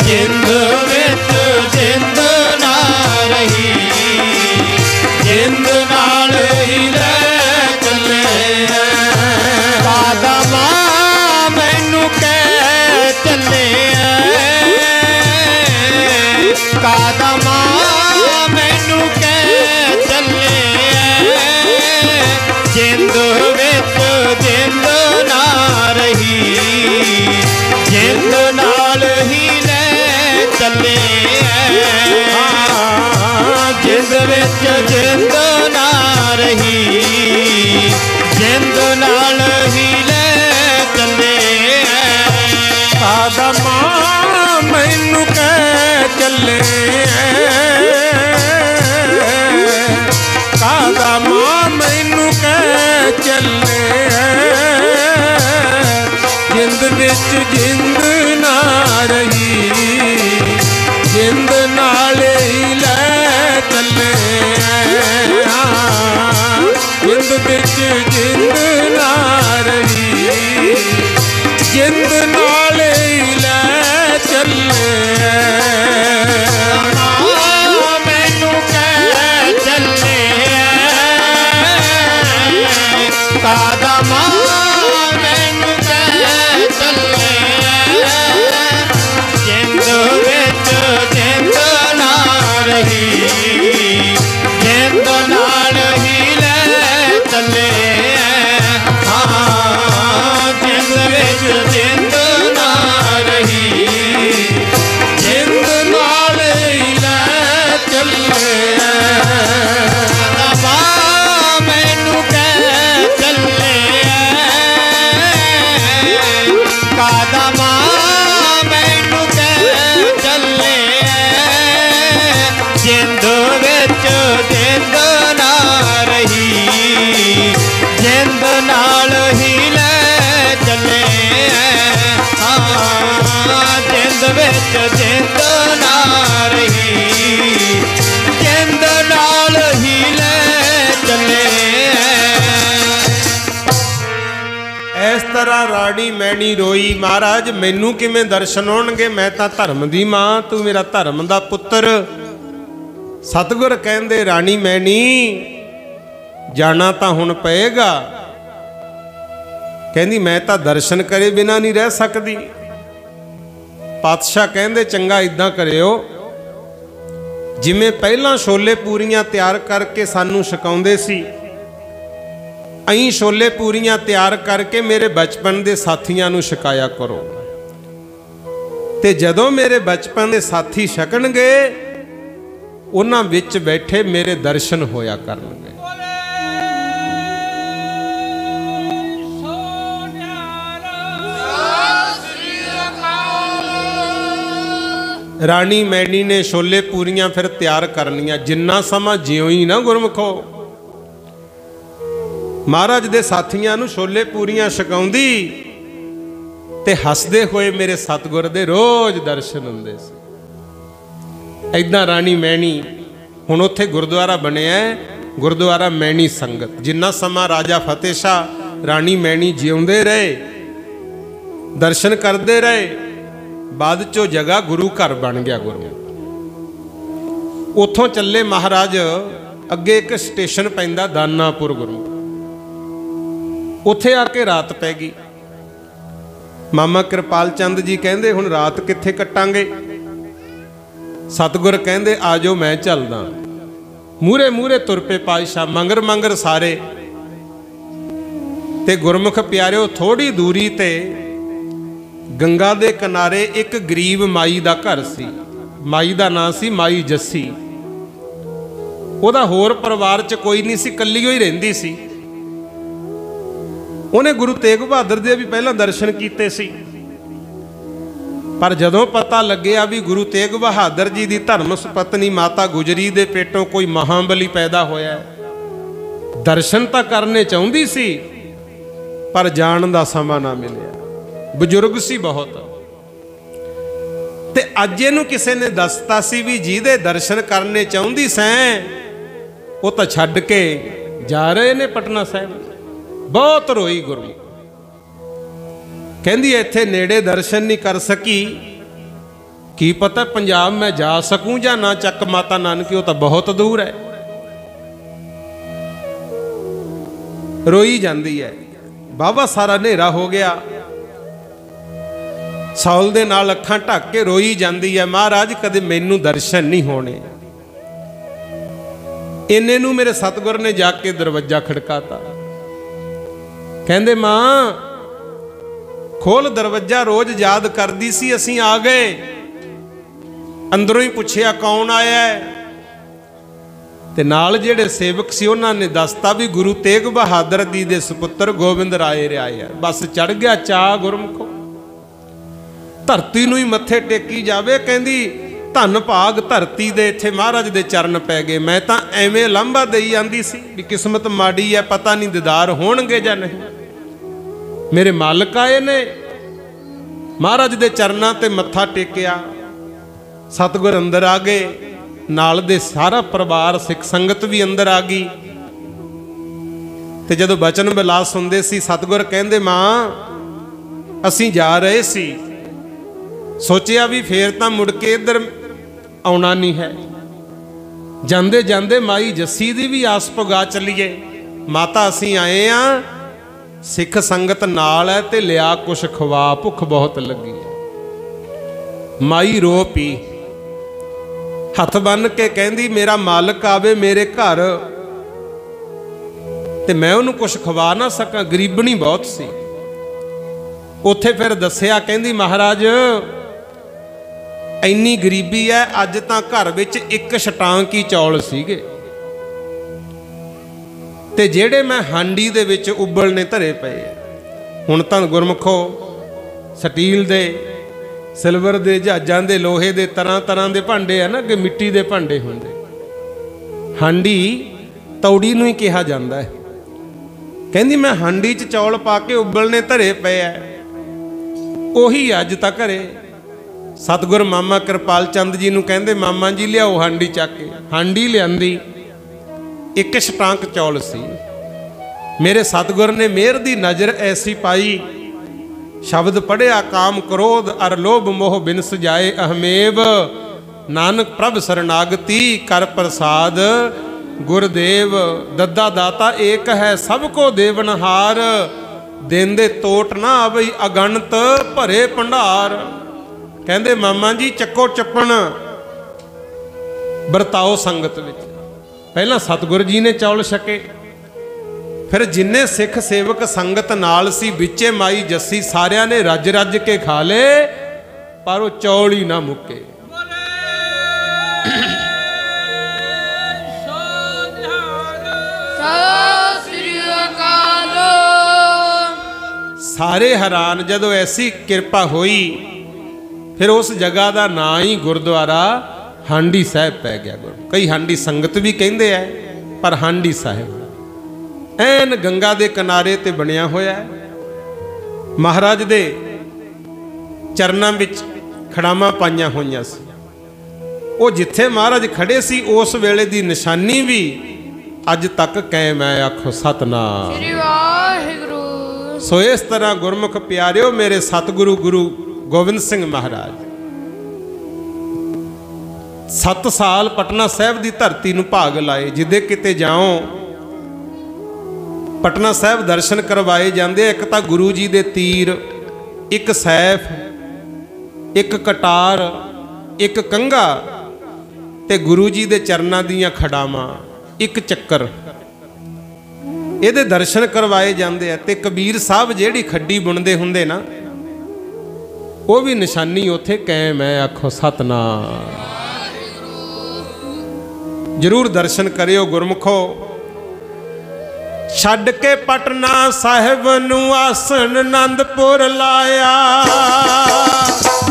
ਜਿੰਦ ਵਿੱਚ ਜਿੰਦ ਨਾ ਰਹੀ, ਜਿੰਦ ਨਾਲ ਹੀ ਲੈ ਚੱਲੇ। ਕਾਦਾ ਮਾਂ ਮੈਨੂੰ ਕਹਿ ਚੱਲੇ, ਕਾਦਾ ਮਾਂ ਮੈਨੂੰ ਕਹਿ ਚੱਲੇ, ਜਿੰਦ ਵਿੱਚ ਜਿੰਦ ਨਾ ਰਹੀ, ਜਿੰਦ ਨਾਲ ਹੀ ਲੈ ਚੱਲੇ, ਜਿੰਦ ਵਿੱਚ ਜਿੰਦ ਨਾ ਰਹੀ, ਜਿੰਦ ਨਾਲ ਹੀ ਲੈ ਚੱਲੇ। ਕਾਦਾ ਮਾਂ ਮੈਨੂੰ ਕਹਿ ਚੱਲੇ, ਕਾਦਾ ਮਾਂ ਮੈਨੂੰ ਕਹਿ ਚੱਲੇ, ਜਿੰਦ ਵਿੱਚ ਜਿੰਦ ਨਾ ਰਹੀ, ਜਿੰਦ ਨਾਲ ਹੀ ਲੈ ਚੱਲੇ, ਜਿੰਦ ਵਿੱਚ ਜਿੰਦ ਨਾ ਰਹੀ, ਜਿੰਦ ਨਾਲ ਹੀ ਲੈ ਚੱਲੇ। ਮੈਨੂੰ ਕਹਿ ਚੱਲੇ, ਕਾਦਾ ਮਾਂ ਮੈਨੂੰ ਕਹਿ ਚੱਲੇ, राणी मैनी रोई, महाराज मैनू किवें दर्शन होणगे, मैं तां धर्म दी मां, तू मेरा धर्म दा पुत्र। सतगुर कहंदे राणी मैनी जाना तां हुण पएगा। कहंदी मैं तां दर्शन करे बिना नहीं रह सकदी। पातशाह कहंदे चंगा इदां करियो, जिवें पहलां छोले पूरियां तैयार करके सानू छकाउंदे सी, अई छोले पूरियां तैयार करके मेरे बचपन के साथियों नूं छकाया करो। ते जदों मेरे बचपन के साथी छकणगे, उन्हां विच बैठे मेरे दर्शन होया करनगे। राणी मैनी ने छोले पूरियां फिर तैयार करनियां। जिन्ना समा जियो ही ना गुरमुखो, महाराज दे साथियां नूं छोले पूरियां छकाउंदी ते हसदे होए मेरे सतगुर दे रोज दर्शन हुंदे सी। ऐदां राणी मैनी हुण उत्थे गुरुद्वारा बनिया, गुरुद्वारा मैनी संगत। जिन्ना समा राजा फतेह शाह राणी मैनी जिउंदे रहे, दर्शन करते रहे, बाद चो जगह गुरु घर बन गया। गुरु उथों चले महाराज, अगे एक स्टेशन पैंदा दानापुर। गुरु उत्थे आके रात पै गई। मामा कृपाल चंद जी कहंदे हुण रात कित्थे कट्टांगे। सतगुर कहंदे आ जाओ मैं चलदा। मूरे मूरे तुर पे पातशाह, मंगर मंगर सारे। ते गुरमुख प्यारिओ थोड़ी दूरी ते गंगा दे किनारे एक गरीब माई दा घर सी। माई दा नाम सी माई जस्सी। ओदा होर परिवार च कोई नहीं सी, कल्ली ही रहिंदी सी। उन्हें गुरु तेग बहादुर दे भी पहला दर्शन कीते सी, पर जदों पता लग्या भी गुरु तेग बहादुर जी दी धर्म सुपत्नी माता गुजरी दे पेटों कोई महाबली पैदा होया, दर्शन तां करने चाहुंदी सी पर जाण दा समा ना मिलिया। बजुर्ग सी बहुत। ते अज इहनूं किसे ने दसता सी भी जिहदे दर्शन करने चाहुंदी सैं, वो तां छड्ड के जा रहे ने पटना साहिब। बहुत रोई गुरु। कहंदी इत्थे नेड़े दर्शन नहीं कर सकी, की पता पंजाब मैं जा सकूं या ना। चक माता नानकी, वो तो बहुत दूर है। रोई जांदी है। बाबा सारा नेरा हो गया, सौल दे नाल अखां ढक के रोई जांदी है, महाराज कदे मैनू दर्शन नहीं होने। इन्ने नूं मेरे सतगुर ने जाके दरवाजा खड़काता। कहंदे मां खोल दरवाजा, रोज याद करदी सी असीं आ गए। अंदरों ही पुछया कौन आया है, ते नाल जेड़े सेवक सी उन्हां ने दसता भी गुरु तेग बहादुर जी दे सुपुत्र गोबिंद राय आए है। बस चढ़ गया चाह गुरमुखो, धरती नूं ही मत्थे टेकी जावे। कहंदी धन भाग धरती दे, इत्थे महाराज दे चरण पै गए। मैं तां एवें लांभा देई आंदी सी भी किस्मत माड़ी है, पता नहीं दीदार होणगे जां नहीं। मेरे मालिक आए ने, महाराज दे चरनां ते मत्था टेकिया। सतगुर अंदर आ गए, नाल दे सारा परिवार सिख संगत भी अंदर आ गई। ते जदों बचन बिलास सुनदे सी, सतगुर कहंदे मां असीं जा रहे सी, सोचिया भी फेर तां मुड़ के इधर आउणा नहीं है। जांदे जांदे माई जस्सी दी भी आस पुगा चलीए। माता असीं आए आ, सिख संगत नाल है ते लिया कुछ खवा, भुख बहुत लगी है। माई रो पी, हथ बन के कहंदी मेरा मालिक आवे मेरे घर ते मैं उन्होंने कुछ खवा ना सका, गरीबनी बहुत सी। उत्थे फिर दसिया, कहंदी महाराज इन्नी गरीबी है, अज तां घर विच एक छटांक ही चौल सीगे ते जेड़े मैं हांडी दे विच उबलने धरे पए। हुण तां गुरमुखो स्टील दे, सिल्वर दे, जहाजां दे, लोहे दे तरह तरह दे भांडे है ना, कि मिट्टी दे भांडे हुंदे। हांडी तौड़ी नूं ही कहा जांदा है। कहंदी मैं हांडी च चौल पा के उबलने धरे पए है, ओही अज तक घरे। सतगुर मामा कृपाल चंद जी नूं कहंदे मामा जी लियाओ हांडी चक के। हांडी लियांदी, एक छटांक चौल सी। मेरे सतगुर ने मेहर दी नज़र ऐसी पाई, शब्द पढ़िया काम क्रोध अर लोभ मोह बिनस जाए अहमेव, नानक प्रभ शरणागति कर प्रसाद गुरदेव। दद्दा दाता एक है सबको देवनहार, देंदे तोट ना आवई अगणत भरे भंडार। कहंदे मामा जी चक्को चप्पण बरताओ संगत विच। पहला सतगुर जी ने चौल छके, फिर जिन्ने सिख सेवक संगत नाल सी विचे माई जस्सी सारियां ने रज रज के खा ले, पर वो चौल ही ना मुके। सारे हैरान जदों ऐसी कृपा हुई, फिर उस जगह का ना ही गुरुद्वारा हांडी साहिब पै गया। कई हांडी संगत भी कहते हैं, पर हांडी साहिब ऐन गंगा के किनारे ते बनया होया है। महाराज दे चरनां विच खड़ावां पाईयां होईयां सी। वो जिथे महाराज खड़े सी उस वेले दी निशानी भी अज तक कायम है। आखो सतनाम। सो इस तरह गुरमुख प्यारिओ मेरे सतगुरु गुरु गोबिंद सिंह महाराज 7 साल पटना साहिब की धरती नूं भाग लाए। जिदे किते जाओ पटना साहिब दर्शन करवाए जाते। एक तो गुरु जी दे तीर, एक सैफ, एक कटार, एक कंघा, ते गुरु जी दे चरनां दीयां खड़ावां, एक चक्कर, ਇਹਦੇ दर्शन करवाए जाते हैं। तो कबीर साहब ਜਿਹੜੀ खड्डी बुनते हुंदे ना, वो भी निशानी उत्थे कायम है। आखो सतनाम। जरूर दर्शन करियो गुरमुखो। छड़ के पटना साहिब नूं आसन आनंदपुर लाया,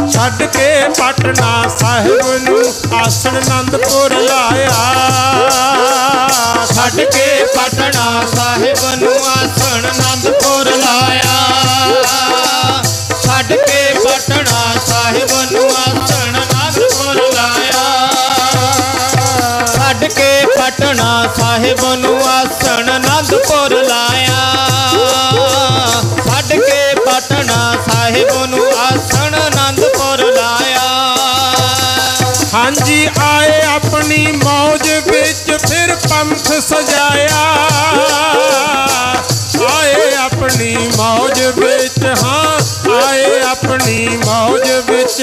छड़ के पटना साहिब नूं आसन आनंदपुर लाया, छड़ के पटना साहिब नूं आसन आनंदपुर लाया, छड़ के पटना साहिब नूं आसन आनंदपुर लाया, छड़ के पटना साहिब नूं आसन आनंदपुर लाया, छड़ के पटना साहिब नूं आसन आनंदपुर लाया। हाँ जी आए अपनी मौज विच फिर पंथ सजाया, आए अपनी मौज विच, हाँ आए अपनी मौज विच,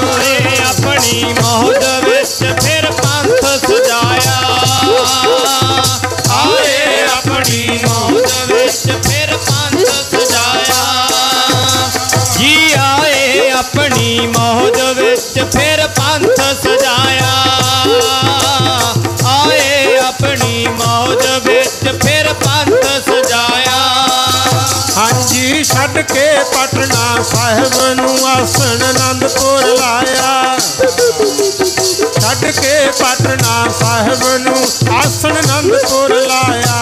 आए अपनी मौज विच फिर पंथ सजाया, आए अपनी मौज विच फिर पंथ सजाया, जी आए अपनी मौज विच फिर पंथ सजाया, आए अपनी मौज विच फिर पंथ सजाया। हाँ जी छड़ के पटना साहिब नूं आसन आनंदपुर लाया, छड़ के पटना साहिब नूं आसन आनंदपुर लाया,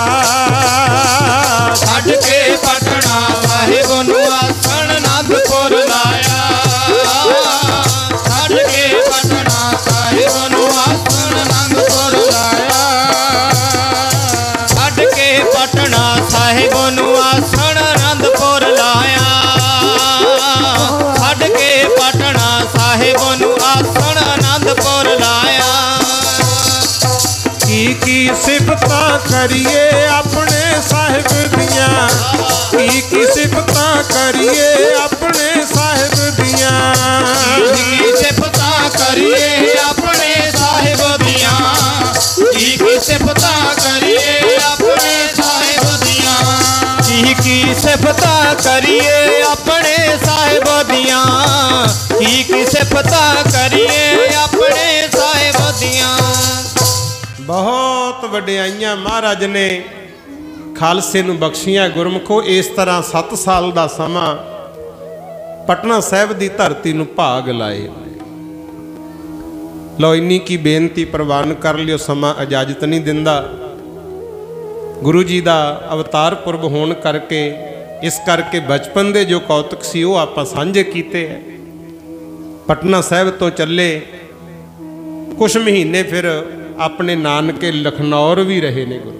छड़ के पटना साहिब नूं आसन आनंदपुर लाया, छड़ के पटना साहिब नूं आसन आनंदपुर लाया, छड़ के पटना साहिब नूं आसन आनंदपुर लाया, छड़ के पटना साहिब नूं आसन आनंदपुर लाया। की सिफतां करिए अपने साहिब दियां, की सिफतां करिए अपने साहिब दियां, की सिफतां करिए अपने साहिब दियां, की सिफतां करिए अपने साहिब दियां, की सिफतां करिए अपने साहिब दियां, की सिफतां करिए अपने साहिब दियां। बहुत वड्डियाइयां महाराज ने खालसे नूं बख्शियां। गुरमुखो इस तरह 7 साल का समा पटना साहिब की धरती नूं भाग लाए। लो इन्नी की बेनती प्रवान कर लियो, समा इजाजत नहीं दिंदा। गुरु जी का अवतार पुरब होने करके इस करके बचपन के जो कौतुक सी वो आपां सांझे कीते है। पटना साहिब तो चले कुछ महीने फिर अपने नानके लखनौर भी रहे ने गुरु।